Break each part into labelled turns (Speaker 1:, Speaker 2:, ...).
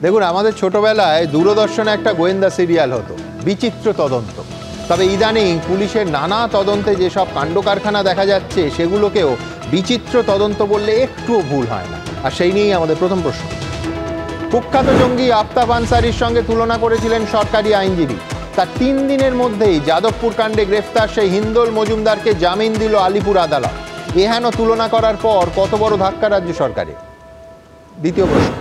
Speaker 1: দেখুন, আমাদের ছোটবেলায় দূরদর্শনে একটা গোয়েন্দা সিরিয়াল হতো, বিচিত্র তদন্ত। তবে ইদানিং পুলিশের নানা তদন্তে যেসব কাণ্ড কারখানা দেখা যাচ্ছে, সেগুলোকেও বিচিত্র তদন্ত বললে একটুও ভুল হয় না। আর সেই নিয়েই আমাদের প্রথম প্রশ্ন। কুখ্যাত জঙ্গি আফতাব আনসারির সঙ্গে তুলনা করেছিলেন সরকারি আইনজীবী। তার 3 দিনের মধ্যেই যাদবপুর কাণ্ডে গ্রেফতার সেই হিন্দোল মজুমদারকে জামিন দিল আলিপুর আদালত। এহেন তুলনা করার পর কত বড় ধাক্কা রাজ্য সরকারের? দ্বিতীয় প্রশ্ন।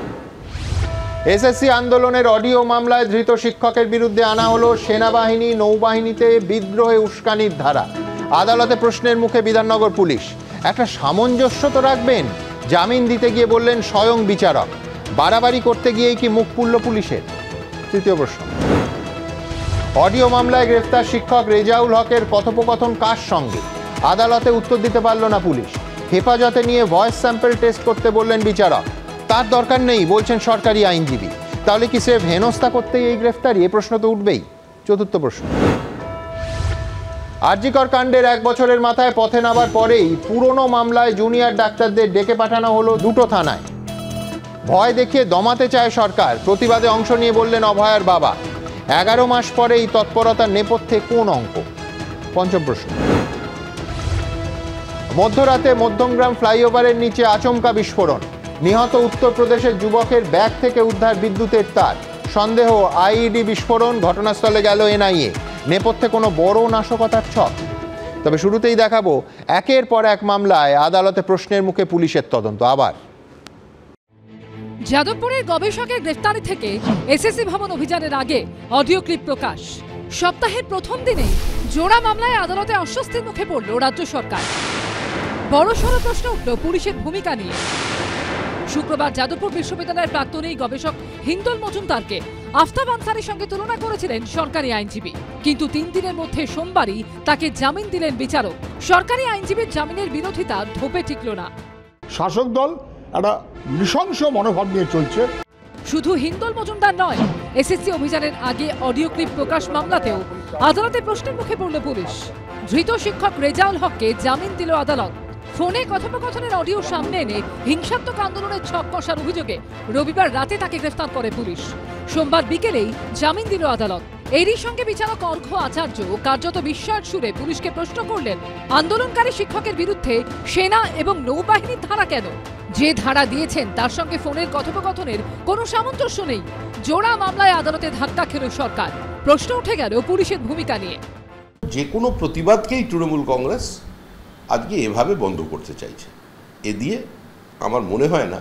Speaker 1: এসএসসি আন্দোলনের অডিও মামলায় ধৃত শিক্ষকের বিরুদ্ধে আনা হলো সেনাবাহিনী নৌবাহিনীতে বিদ্রোহে উস্কানির ধারা। আদালতে প্রশ্নের মুখে বিধাননগর পুলিশ। একটা সামঞ্জস্য তো রাখবেন। জামিন দিতে গিয়ে বললেন স্বয়ং বিচারক। বাড়াবাড়ি করতে গিয়েই কি মুখ পুড়ল পুলিশের? তৃতীয় প্রশ্ন। অডিও মামলায় গ্রেফতার শিক্ষক রেজাউল হকের কথোপকথন কার সঙ্গে? আদালতে উত্তর দিতে পারল না পুলিশ। হেফাজতে নিয়ে ভয়েস স্যাম্পল টেস্ট করতে বললেন বিচারক। তার দরকার নেই বলছেন সরকারি আইনজীবী। তাহলে কি স্রেফ হেনস্থা করতেই এই গ্রেফতারি? এ প্রশ্ন তো উঠবেই। চতুর্থ প্রশ্ন। আরজিকর কাণ্ডের 1 বছরের মাথায় পথে নামার পরেই পুরনো মামলায় জুনিয়র ডাক্তারদের ডেকে পাঠানো হলো 2টো থানায়। ভয় দেখিয়ে দমাতে চায় সরকার। প্রতিবাদে অংশ নিয়ে বললেন অভয়ার বাবা। 11 মাস পরে এই তৎপরতার নেপথ্যে কোন অঙ্ক? পঞ্চম প্রশ্ন। মধ্যরাতে মধ্যমগ্রাম ফ্লাইওভারের নিচে আচমকা বিস্ফোরণ। নিহত উত্তরপ্রদেশের যুবকের ব্যাগ থেকে উদ্ধার বিদ্যুতের তার। সন্দেহ আইইডি বিস্ফোরণ। ঘটনাস্থলে গেল এনআইএ। নেপথ্যে কোনো বড় নাশকতার ছক? তবে শুরুতেই দেখাবো একের পর এক মামলায় আদালতে প্রশ্নের মুখে পুলিশের তদন্ত। আবার
Speaker 2: যাদবপুরের গবেষকের গ্রেফতারি থেকে এসএসসি ভবন অভিযানের আগে অডিও ক্লিপ প্রকাশ। সপ্তাহের প্রথম দিনেই জোড়া মামলায় আদালতে অস্বস্তির মুখে পড়ল রাজ্য সরকার। বড়সড় প্রশ্ন উঠল পুলিশের ভূমিকা নিয়ে। শুক্রবার যাদবপুর বিশ্ববিদ্যালয়ের প্রাক্তন এই গবেষক হিন্দোল মজুমদারকে আফতাব আনসারির সঙ্গে তুলনা করেছিলেন সরকারি আইনজীবী। কিন্তু 3 দিনের মধ্যে সোমবারই তাকে জামিন দিলেন বিচারক। সরকারি আইনজীবীর জামিনের বিরোধিতা ধোপে টিকল না।
Speaker 3: শাসক দল একটা নৃশংস মনোভাব নিয়ে চলছে।
Speaker 2: শুধু হিন্দোল মজুমদার নয়, এসএসসি অভিযানের আগে অডিও ক্লিপ প্রকাশ মামলাতেও আদালতে প্রশ্নের মুখে পড়ল পুলিশ। ধৃত শিক্ষক রেজাউল হককে জামিন দিল আদালত। ফোনে কথোপকথনের অডিও সামনে এনে হিংসাত্মক আন্দোলনের ছক কষার অভিযোগে রবিবার রাতে তাকে গ্রেফতার করে পুলিশ। সোমবার বিকেলেই জামিন দিল আদালত। এরই সঙ্গে বিচারক অর্ঘ্য আচার্য কার্যত বিস্ময়ের সুরে পুলিশকে প্রশ্ন করলেন, আন্দোলনকারী শিক্ষকের বিরুদ্ধে সেনা এবং নৌবাহিনীর ধারা কেন? যে ধারা দিয়েছেন তার সঙ্গে ফোনের কথোপকথনের কোনো সামঞ্জস্য নেই। জোড়া মামলায় আদালতে ধাক্কা খেল সরকার। প্রশ্ন উঠে গেল পুলিশের ভূমিকা নিয়ে।
Speaker 4: যে কোনো প্রতিবাদকেই তৃণমূল কংগ্রেস আজকে এভাবে বন্ধ করতে চাইছে। এ দিয়ে আমার মনে হয় না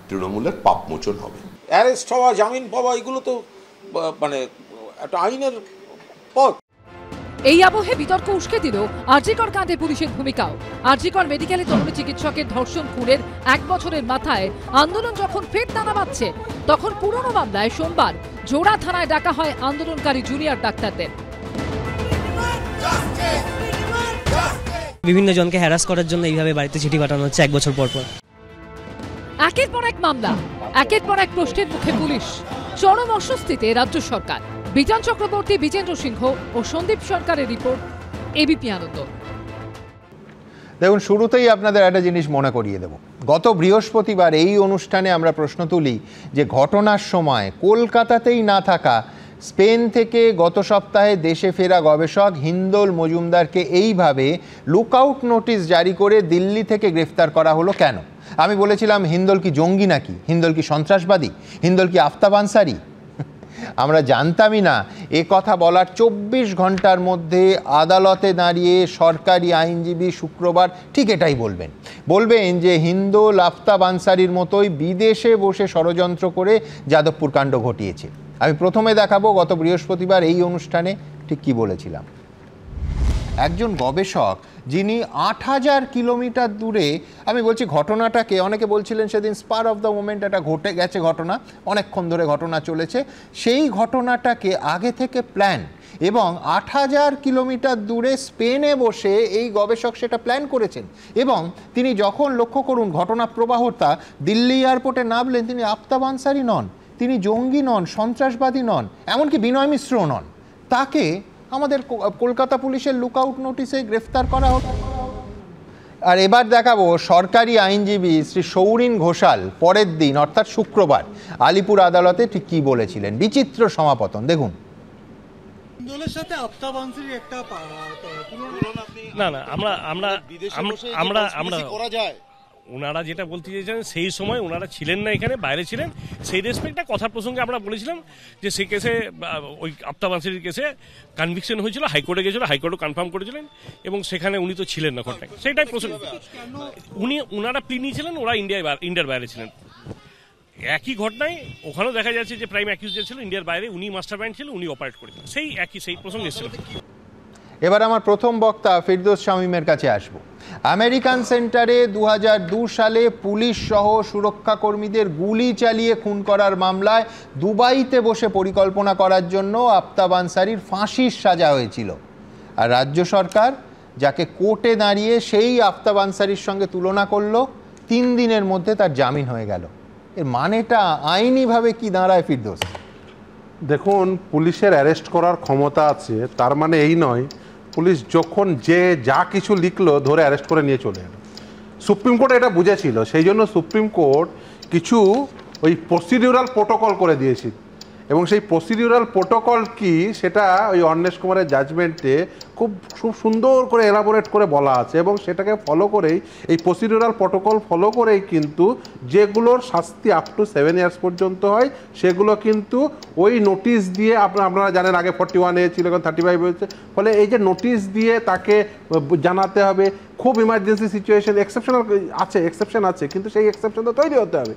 Speaker 4: তৃণমূলের পাপ মোচন হবে।
Speaker 5: অ্যারেস্ট হওয়া, জামিন পাওয়া, এগুলো তো মানে একটা আইনের পথ।
Speaker 2: এই আবহে বিতর্ক উস্কে দিল আরজিকর কাণ্ডে পুলিশের ভূমিকাও। আরজিকর মেডিকেলে তরুণী চিকিৎসকের ধর্ষণ খুনের 1 বছরের মাথায় আন্দোলন যখন ফের দানা বাঁধছে, তখন পুরনো মামলায় সোমবার জোড়া থানায় ডাকা হয় আন্দোলনকারী জুনিয়র ডাক্তারদের।
Speaker 6: বিভিন্ন জনকে হ্যারাস করার জন্য এইভাবে বাড়িতে চিঠি পাঠানো হচ্ছে 1 বছর পর পর।
Speaker 2: একের পর এক মামলা, একের পর এক প্রশ্নের মুখে পুলিশ। চরম অস্বস্তিতে রাজ্য সরকার। বিজন চক্রবর্তী, বিজেন্দ্র সিংহ ও সন্দীপ সরকারের রিপোর্ট, এবিপি আনন্দ।
Speaker 1: দেখুন, শুরুতেই আপনাদের একটা জিনিস মনে করিয়ে দেব। গত বৃহস্পতিবার এই অনুষ্ঠানে আমরা প্রশ্ন তুলি যে ঘটনার সময় কলকাতাতেই না থাকা স্পেন থেকে গত সপ্তাহে দেশে ফেরা গবেষক হিন্দোল মজুমদারকে এইভাবে লুকআউট নোটিশ জারি করে দিল্লি থেকে গ্রেফতার করা হলো কেন? আমি বলেছিলাম, হিন্দোল কি জঙ্গি নাকি? হিন্দোল কি সন্ত্রাসবাদী? হিন্দোল কি আফতাব আনসারি? আমরা জানতামই না। এ কথা বলার 24 ঘন্টার মধ্যে আদালতে দাঁড়িয়ে সরকারি আইনজীবী শুক্রবার ঠিক এটাই বলবেন যে হিন্দোল আফতাব আনসারির মতোই বিদেশে বসে ষড়যন্ত্র করে যাদবপুর কাণ্ড ঘটিয়েছে। আমি প্রথমে দেখাবো গত বৃহস্পতিবার এই অনুষ্ঠানে ঠিক কি বলেছিলাম। একজন গবেষক যিনি 8000 কিলোমিটার দূরে, আমি বলছি ঘটনাটাকে, অনেকে বলছিলেন সেদিন স্পার অফ দ্য মোমেন্ট, এটা ঘটে গেছে ঘটনা, অনেকক্ষণ ধরে ঘটনা চলেছে, সেই ঘটনাটাকে আগে থেকে প্ল্যান এবং 8000 কিলোমিটার দূরে স্পেনে বসে এই গবেষক সেটা প্ল্যান করেছেন। এবং তিনি যখন, লক্ষ্য করুন ঘটনা প্রবাহটা, দিল্লি এয়ারপোর্টে নামলেন, তিনি আফতাব আনসারি নন, তিনি জঙ্গি নন, সন্ত্রাসবাদী নন, এমনকি বিনয় মিশ্রও নন। তাকে আমাদের কলকাতা পুলিশের লুকআউট নোটিশে গ্রেফতার করা হলো। আর এবার দেখাবো সরকারি আইনজীবী শ্রী সৌরিন ঘোষাল পরের দিন অর্থাৎ শুক্রবার আলিপুর আদালতে ঠিক কি বলেছিলেন। বিচিত্র সমাপতন দেখুন।
Speaker 7: হিন্দোলের সাথে আফতাব আনসারীর একটা
Speaker 8: না আমরা
Speaker 7: করা যায়।
Speaker 8: ওনারা যেটা বলতে চেয়েছেন সেই সময় ওনারা ছিলেন না, এখানে বাইরে ছিলেন, সেই রেসপেক্টে কথা প্রসঙ্গে আমরা বলেছিলাম যে সেই কেসে ওই আফতাব আনসারীর কেসে কনভিকশন হয়েছিল, হাইকোর্টে গেছিল, হাইকোর্টও কনফার্ম করেছিলেন এবং সেখানে উনি তো ছিলেন না ঘটনায়, সেটাই প্রসঙ্গ। ওনারা প্লি নিয়েছিলেন, ওরা ইন্ডিয়ার বাইরে ছিলেন। একই ঘটনায় ওখানেও দেখা যাচ্ছে যে প্রাইম অ্যাকিউজড ছিল ইন্ডিয়ার বাইরে, উনি মাস্টার মাইন্ড ছিল, উনি অপারেট করেছিলেন, সেই প্রসঙ্গ এসেছিল।
Speaker 1: এবার আমার প্রথম বক্তা ফিরদৌস শামীমের কাছে আসব। আমেরিকান সেন্টারে 2002 সালে পুলিশ সহ সুরক্ষা কর্মীদের গুলি চালিয়ে খুন করার মামলায় দুবাইতে বসে পরিকল্পনা করার জন্য আফতাব আনসারীর ফাঁসির সাজা হয়েছিল, আর রাজ্য সরকার যাকে কোর্টে দাঁড়িয়ে সেই আফতাব আনসারীর সঙ্গে তুলনা করলো, 3 দিনের মধ্যে তার জামিন হয়ে গেল। এর মানেটা আইনিভাবে কি দাঁড়ায় ফিরদৌস?
Speaker 9: দেখুন, পুলিশের অ্যারেস্ট করার ক্ষমতা আছে, তার মানে এই নয় পুলিশ যখন যে যা কিছু লিখলো ধরে অ্যারেস্ট করে নিয়ে চলে এলো। সুপ্রিম কোর্ট এটা বুঝেছিল, সেই জন্য সুপ্রিম কোর্ট কিছু ওই প্রসিডিউরাল প্রোটোকল করে দিয়েছিল, এবং সেই প্রসিডিউরাল প্রোটোকল কি সেটা ওই অন্বেষ কুমারের জাজমেন্টে খুব সুন্দর করে এলাবোরেট করে বলা আছে, এবং সেটাকে ফলো করেই এই প্রসিডিউরাল প্রোটোকল ফলো করেই কিন্তু যেগুলোর শাস্তি আপ টু 7 ইয়ার্স পর্যন্ত হয় সেগুলো কিন্তু ওই নোটিশ দিয়ে, আপনারা জানেন আগে 41A ছিল, এখন 35 হয়েছে, ফলে এই যে নোটিশ দিয়ে তাকে জানাতে হবে, খুব ইমার্জেন্সি সিচুয়েশন এক্সেপশন আছে, কিন্তু সেই এক্সেপশন তো তৈরি হতে হবে।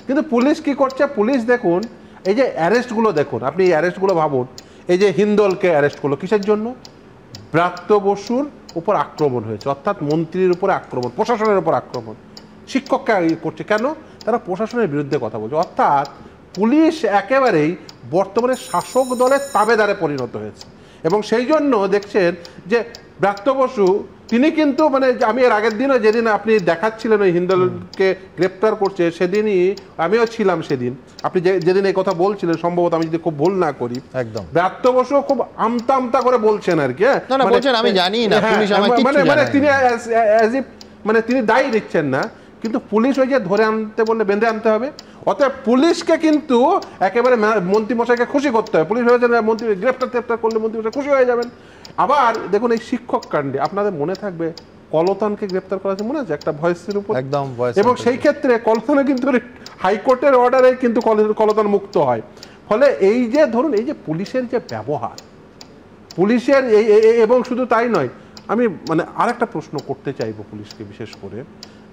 Speaker 9: কিন্তু পুলিশ কি করছে, পুলিশ দেখুন এই যে অ্যারেস্টগুলো দেখুন, আপনি এই অ্যারেস্টগুলো ভাবুন, এই যে হিন্দোলকে অ্যারেস্ট করলো কিসের জন্য? ব্রাত্য বসুর উপর আক্রমণ হয়েছে, অর্থাৎ মন্ত্রীর উপরে আক্রমণ, প্রশাসনের উপর আক্রমণ। শিক্ষককে করছে কেন? তারা প্রশাসনের বিরুদ্ধে কথা বলছে, অর্থাৎ পুলিশ একেবারেই বর্তমানে শাসক দলের তাবেদারে পরিণত হয়েছে। এবং সেই জন্য দেখছেন যে ব্রাত্য বসু তিনি কিন্তু মানে আমি এর আগের দিনও যেদিন আপনি দেখাচ্ছিলেন ওই হিন্দোলকে গ্রেপ্তার করছে, সেদিনই আমিও ছিলাম, সেদিন আপনি যেদিন এই কথা বলছিলেন, সম্ভবত আমি যদি খুব ভুল না করি, একদম ব্রাত্য বসু খুব আমতা আমতা করে বলছেন আর কি,
Speaker 1: আমি জানি না
Speaker 9: মানে তিনি মানে তিনি দায়ী দিচ্ছেন না, কিন্তু পুলিশ ওই যে ধরে আনতে বললে বেঁধে আনতে হবে, অতএব পুলিশকে কিন্তু একেবারে মন্ত্রীমশাইকে খুশি করতে হবে। পুলিশ ভেবেছেন মন্ত্রী গ্রেপ্তার করলে মন্ত্রীমশাই খুশি হয়ে যাবেন। আবার দেখুন এই শিক্ষক কাণ্ডে আপনাদের মনে থাকবে কলতানকে গ্রেপ্তার করা আছে, মনে আছে একটা ভয়েসের উপর, একদম, এবং সেই ক্ষেত্রে কলতানে কিন্তু হাইকোর্টের অর্ডারে কিন্তু কলতান মুক্ত হয়। ফলে এই যে ধরুন এই যে পুলিশের যে ব্যবহার, পুলিশের এবং শুধু তাই নয়, আমি মানে আরেকটা প্রশ্ন করতে চাইবো পুলিশকে বিশেষ করে,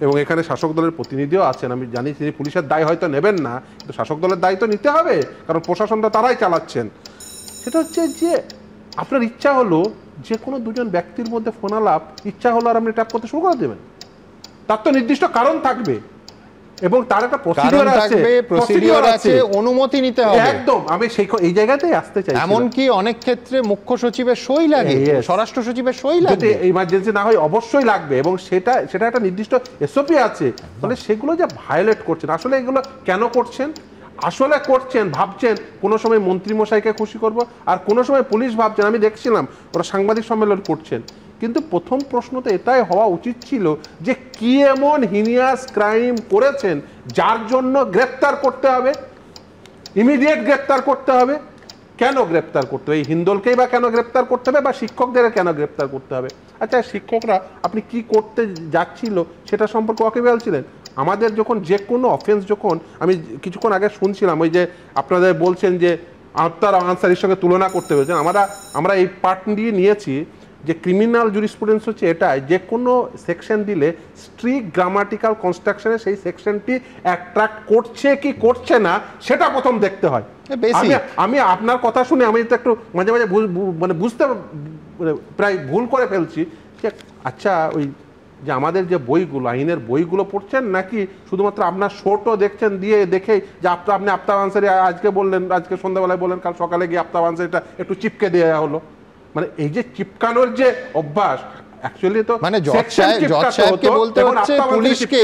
Speaker 9: এবং এখানে শাসক দলের প্রতিনিধিও আছেন, আমি জানি তিনি পুলিশের দায় হয়তো নেবেন না, কিন্তু শাসক দলের দায় তো নিতে হবে, কারণ প্রশাসনটা তারাই চালাচ্ছেন। সেটা হচ্ছে যে আপনার ইচ্ছা হলো যে কোনো দুজন ব্যক্তির মধ্যে ফোন আলাপ ইচ্ছা হলো আর আপনি ট্যাপ করতে শুরু করে দেবেন, তার তো নির্দিষ্ট কারণ থাকবে এবং তার একটা প্রসিডিউর আছে, অনুমতি নিতে হবে। একদম, আমি এই জায়গাতেই আসতে চাই।
Speaker 1: এমনকি অনেক ক্ষেত্রে মুখ্য সচিবের সই লাগে, স্বরাষ্ট্র সচিবের সই লাগে,
Speaker 9: ইমার্জেন্সি না হয় অবশ্যই লাগবে, এবং সেটা একটা নির্দিষ্ট এসওপি আছে। ফলে সেগুলো যে ভায়োলেট করছেন, আসলে এগুলো কেন করছেন? আসলে করছেন ভাবছেন কোনো সময় মন্ত্রীমশাইকে খুশি করব, আর কোনো সময় পুলিশ ভাবছেন, আমি দেখছিলাম ওরা সাংবাদিক সম্মেলন করছেন, কিন্তু প্রথম প্রশ্ন তো এটাই হওয়া উচিত ছিল যে কি এমন হিনিয়াস ক্রাইম করেছেন যার জন্য গ্রেপ্তার করতে হবে, ইমিডিয়েট গ্রেপ্তার করতে হবে। কেন গ্রেপ্তার করতে হবে? এই হিন্দোলকেই বা কেন গ্রেপ্তার করতে হবে, বা শিক্ষকদের কেন গ্রেপ্তার করতে হবে? আচ্ছা, শিক্ষকরা আপনি কি করতে যাচ্ছিল সেটা সম্পর্কে ওয়াকিবহাল ছিলেন? আমাদের যখন যে কোনো অফেন্স, যখন আমি কিছুক্ষণ আগে শুনছিলাম ওই যে আপনাদের বলছেন যে আফতাব আনসারীর সঙ্গে তুলনা করতে বলছেন, আমরা এই পার্ট দিয়ে নিয়েছি যে ক্রিমিনাল জুরিসপ্রুডেন্স হচ্ছে এটাই, যে কোনো সেকশন দিলে স্ট্রিক্ট গ্রামাটিক্যাল কনস্ট্রাকশনে সেই সেকশনটি অ্যাট্রাক্ট করছে কি করছে না সেটা প্রথম দেখতে হয়। আমি আপনার কথা শুনে আমি তো একটু মাঝে মাঝে মানে বুঝতে প্রায় ভুল করে ফেলছি যে আচ্ছা ওই যে আমাদের যে বইগুলো, আইনের বইগুলো পড়ছেন নাকি শুধুমাত্র আপনার শোটো দেখছেন দিয়ে দেখেই যে আপনি আফতাব আনসারী আজকে বললেন, আজকে সন্ধ্যাবেলায় বললেন, কাল সকালে গিয়ে আফতাব আনসারীটা একটু চিপকে দেওয়া হলো। মানে এই যে চিপকানোর যে অভ্যাস, অ্যাকচুয়ালি তো
Speaker 1: মানে জজ সাহেবকে বলতে হচ্ছে পুলিশকে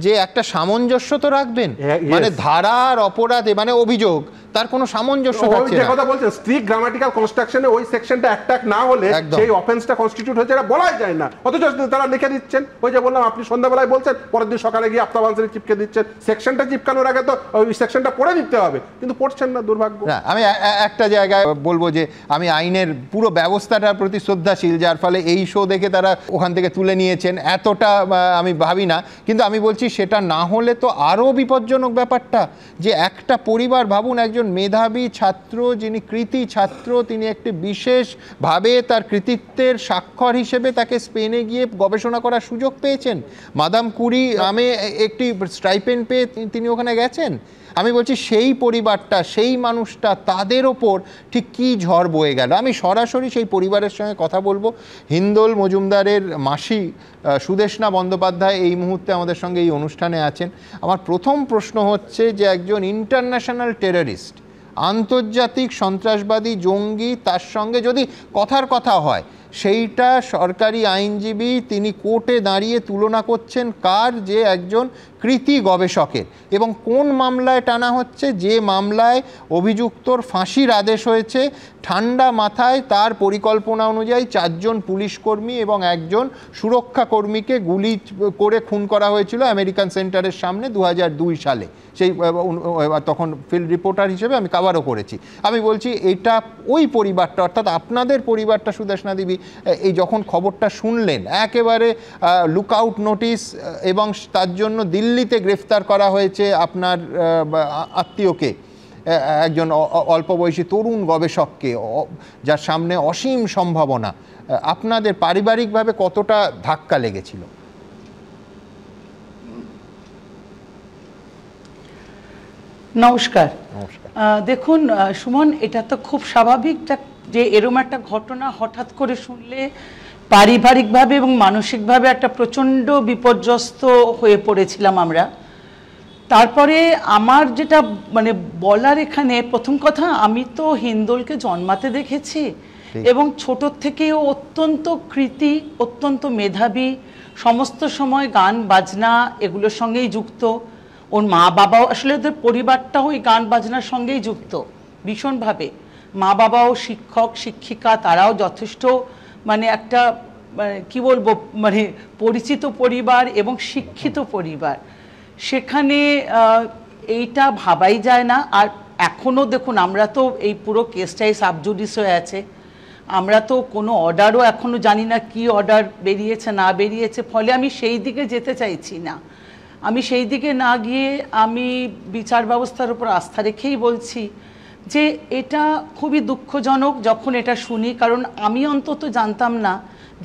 Speaker 1: যে একটা সামঞ্জস্য তো রাখবেন, মানে ধারার অপরাধে মানে অভিযোগ তার কোনো সামঞ্জস্য থাকছে না।
Speaker 9: যে কথা বলছেন স্ট্রিক্ট গ্রামাটিক্যাল কনস্ট্রাকশনে ওই সেকশনটা অ্যাটাক না হলে সেই অফেন্সটা কনস্টিটিউট হচ্ছে এটা বলাই যায় না, অথচ তারা লিখে দিচ্ছেন। ওই যে বললাম আপনি সন্ধ্যাবেলায় বলছেন, পরের দিন সকালে গিয়ে আফতাব আনসারি চিপকে দিচ্ছেন। সেকশনটা চিপকানোর আগে তো ওই সেকশনটা পড়ে দিতে হবে, কিন্তু পড়ছেন না, দুর্ভাগ্য।
Speaker 1: আমি একটা জায়গায় বলবো যে আমি আইনের পুরো ব্যবস্থাটার প্রতি শ্রদ্ধাশীল, যার ফলে এই শো দেখে তারা ওখান থেকে তুলে নিয়েছেন, এতটা আমি ভাবি না। কিন্তু আমি বলছি সেটা না হলে তো আরও বিপজ্জনক ব্যাপারটা, যে একটা পরিবার, ভাবুন একজন মেধাবী ছাত্র, যিনি কৃতি ছাত্র, তিনি একটি বিশেষভাবে তার কৃতিত্বের স্বাক্ষর হিসেবে তাকে স্পেনে গিয়ে গবেষণা করার সুযোগ পেয়েছেন। মাদাম কুরি নামে একটি স্টাইপেন্ড পেয়ে তিনি ওখানে গেছেন। আমি বলছি সেই পরিবারটা, সেই মানুষটা, তাদের ওপর ঠিক কী ঝড় বয়ে গেল। আমি সরাসরি সেই পরিবারের সঙ্গে কথা বলবো। হিন্দোল মজুমদারের মাসি সুদেষ্ণা বন্দ্যোপাধ্যায় এই মুহূর্তে আমাদের সঙ্গে এই অনুষ্ঠানে আছেন। আমার প্রথম প্রশ্ন হচ্ছে যে একজন ইন্টারন্যাশনাল টেররিস্ট, আন্তর্জাতিক সন্ত্রাসবাদী জঙ্গি, তার সঙ্গে যদি কথার কথা হয়, সেইটা সরকারি আইনজীবী তিনি কোর্টে দাঁড়িয়ে তুলনা করছেন কার, যে একজন কৃতি গবেষকের। এবং কোন মামলায় টানা হচ্ছে? যে মামলায় অভিযুক্তর ফাঁসির আদেশ হয়েছে, ঠান্ডা মাথায় তার পরিকল্পনা অনুযায়ী 4 জন পুলিশকর্মী এবং 1 জন সুরক্ষা কর্মীকে গুলি করে খুন করা হয়েছিল আমেরিকান সেন্টারের সামনে 2002 সালে। সেই তখন ফিল্ড রিপোর্টার হিসেবে আমি কাভারও করেছি। আমি বলছি এটা ওই পরিবারটা, অর্থাৎ আপনাদের পরিবারটা, সুদেষ্ণা দেবী, এই যখন খবরটা শুনলেন, একেবারে লুকআউট নোটিশ, এবং তার জন্য দিল্লিতে গ্রেফতার করা হয়েছে আপনার আত্মীয়কে, একজন অল্প বয়সী তরুণ গবেষককে, যার সামনে অসীম সম্ভাবনা, আপনাদের পারিবারিকভাবে কতটা ধাক্কা লেগেছিল?
Speaker 10: নমস্কার। দেখুন সুমন, এটা তো খুব স্বাভাবিক যে এরকম একটা ঘটনা হঠাৎ করে শুনলে পারিবারিকভাবে এবং মানসিকভাবে একটা প্রচণ্ড বিপর্যস্ত হয়ে পড়েছিলাম আমরা। তারপরে আমার যেটা মানে বলার এখানে প্রথম কথা, আমি তো হিন্দোলকে জন্মাতে দেখেছি এবং ছোট থেকেও অত্যন্ত কৃতি, অত্যন্ত মেধাবী, সমস্ত সময় গান বাজনা এগুলোর সঙ্গেই যুক্ত। ওর মা বাবাও, আসলে ওদের পরিবারটাও ওই গান বাজনার সঙ্গেই যুক্ত ভীষণভাবে। মা বাবাও শিক্ষক শিক্ষিকা, তারাও যথেষ্ট মানে একটা কি বলবো, মানে পরিচিত পরিবার এবং শিক্ষিত পরিবার। সেখানে এইটা ভাবাই যায় না। আর এখনও দেখুন, আমরা তো এই পুরো কেসটাই সাবজুডিস হয়ে আছে, আমরা তো কোনো অর্ডারও এখনও জানি না কি অর্ডার বেরিয়েছে না বেরিয়েছে, ফলে আমি সেই দিকে যেতে চাইছি না। আমি সেই দিকে না গিয়ে আমি বিচার ব্যবস্থার উপর আস্থা রেখেই বলছি যে এটা খুবই দুঃখজনক যখন এটা শুনি, কারণ আমি অন্তত জানতাম না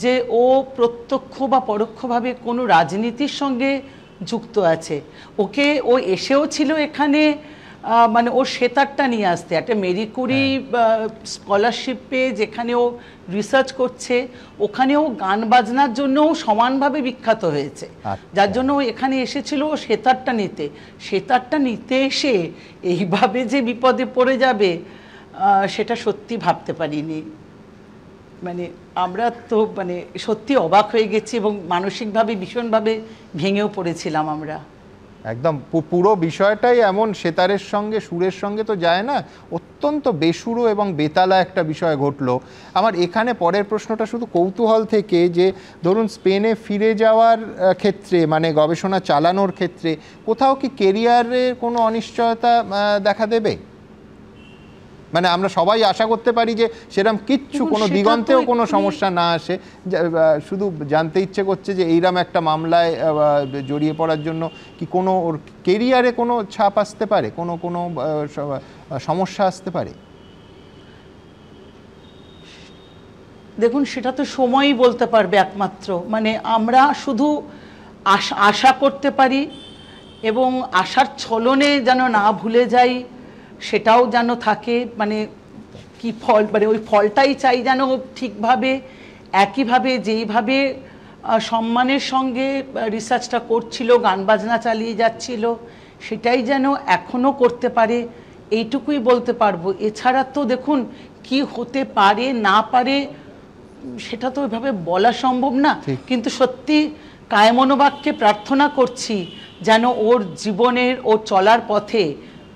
Speaker 10: যে ও প্রত্যক্ষ বা পরোক্ষভাবে কোনো রাজনীতির সঙ্গে যুক্ত আছে। ও এসেও ছিল এখানে মানে ওর সেতারটা নিয়ে আসতে, একটা মেরি কুরি স্কলারশিপ পেয়ে যেখানে ও রিসার্চ করছে, ওখানেও গান বাজনার জন্যও সমানভাবে বিখ্যাত হয়েছে, যার জন্য ও এখানে এসেছিল ও সেতারটা নিতে এসে এইভাবে যে বিপদে পড়ে যাবে সেটা সত্যি ভাবতে পারিনি। মানে আমরা তো মানে সত্যি অবাক হয়ে গেছি এবং মানসিকভাবে ভীষণভাবে ভেঙেও পড়েছিলাম আমরা।
Speaker 1: একদম পুরো বিষয়টাই এমন, সেতারের সঙ্গে সুরের সঙ্গে তো যায় না, অত্যন্ত বেসুরো এবং বেতালা একটা বিষয় ঘটলো। আমার এখানে পরের প্রশ্নটা শুধু কৌতূহল থেকে, যে ধরুন স্পেনে ফিরে যাওয়ার ক্ষেত্রে, মানে গবেষণা চালানোর ক্ষেত্রে কোথাও কি কেরিয়ারের কোনো অনিশ্চয়তা দেখা দেবে? মানে আমরা সবাই আশা করতে পারি যে সেরকম কিচ্ছু, কোনো দিগন্তেও কোনো সমস্যা না আসে। শুধু জানতে ইচ্ছে করছে যে এইরকম একটা মামলায় জড়িয়ে পড়ার জন্য কি কোনো ওর কেরিয়ারে কোনো ছাপ আসতে পারে, কোনো সমস্যা আসতে পারে?
Speaker 10: দেখুন, সেটা তো সময়ই বলতে পারবে একমাত্র। মানে আমরা শুধু আশা করতে পারি এবং আশার ছলনে যেন না ভুলে যাই, সেটাও যেন থাকে। মানে কি ফল, মানে ওই ফলটাই চাই যেন ঠিকভাবে একইভাবে যেইভাবে সম্মানের সঙ্গে রিসার্চটা করছিল, গান বাজনা চালিয়ে যাচ্ছিল, সেটাই যেন এখনও করতে পারে, এইটুকুই বলতে পারবো। এছাড়া তো দেখুন কি হতে পারে না পারে সেটা তো ওইভাবে বলা সম্ভব না, কিন্তু সত্যি কায়মনোবাক্যে প্রার্থনা করছি যেন ওর জীবনের ও চলার পথে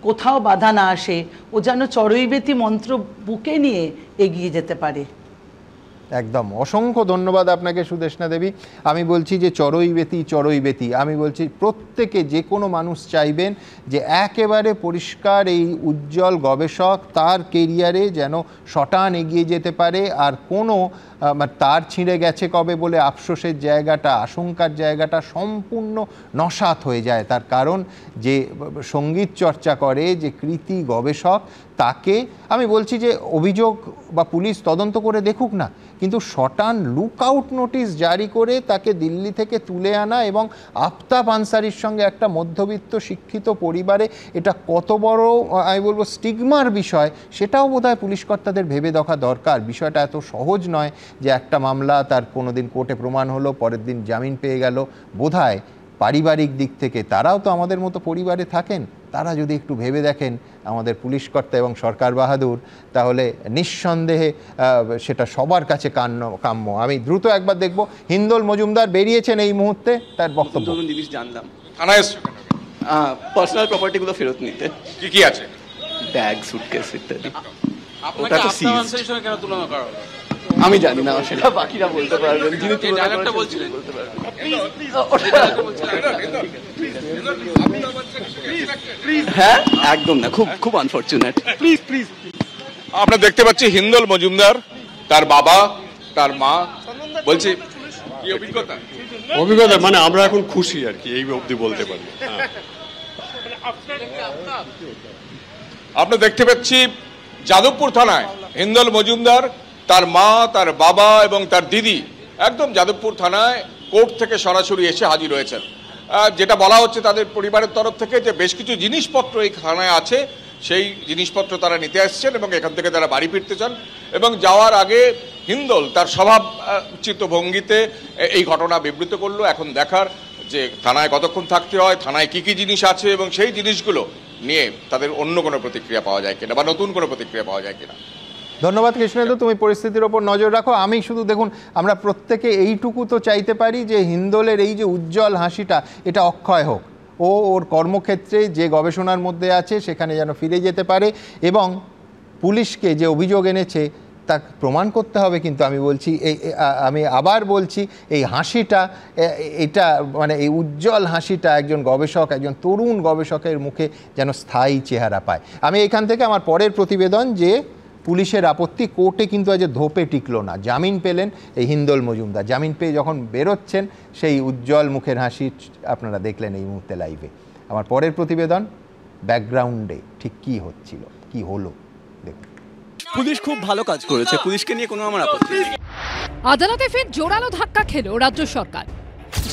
Speaker 10: কোথাও বাধা না আসে, ও যেন চড়ুইবেতি মন্ত্র বুকে নিয়ে এগিয়ে যেতে পারে।
Speaker 1: একদম অসংখ্য ধন্যবাদ আপনাকে সুদেষ্ণা দেবী। আমি বলছি যে চড়ুইবেতি, আমি বলছি প্রত্যেকে, যে কোনো মানুষ চাইবেন যে একেবারে পরিষ্কার এই উজ্জ্বল গবেষক তার কেরিয়ারে যেন শটান এগিয়ে যেতে পারে, আর কোনো তার ছিঁড়ে গেছে কবে বলে আফসোসের জায়গাটা, আশঙ্কার জায়গাটা সম্পূর্ণ নস্যাৎ হয়ে যায়। তার কারণ যে সঙ্গীত চর্চা করে, যে কৃতি গবেষক, তাকে আমি বলছি যে অভিযোগ বা পুলিশ তদন্ত করে দেখুক না, কিন্তু শটান লুকআউট নোটিশ জারি করে তাকে দিল্লি থেকে তুলে আনা এবং আফতাব আনসারির সঙ্গে একটা মধ্যবিত্ত শিক্ষিত পরিবারে এটা কত বড় আমি বলবো স্টিগমার বিষয়, সেটাও বোধহয় পুলিশ কর্তাদের ভেবে দেখা দরকার। বিষয়টা এত সহজ নয় যে একটা মামলা তার কোনোদিন কোর্টে প্রমাণ হলো, পরের দিন জামিন পেয়ে গেল। বোধহয় পারিবারিক দিক থেকে তারাও তো আমাদের মতো পরিবারে থাকেন, তারা যদি একটু ভেবে দেখেন আমাদের পুলিশ কর্তা এবং সরকার বাহাদুর, তাহলে নিঃসন্দেহে সেটা সবার কাছে কাম্য। আমি দ্রুত একবার দেখব হিন্দোল মজুমদার বেরিয়েছেন এই মুহূর্তে, তার বক্তব্য।
Speaker 11: জিনিস জানলাম,
Speaker 12: থানায় এসছো
Speaker 11: পার্সোনাল প্রপার্টিগুলো ফেরত নিতে।
Speaker 12: কি কি আছে?
Speaker 11: ব্যাগ, সুটকেস ইত্যাদি।
Speaker 5: আপনাকে আফতাব আনসারীর সঙ্গে কেন তুলনা করা হলো?
Speaker 11: আমি জানি না, সেটা বাকিরা বলতে পারবেন, যিনি তুলনা
Speaker 5: বলছিলেন
Speaker 11: বলতে পারবেন। হ্যাঁ একদম না, খুব খুব আনফরচুনেট।
Speaker 12: Please please. আমরা দেখতে পাচ্ছি হিন্দোল মজুমদার, তার বাবা, তার মা। বলছি কি অভিজ্ঞতা?
Speaker 13: অভিজ্ঞতা মানে আমরা এখন খুশি আর কি, এই অবধি বলতে পারি।
Speaker 12: আমরা দেখতে পাচ্ছি যাদবপুর থানায় হিন্দোল মজুমদার, তার মা, তার বাবা এবং তার দিদি একদম যাদবপুর থানায় কোর্ট থেকে সরাসরি এসে হাজির হয়েছেন। যেটা বলা হচ্ছে তাদের পরিবারের তরফ থেকে যে বেশ কিছু জিনিসপত্র এই থানায় আছে, সেই জিনিসপত্র তারা নিতে আসছেন এবং এখান থেকে তারা বাড়ি ফিরতে চান। এবং যাওয়ার আগে হিন্দোল তার স্বভাবচিত ভঙ্গিতে এই ঘটনা বিবৃত করলো। এখন দেখার যে থানায় কতক্ষণ থাকতে হয়, থানায় কি কি জিনিস আছে এবং সেই জিনিসগুলো নিয়ে তাদের অন্য কোনো প্রতিক্রিয়া পাওয়া যায় কিনা বা নতুন কোনো প্রতিক্রিয়া পাওয়া যায় কিনা।
Speaker 1: ধন্যবাদ কৃষ্ণেন্দু, তুমি পরিস্থিতির ওপর নজর রাখো। আমি শুধু দেখুন, আমরা প্রত্যেকে এইটুকু তো চাইতে পারি যে হিন্দোলের এই যে উজ্জ্বল হাসিটা এটা অক্ষয় হোক, ও ওর কর্মক্ষেত্রে যে গবেষণার মধ্যে আছে সেখানে যেন ফিরে যেতে পারে, এবং পুলিশকে যে অভিযোগ এনেছে তা প্রমাণ করতে হবে। কিন্তু আমি আবার বলছি এই হাসিটা, এটা মানে এই উজ্জ্বল হাসিটা একজন গবেষক, একজন তরুণ গবেষকের মুখে যেন স্থায়ী চেহারা পায়। আমি এখান থেকে আমার পরের প্রতিবেদন যে পুলিশের আপত্তি, কোর্টে কিন্তু আজ ধোপে টিকলো না, জামিন পেলেন এই হিন্দোল মজুমদার। জামিন পেয়ে যখন বেরোচ্ছেন সেই উজ্জ্বল মুখের হাসি আপনারা দেখলেন এই মুহূর্তে লাইভে। আমার পরের প্রতিবেদন ব্যাকগ্রাউন্ডে ঠিক কি হচ্ছিল, কি হলো দেখুন।
Speaker 11: পুলিশ খুব ভালো কাজ করেছে, পুলিশকে নিয়ে কোনো আমার আপত্তি নেই।
Speaker 2: আদালতে ফের জোরালো ধাক্কা খেল রাজ্য সরকার।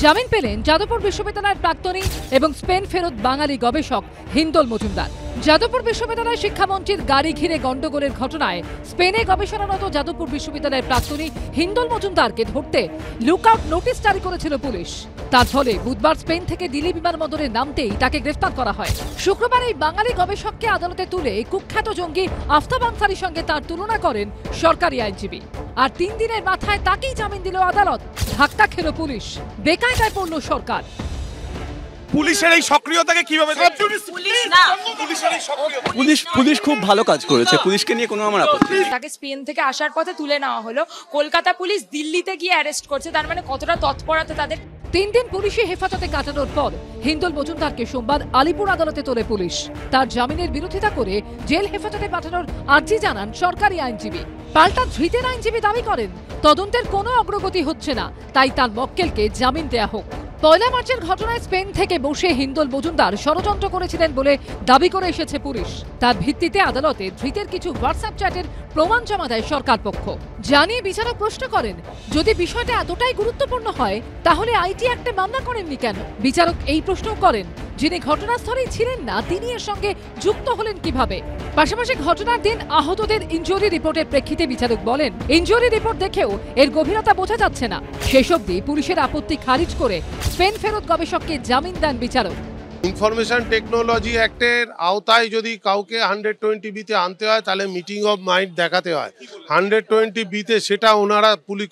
Speaker 2: জামিন পেলেন যাদবপুর বিশ্ববিদ্যালয়ের প্রাক্তনী এবং স্পেন ফেরত বাঙালি গবেষক হিন্দোল মজুমদার। যাদবপুর বিশ্ববিদ্যালয় শিক্ষামন্ত্রীর গাড়ি ঘিরে গন্ডগোলের ঘটনায় স্পেনে গবেষণারত যাদবপুর বিশ্ববিদ্যালয়ের প্রাক্তনী হিন্দোল মজুমদারকে ধরতে লুকআউট নোটিশ জারি করেছিল পুলিশ। তার ফলে বুধবার স্পেন থেকে দিল্লি বিমানবন্দরে নামতেই তাকে গ্রেফতার করা হয়। শুক্রবার এই বাঙালি গবেষককে আদালতে তুলে কুখ্যাত জঙ্গি আফতাব আনসারির সঙ্গে তার তুলনা করেন সরকারি আইনজীবী। আর 3 দিনের মাথায় তাকেই জামিন দিল আদালত। ধাক্কা খেল পুলিশ, বেকায়দায় পড়ল সরকার।
Speaker 12: পুলিশের এই সক্রিয়তাকে কিভাবে
Speaker 11: পুলিশ খুব ভালো কাজ করেছে, পুলিশকে নিয়ে কোনো আমার আপত্তি নেই।
Speaker 14: তাকে স্পেন থেকে আসার পথে তুলে নেওয়া হলো, কলকাতা পুলিশ দিল্লিতে গিয়ে অ্যারেস্ট করছে, তার মানে কতটা তৎপরতা তাদের।
Speaker 2: 3 দিন পুলিশি হেফাজতে কাটানোর পর হিন্দোল মজুমদারকে সোমবার আলিপুর আদালতে তোলে পুলিশ। তার জামিনের বিরোধিতা করে জেল হেফাজতে পাঠানোর আর্জি জানান সরকারি আইনজীবী। পাল্টা ধৃতের আইনজীবী দাবি করেন তদন্তের কোনো অগ্রগতি হচ্ছে না, তাই তার মক্কেলকে জামিন দেয়া হোক। 1 মার্চের ঘটনায় স্পেন থেকে বসে হিন্দোল মজুমদার ষড়যন্ত্র করেছিলেন বলে দাবি করে এসেছে পুলিশ। তার ভিত্তিতে আদালতে ধৃতের কিছু হোয়াটসঅ্যাপ চ্যাটের প্রমাণ জমা দেয় সরকার পক্ষ। জানিয়ে বিচারক প্রশ্ন করেন, যদি বিষয়টা এতটাই গুরুত্বপূর্ণ হয় তাহলে আইটি অ্যাক্টে মামলা করেননি কেন? বিচারক এই প্রশ্ন করেন, যিনি ঘটনাস্থলেই ছিলেন না তিনি এর সঙ্গে যুক্ত হলেন কিভাবে? পাশাপাশি ঘটনার দিন আহতদের ইনজুরি রিপোর্টের প্রেক্ষিতে বিচারক বলেন, ইনজুরি রিপোর্ট দেখেও এর গভীরতা বোঝা যাচ্ছে না। শেষ অবধি পুলিশের আপত্তি খারিজ করে স্পেন ফেরত গবেষককে জামিন দেন বিচারক।
Speaker 15: ইনফরমেশন টেকনোলজি অ্যাক্টের আওতায় যদি কাউকে 120B-তে আনতে হয় তাহলে মিটিং অফ মাইন্ড দেখাতে হয়। 120B-তে সেটা ওনারা পুলিশ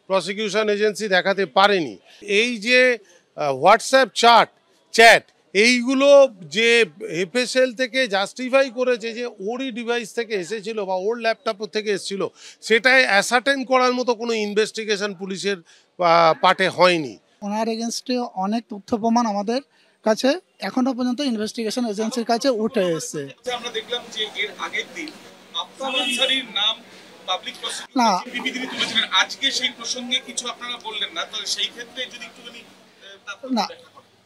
Speaker 15: প্রসিকিউশন এজেন্সি দেখাতে পারেনি। এই যে হোয়াটসঅ্যাপ চ্যাট এইগুলো যে এফএসএল থেকে জাস্টিফাই করেছে যে ওরই ডিভাইস থেকে এসেছিল বা ওর ল্যাপটপ থেকে এসেছিল, সেটাই অ্যাসার্টেন করার মতো কোনো ইনভেস্টিগেশন পুলিশের পার্টে হয়নি।
Speaker 16: ওনার এগেনস্টে অনেক তথ্য প্রমাণ আমাদের কাছে এখনো পর্যন্ত ইনভেস্টিগেশন এজেন্সির কাছে উঠে এসেছে।
Speaker 17: আমরা দেখলাম যে এর আগের দিন আফতাব আনসারীর নাম পাবলিক
Speaker 16: না
Speaker 17: বিবৃতি তুলেছিলেন, আজকে সেই প্রসঙ্গে কিছু আপনারা বললেন না, তাহলে সেই ক্ষেত্রে যদি একটুখানি
Speaker 16: না,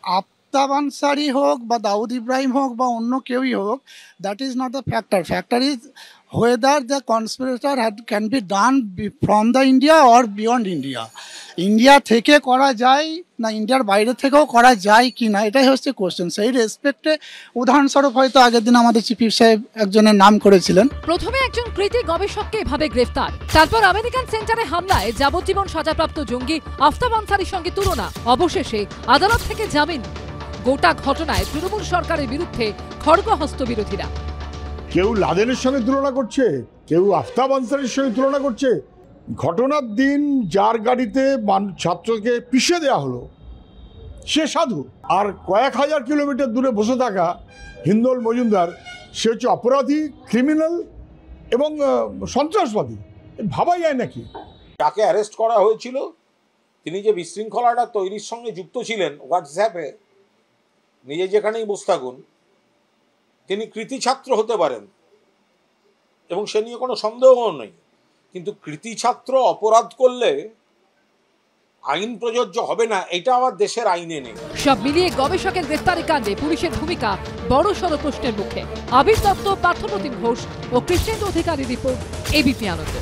Speaker 16: আফতাব আনসারী হোক বা দাউদ ইব্রাহিম হোক বা অন্য কেউই হোক, that is not the factor. Factor is whether the conspirator can be done from the India or beyond India. India থেকে করা যায় না ইন্ডিয়ার বাইরে থেকেও করা যায় কি না, এটাই হচ্ছে কোশ্চেন। সেই রেসপেক্টে উদাহরণস্বরূপ হয়তো আগের দিন আমাদের চিফ সাহেব একজনের নাম করেছিলেন।
Speaker 2: প্রথমে একজন কৃতি গবেষককে এভাবে গ্রেফতার, তারপর আমেরিকান সেন্টারে হামলায় যাবজ্জীবন সাজাপ্রাপ্ত জঙ্গি আফতাব আনসারীর সঙ্গে তুলনা, অবশেষে আদালত থেকে জামিন। গোটা ঘটনায় তৃণমূল সরকারের বিরুদ্ধে খড়গহস্ত বিরোধীরা।
Speaker 3: কেউ লাদেনের সঙ্গে তুলনা করছে, কেউ আফতাব আনসারীর সঙ্গে তুলনা করছে। ঘটনার দিন যার গাড়িতে ছাত্রকে পিষে দেওয়া হলো সে সাধু, আর কয়েক হাজার কিলোমিটার দূরে বসে থাকা হিন্দল মজুমদার সে হচ্ছে অপরাধী, ক্রিমিনাল এবং সন্ত্রাসবাদী। ভাবা যায় নাকি?
Speaker 5: তাকে অ্যারেস্ট করা হয়েছিল, তিনি যে বিশৃঙ্খলাটা তৈরির সঙ্গে যুক্ত ছিলেন হোয়াটসঅ্যাপে, নিজে যেখানেই বসে থাকুন, তিনি কৃতি ছাত্র হতে পারেন এবং সে নিয়ে কোনো সন্দেহও নেই, কিন্তু কৃতি ছাত্র অপরাধ করলে আইন প্রযোজ্য হবে না, এটা আমার দেশের আইনে নেই।
Speaker 2: সব মিলিয়ে গবেষকের গ্রেফতারি কাণ্ডে পুলিশের ভূমিকা বড়সড় প্রশ্নের মুখে। আবির দত্ত, পার্থপ্রতিম ঘোষ ও কৃষ্ণেন্দু অধিকারী রিপোর্ট, এবিপি আনন্দ।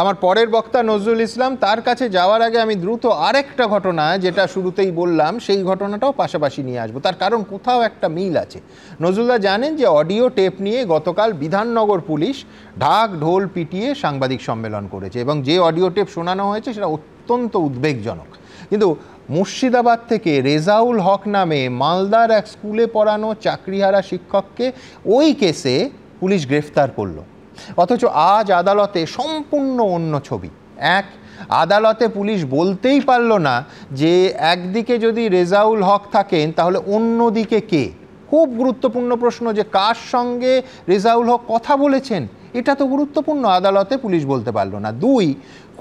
Speaker 1: আমার পরের বক্তা নজরুল ইসলাম, তার কাছে যাওয়ার আগে আমি দ্রুত আরেকটা ঘটনা, যেটা শুরুতেই বললাম, সেই ঘটনাটাও পাশাপাশি নিয়ে আসবো। তার কারণ কোথাও একটা মিল আছে। নজরুলদা জানেন যে অডিও টেপ নিয়ে গতকাল বিধাননগর পুলিশ ঢাক ঢোল পিটিয়ে সাংবাদিক সম্মেলন করেছে এবং যে অডিও টেপ শোনানো হয়েছে সেটা অত্যন্ত উদ্বেগজনক। কিন্তু মুর্শিদাবাদ থেকে রেজাউল হক নামে মালদার এক স্কুলে পড়ানো চাকরিহারা শিক্ষককে ওই কেসে পুলিশ গ্রেফতার করলো, অথচ আজ আদালতে সম্পূর্ণ অন্য ছবি। আদালতে পুলিশ বলতেই পারল না যে একদিকে যদি রেজাউল হক থাকেন তাহলে অন্যদিকে কে। খুব গুরুত্বপূর্ণ প্রশ্ন যে কার সঙ্গে রেজাউল হক কথা বলেছেন, এটা তো গুরুত্বপূর্ণ, আদালতে পুলিশ বলতে পারল না। 2,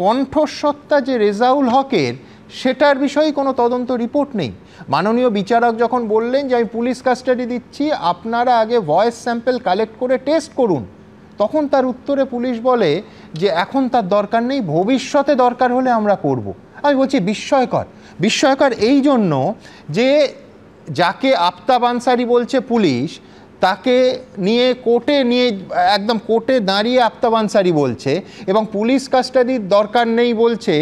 Speaker 1: কণ্ঠস্বরটা যে রেজাউল হকের সেটার বিষয়ে কোনো তদন্ত রিপোর্ট নেই। মাননীয় বিচারক যখন বললেন যে আমি পুলিশ কাস্টাডি দিচ্ছি, আপনারা আগে ভয়েস স্যাম্পল কালেক্ট করে টেস্ট করুন, তখন তার উত্তরে পুলিশ বলে যে এখন তার দরকার নেই, ভবিষ্যতে দরকার হলে আমরা করব। আমি বলছি বিস্ময়কর এই জন্য যে যাকে আফতাব আনসারী বলছে পুলিশ, তাকে নিয়ে একদম কোর্টে দাঁড়িয়ে আফতাব আনসারী বলছে এবং পুলিশ কাস্টাডির দরকার নেই বলছে।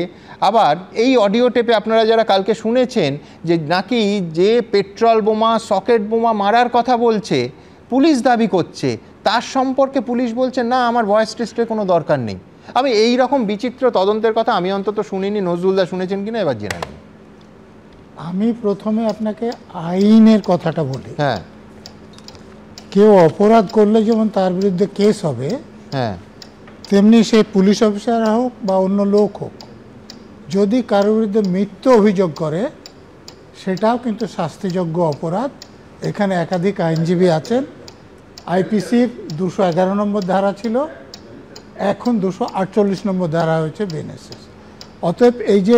Speaker 1: আবার এই অডিও টেপে আপনারা যারা কালকে শুনেছেন যে নাকি যে পেট্রোল বোমা, সকেট বোমা মারার কথা বলছে, পুলিশ দাবি করছে, তার সম্পর্কে পুলিশ বলছে না আমার ভয়েস টেস্টের কোনো দরকার নেই। আমি এই রকম বিচিত্র তদন্তের কথা আমি অন্তত শুনিনি। নজরুলদা শুনেছেন কিনা এবার জেনে নিন।
Speaker 18: আমি প্রথমে আপনাকে আইনের কথাটা বলি।
Speaker 1: হ্যাঁ,
Speaker 18: কেউ অপরাধ করলে যেমন তার বিরুদ্ধে কেস হবে,
Speaker 1: হ্যাঁ,
Speaker 18: তেমনি সে পুলিশ অফিসার হোক বা অন্য লোক হোক, যদি কারোর বিরুদ্ধে মিথ্যা অভিযোগ করে সেটাও কিন্তু শাস্তিযোগ্য অপরাধ। এখানে একাধিক আইনজীবী আছেন। আইপিসির 211 নম্বর ধারা ছিল, এখন 248 নম্বর ধারা হয়েছে বিএনএসএস। অতএব এই যে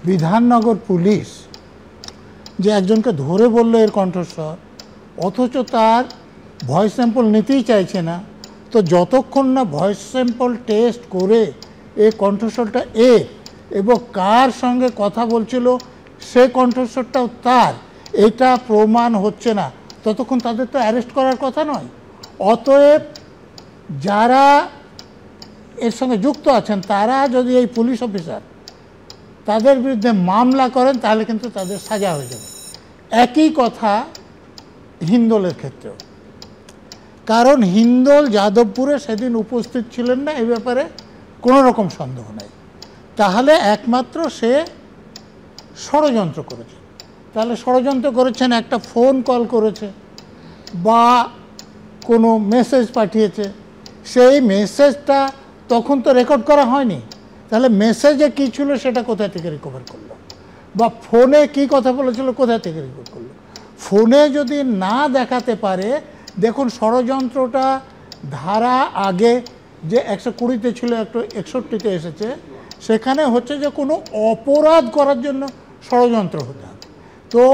Speaker 18: বিধাননগর পুলিশ যে একজনকে ধরে বলল এর কণ্ঠস্বর, অথচ তার ভয়েস স্যাম্পল নিতেই চাইছে না, তো যতক্ষণ না ভয়েস স্যাম্পল টেস্ট করে এই কণ্ঠস্বরটা এবং কার সঙ্গে কথা বলছিল সে কণ্ঠস্বরটাও তার, এটা প্রমাণ হচ্ছে না, ততক্ষণ তাদের তো অ্যারেস্ট করার কথা নয়। অতএব যারা এর সঙ্গে যুক্ত আছেন তারা যদি এই পুলিশ অফিসার তাদের বিরুদ্ধে মামলা করেন তাহলে কিন্তু তাদের সাজা হয়ে যাবে। একই কথা হিন্দলের ক্ষেত্রেও, কারণ হিন্দল যাদবপুরে সেদিন উপস্থিত ছিলেন না, এই ব্যাপারে কোনো রকম সন্দেহ নেই। তাহলে একমাত্র সে ষড়যন্ত্র করেছে। তাহলে ষড়যন্ত্র করেছেন, একটা ফোন কল করেছে বা কোনো মেসেজ পাঠিয়েছে, সেই মেসেজটা তখন তো রেকর্ড করা হয়নি, তাহলে মেসেজে কী ছিল সেটা কোথা থেকে রিকভার করলো, বা ফোনে কি কথা বলেছিল কোথা থেকে রেকর্ড করলো। ফোনে যদি না দেখাতে পারে, দেখুন ষড়যন্ত্রটা ধারা আগে যে 120-তে ছিল, 161-তে এসেছে, সেখানে হচ্ছে যে কোনো অপরাধ করার জন্য ষড়যন্ত্র হতে হবে। তো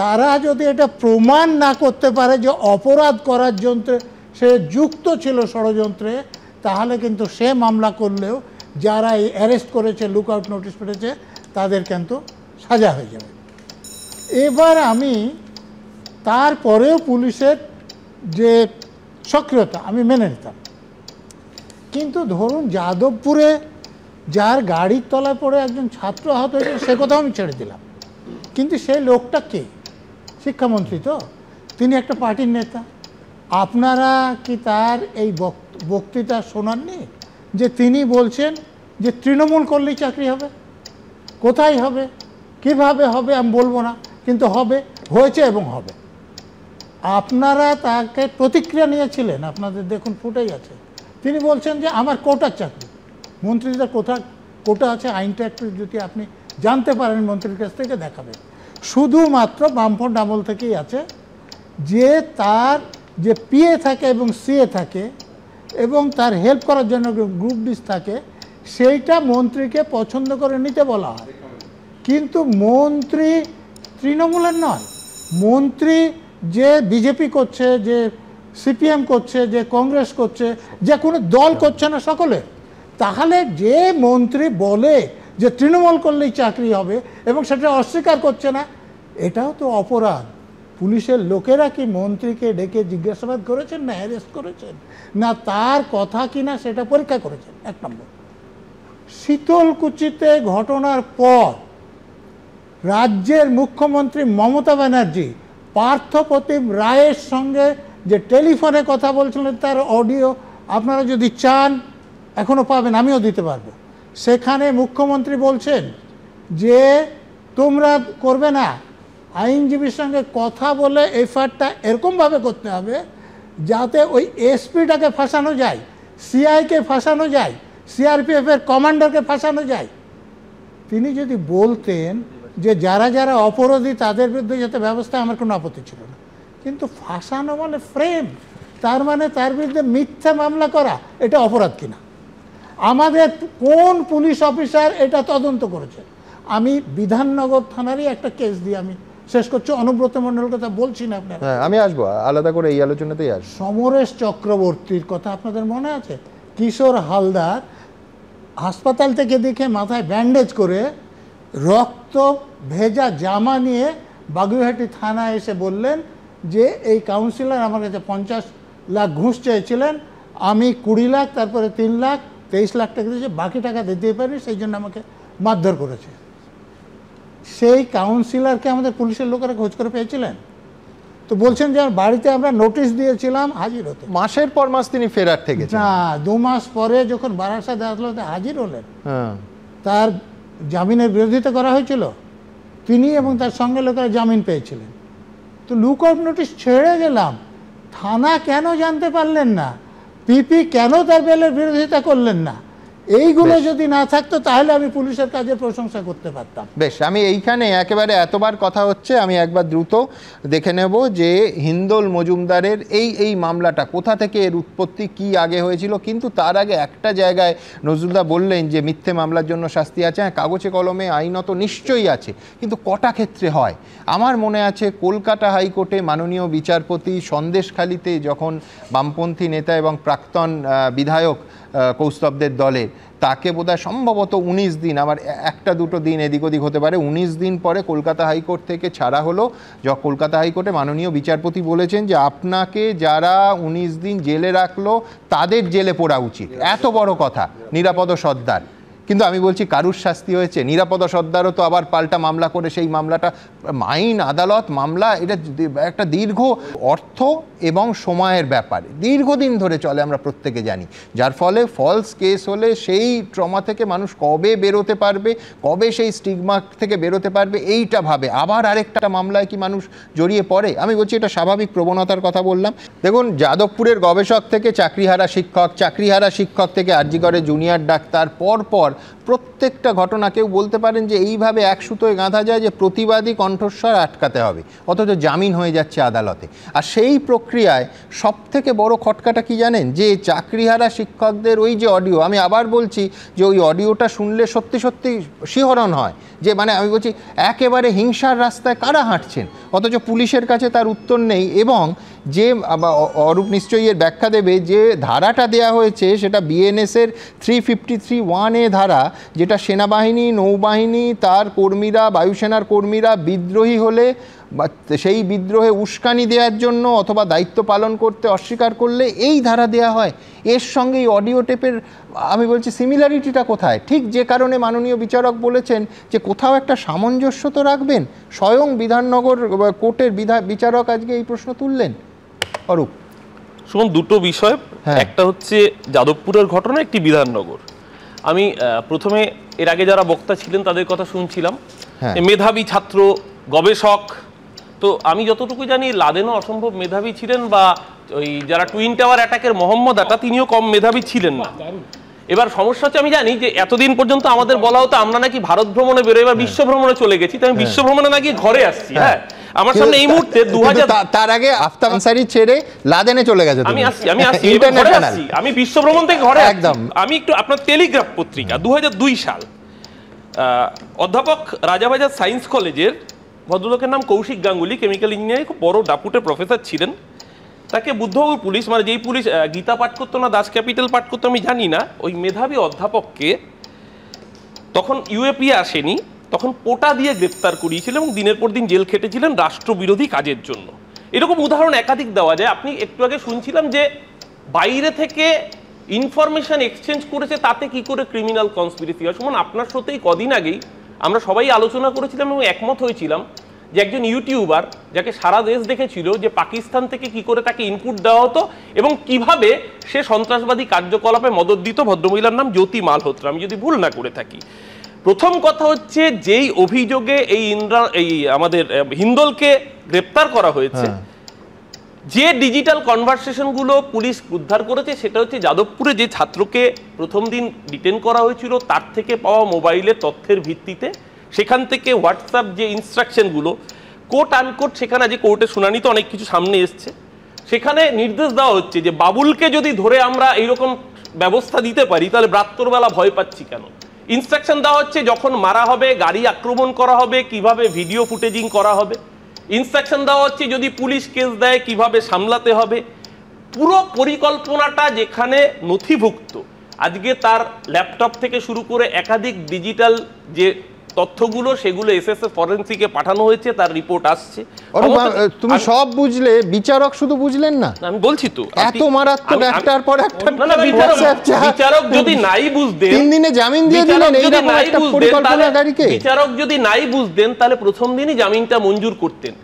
Speaker 18: তারা যদি এটা প্রমাণ না করতে পারে যে অপরাধ করার জন্য সে যুক্ত ছিল ষড়যন্ত্রে, তাহলে কিন্তু সে মামলা করলেও যারা এই অ্যারেস্ট করেছে, লুক আউট নোটিশ পেয়েছে, তাদের কিন্তু সাজা হয়ে যাবে। এবার আমি তারপরেও পুলিশের যে সক্রিয়তা আমি মেনে নিতাম, কিন্তু ধরুন যাদবপুরে যার গাড়ির তলায় পড়ে একজন ছাত্র আহত হয়েছে, সে কথাও আমি ছেড়ে দিলাম, কিন্তু সেই লোকটা কে? শিক্ষামন্ত্রী তো, তিনি একটা পার্টির নেতা। আপনারা কি তার এই বক্তৃতা শোনাননি যে তিনি বলছেন যে তৃণমূল করলেই চাকরি হবে? কোথায় হবে, কিভাবে হবে আমি বলবো না, কিন্তু হবে, হয়েছে এবং হবে। আপনারা তাকে প্রতিক্রিয়া নিয়েছিলেন, আপনাদের দেখুন ফুটেই আছে, তিনি বলছেন যে আমার কোটার চাকরি। মন্ত্রীদের কোটা আছে, আইনটা একটু যদি আপনি জানতে পারেন মন্ত্রীর কাছ থেকে দেখাবেন। শুধুমাত্র বামফ্রন্ট আমল থেকেই আছে যে তার যে পিএ থাকে এবং সিএ থাকে এবং তার হেল্প করার জন্য গ্রুপ ডিস থাকে, সেইটা মন্ত্রীকে পছন্দ করে নিতে বলা হয়। কিন্তু মন্ত্রী তৃণমূলের নয়, মন্ত্রী যে বিজেপি করছে, যে সিপিএম করছে, যে কংগ্রেস করছে, যে কোনো দল করছে না সকলে, তাহলে যে মন্ত্রী বলে যে তৃণমূল করলেই চাকরি হবে এবং সেটা অস্বীকার করছে না, এটাও তো অপরাধ। পুলিশের লোকেরা কি মন্ত্রীকে ডেকে জিজ্ঞাসাবাদ করেছেন, না অ্যারেস্ট করেছেন, না তার কথা কিনা সেটা পরীক্ষা করেছেন? 1 নম্বর। শীতলকুচিতে ঘটনার পর রাজ্যের মুখ্যমন্ত্রী মমতা ব্যানার্জি পার্থপ্রতিম রায়ের সঙ্গে যে টেলিফোনে কথা বলছিলেন, তার অডিও আপনারা যদি চান এখনও পাবেন, আমিও দিতে পারবো। সেখানে মুখ্যমন্ত্রী বলছেন যে তোমরা করবে না, আইনজীবীর সঙ্গে কথা বলে এফআইআরটা এরকমভাবে করতে হবে যাতে ওই এসপিটাকে ফাঁসানো যায়, সিআইকে ফাঁসানো যায়, সিআরপিএফের কমান্ডারকে ফাঁসানো যায়। তিনি যদি বলতেন যে যারা যারা অপরাধী তাদের বিরুদ্ধে যাতে ব্যবস্থা, আমার কোনো আপত্তি ছিল না, কিন্তু ফাঁসানো মানে ফ্রেম, তার মানে তার বিরুদ্ধে মিথ্যা মামলা করা, এটা অপরাধ কিনা? আমাদের কোন পুলিশ অফিসার এটা তদন্ত করেছে? আমি বিধাননগর থানারই একটা কেস দিয়ে আমি শেষ করছি, অনুব্রত মণ্ডলের কথা বলছি না আপনারা,
Speaker 1: আমি আসবো আলাদা করে এই আলোচনাতেই আসবো।
Speaker 18: সমরেশ চক্রবর্তীর কথা আপনাদের মনে আছে? কিশোর হালদার হাসপাতাল থেকে দেখে মাথায় ব্যান্ডেজ করে রক্ত ভেজা জামা নিয়ে বাগুইহাটি থানায় এসে বললেন যে এই কাউন্সিলর আমার কাছে 50 লাখ ঘুষ চেয়েছিলেন, আমি 20 লাখ, তারপরে 3 লাখ, 23 লাখ টাকা দিয়েছে, বাকি টাকা দিতে পারিনি, সেই জন্য আমাকে মারধর করেছে। সেই কাউন্সিলরকে আমাদের পুলিশের লোকেরা খোঁজ করে পেয়েছিলেন, তো বলছেন যে বাড়িতে আমরা নোটিশ দিয়েছিলাম হাজির হতে।
Speaker 1: মাসের পর মাস তিনি ফেরার থেকে
Speaker 18: না, 2 মাস পরে যখন বারাসাত আদালতে হাজির হলেন, তার জামিনের বিরোধিতা করা হয়েছিল, তিনি এবং তার সঙ্গে লোকেরা জামিন পেয়েছিলেন। তো লুক আউট নোটিশ ছেড়ে গেলাম, থানা কেন জানতে পারলেন না? পিপি কেন তার বেলের বিরোধিতা করলেন না? এইগুলো যদি না থাকতো তাহলে আমি পুলিশের কাজের প্রশংসা করতে পারতাম।
Speaker 1: বেশ, আমি এইখানে একেবারে এতবার কথা হচ্ছে, আমি একবার দ্রুত দেখে নেব যে হিন্দোল মজুমদারের এই মামলাটা কোথা থেকে এর উৎপত্তি, কি আগে হয়েছিল। কিন্তু তার আগে একটা জায়গায় নজরুলদা বললেন যে মিথ্যে মামলার জন্য শাস্তি আছে, হ্যাঁ কাগজে কলমে আইনত নিশ্চয়ই আছে, কিন্তু কটা ক্ষেত্রে হয়। আমার মনে আছে কলকাতা হাইকোর্টে মাননীয় বিচারপতি সন্দেশখালিতে যখন বামপন্থী নেতা এবং প্রাক্তন বিধায়ক কৌস্তবদের দলের, তাকে বোধহয় সম্ভবত 19 দিন, আমার 1-2 দিন এদিক ওদিক হতে পারে, 19 দিন পরে কলকাতা হাইকোর্ট থেকে ছাড়া হলো। কলকাতা হাইকোর্টে মাননীয় বিচারপতি বলেছেন যে আপনাকে যারা 19 দিন জেলে রাখলো তাদের জেলে পড়া উচিত, এত বড় কথা। নিরাপদ সর্দার কিন্তু আমি বলছি কারুর শাস্তি হয়েছে? নিরাপদা সর্দারও তো আবার পাল্টা মামলা করে সেই মামলাটা আইন আদালত মামলা, এটা একটা দীর্ঘ অর্থ এবং সময়ের ব্যাপারে দীর্ঘদিন ধরে চলে, আমরা প্রত্যেকে জানি। যার ফলে ফলস কেস হলে সেই ট্রমা থেকে মানুষ কবে বেরোতে পারবে, কবে সেই স্টিগমা থেকে বেরোতে পারবে, এইটা ভাবে। আবার আরেকটা মামলায় কি মানুষ জড়িয়ে পড়ে? আমি বলছি এটা স্বাভাবিক প্রবণতার কথা বললাম। দেখুন, যাদবপুরের গবেষক থেকে চাকরিহারা শিক্ষক, চাকরিহারা শিক্ষক থেকে আরজিকরের জুনিয়র ডাক্তার, পরপর প্রত্যেকটা ঘটনা কেউ বলতে পারেন যে এইভাবে এক সুতোয় গাঁথা যায় যে প্রতিবাদী কণ্ঠস্বর আটকাতে হবে, অথচ জামিন হয়ে যাচ্ছে আদালতে। আর সেই প্রক্রিয়ায় সবথেকে বড় খটকাটা কি জানেন? যে চাকরিহারা শিক্ষকদের ওই যে অডিও, আমি আবার বলছি যে ওই অডিওটা শুনলে সত্যি সত্যি শিহরণ হয় যে মানে আমি বলছি একেবারে হিংসার রাস্তায় কারা হাঁটছেন, অথচ পুলিশের কাছে তার উত্তর নেই। এবং যে অরূপ নিশ্চয়ই এর ব্যাখ্যা দেবে, যে ধারাটা দেয়া হয়েছে সেটা বিএনএসের 353(1) ধারা, যেটা সেনাবাহিনী, নৌবাহিনী, তার কর্মীরা, বায়ুসেনার কর্মীরা বিদ্রোহী হলে বা সেই বিদ্রোহে উস্কানি দেওয়ার জন্য অথবা দায়িত্ব পালন করতে অস্বীকার করলে এই ধারা দেয়া হয়। এর সঙ্গে এই অডিও টেপের আমি বলছি সিমিলারিটিটা কোথায়? ঠিক যে কারণে মাননীয় বিচারক বলেছেন যে কোথাও একটা সামঞ্জস্য তো রাখবেন। স্বয়ং বিধাননগর কোর্টের বিচারক আজকে এই প্রশ্ন তুললেন। অরূপ,
Speaker 19: শুনুন, দুটো বিষয়, একটা হচ্ছে যাদবপুরের ঘটনা, একটি বিধাননগর। আমি প্রথমে এর আগে যারা বক্তা ছিলেন তাদের কথা শুনছিলাম, মেধাবী ছাত্র, গবেষক। তো আমি যতটুকু জানি লাদেনও অসম্ভব মেধাবী ছিলেন, বা ওই যারা টুইন টাওয়ার অ্যাটাকের মোহাম্মদ আতা তিনিও কম মেধাবী ছিলেন না। এবার সমস্যা হচ্ছে, আমি জানি যে এতদিন পর্যন্ত আমাদের বলা হতো আমরা নাকি ভারত ভ্রমণে বেরোই, এবার বিশ্ব ভ্রমণে চলে গেছি। তো আমি বিশ্ব ভ্রমণে নাকি ঘরে আসছি। হ্যাঁ, আমার সামনে এই মুহূর্তে 2000,
Speaker 1: তার আগে আফতাব আনসারী ছেড়ে লাদেনে চলে গেছে।
Speaker 19: আমি আমি বিশ্ব ভ্রমণ থেকে ঘরে একদম। আমি একটু আপনার টেলিগ্রাফ পত্রিকা 2002 সাল, অধ্যাপক রাজাবাজার সায়েন্স কলেজের ভদ্রলোকের নাম কৌশিক গাঙ্গুলি, কেমিক্যাল ইঞ্জিনিয়ারিং, খুব বড় ডাপুটে প্রফেসর ছিলেন। তাকে বুদ্ধবাবুর পুলিশ, মানে যেই পুলিশ গীতা পাঠ করতো না দাস ক্যাপিটাল পাঠ করতো আমি জানি না, ওই মেধাবী অধ্যাপককে তখন ইউএপি আসেনি, তখন পোটা দিয়ে গ্রেপ্তার করিয়েছিল এবং দিনের পর দিন জেল খেটেছিলেন রাষ্ট্রবিরোধী কাজের জন্য। এরকম উদাহরণ একাধিক দেওয়া যায়। আপনি একটু আগে শুনছিলাম যে বাইরে থেকে ইনফরমেশন এক্সচেঞ্জ করেছে, তাতে কি করে ক্রিমিনাল কনস্পিরেসি হয়। শুনুন, আপনার সাথেই কদিন আগেই আমরা সবাই আলোচনা করেছিলাম এবং একমত হয়েছিলাম যে একজন ইউটিউবার, যাকে সারা দেশ দেখেছিল, যে পাকিস্তান থেকে কি করে তাকে ইনপুট দেওয়া হতো এবং কিভাবে সে সন্ত্রাসবাদী কার্যকলাপে মদত দিত। ভদ্রমহিলার নাম জ্যোতি মালহোত্রা, আমি যদি ভুল না করে থাকি। প্রথম কথা হচ্ছে, যেই অভিযোগে এই আমাদের হিন্দলকে গ্রেপ্তার করা হয়েছে, যে ডিজিটাল কনভারসেশনগুলো পুলিশ উদ্ধার করেছে সেটা হচ্ছে যাদবপুরে যে ছাত্রকে প্রথম দিন ডিটেন করা হয়েছিল তার থেকে পাওয়া মোবাইলের তথ্যের ভিত্তিতে, সেখান থেকে হোয়াটসঅ্যাপ যে ইনস্ট্রাকশনগুলো, কোর্ট আনকোর্ট, সেখানে যে কোর্টে শুনানি তো অনেক কিছু সামনে এসছে, সেখানে নির্দেশ দেওয়া হচ্ছে যে বাবুলকে যদি ধরে আমরা এইরকম ব্যবস্থা দিতে পারি তাহলে রাত্রবেলা ভয় পাচ্ছি কেন। ইনস্ট্রাকশন দেওয়া হচ্ছে যখন মারা হবে, গাড়ি আক্রমণ করা হবে, কিভাবে ভিডিও ফুটেজিং করা হবে। ইনস্ট্রাকশন দেওয়া হচ্ছে যদি পুলিশ কেস দেয় কিভাবে সামলাতে হবে। পুরো পরিকল্পনাটা যেখানে নথিভুক্ত, আজকে তার ল্যাপটপ থেকে শুরু করে একাধিক ডিজিটাল যে তথ্যগুলো সেগুলো এসএসএ ফরেনসিকে পাঠানো হয়েছে, তার রিপোর্ট আসছে।
Speaker 1: তুমি সব বুঝলে, বিচারক শুধু বুঝলেন না।
Speaker 19: আমি বলছি তো
Speaker 1: এত মারাত্মক একটার পর একটা।
Speaker 19: বিচারক যদি নাই বুঝতেন,
Speaker 1: 3 দিনে জামিন দিয়ে দিলেন এইরকম একটা পরিকল্পনাকারীকে।
Speaker 19: বিচারক যদি নাই বুঝতেন তাহলে প্রথম দিনই জামিনটা মঞ্জুর করতেন।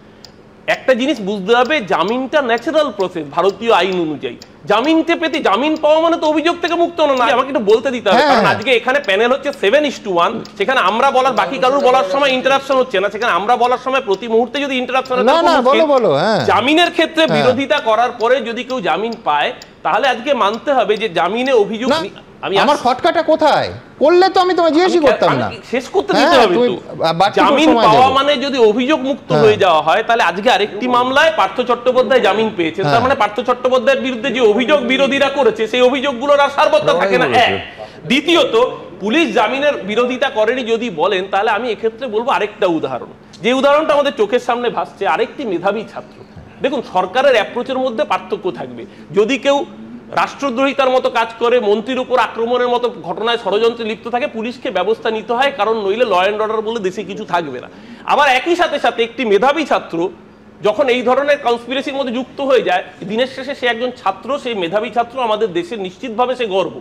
Speaker 19: একটা জিনিস বুঝতে হবে, জামিনটা ন্যাচারাল প্রসেস ভারতীয় আইন অনুযায়ী। জামিনতে পেতে, জামিন পাওয়া মানে তো অভিযোগ থেকে মুক্ত হলো না। আমাকে একটু বলতে দিতে হবে, কারণ আজকে এখানে প্যানেল হচ্ছে 7:1, সেখানে আমরা বলার, বাকি কারোর বলার সময় ইন্টারাপশন হচ্ছে না, সেখানে আমরা বলার সময় প্রতি মুহূর্তে যদি ইন্টারাপশন হয়। জামিনের ক্ষেত্রে বিরোধিতা করার পরে যদি কেউ জামিন পায় তাহলে আজকে মানতে হবে যে জামিনে অভিযোগ।
Speaker 1: আমার খটকাটা কোথায় করলে তো আমি তোমায় জিজ্ঞাসা করতাম না,
Speaker 19: শেষ করতে দিতে হবে তো। জামিন পাওয়া মানে যদি অভিযোগ মুক্ত হয়ে যাওয়া হয় তাহলে আজকে আরেকটি মামলায় পার্থ চট্টোপাধ্যায় জামিন পেয়েছেন, তার মানে পার্থ চট্টোপাধ্যায়ের বিরুদ্ধে যে অভিযোগ বিরোধীরা করেছে সেই অভিযোগগুলোর আর সারবত্তা থাকে না। দ্বিতীয়ত, পুলিশ জামিনের বিরোধিতা করেনি যদি বলেন, তাহলে আমি এক্ষেত্রে বলবো আরেকটা উদাহরণ, যে উদাহরণটা আমাদের চোখের সামনে ভাসছে, আরেকটি মেধাবী ছাত্র। দেখুন, সরকারের অ্যাপ্রোচের মধ্যে পার্থক্য থাকবে। যদি কেউ রাষ্ট্রদ্রোহিতার মতো কাজ করে, মন্ত্রীর উপর আক্রমণের মতো ঘটনায় ষড়যন্ত্রে লিপ্ত থাকে, পুলিশকে ব্যবস্থা নিতে হয়, কারণ নইলে ল অ্যান্ড অর্ডার বলে দেশে কিছু থাকবে না। আবার একই সাথে সাথে একটি মেধাবী ছাত্র যখন এই ধরনের কনস্পিরেসির মধ্যে যুক্ত হয়ে যায়, দিনের শেষে সে একজন ছাত্র, সেই মেধাবী ছাত্র আমাদের দেশের নিশ্চিতভাবে সে গর্ব।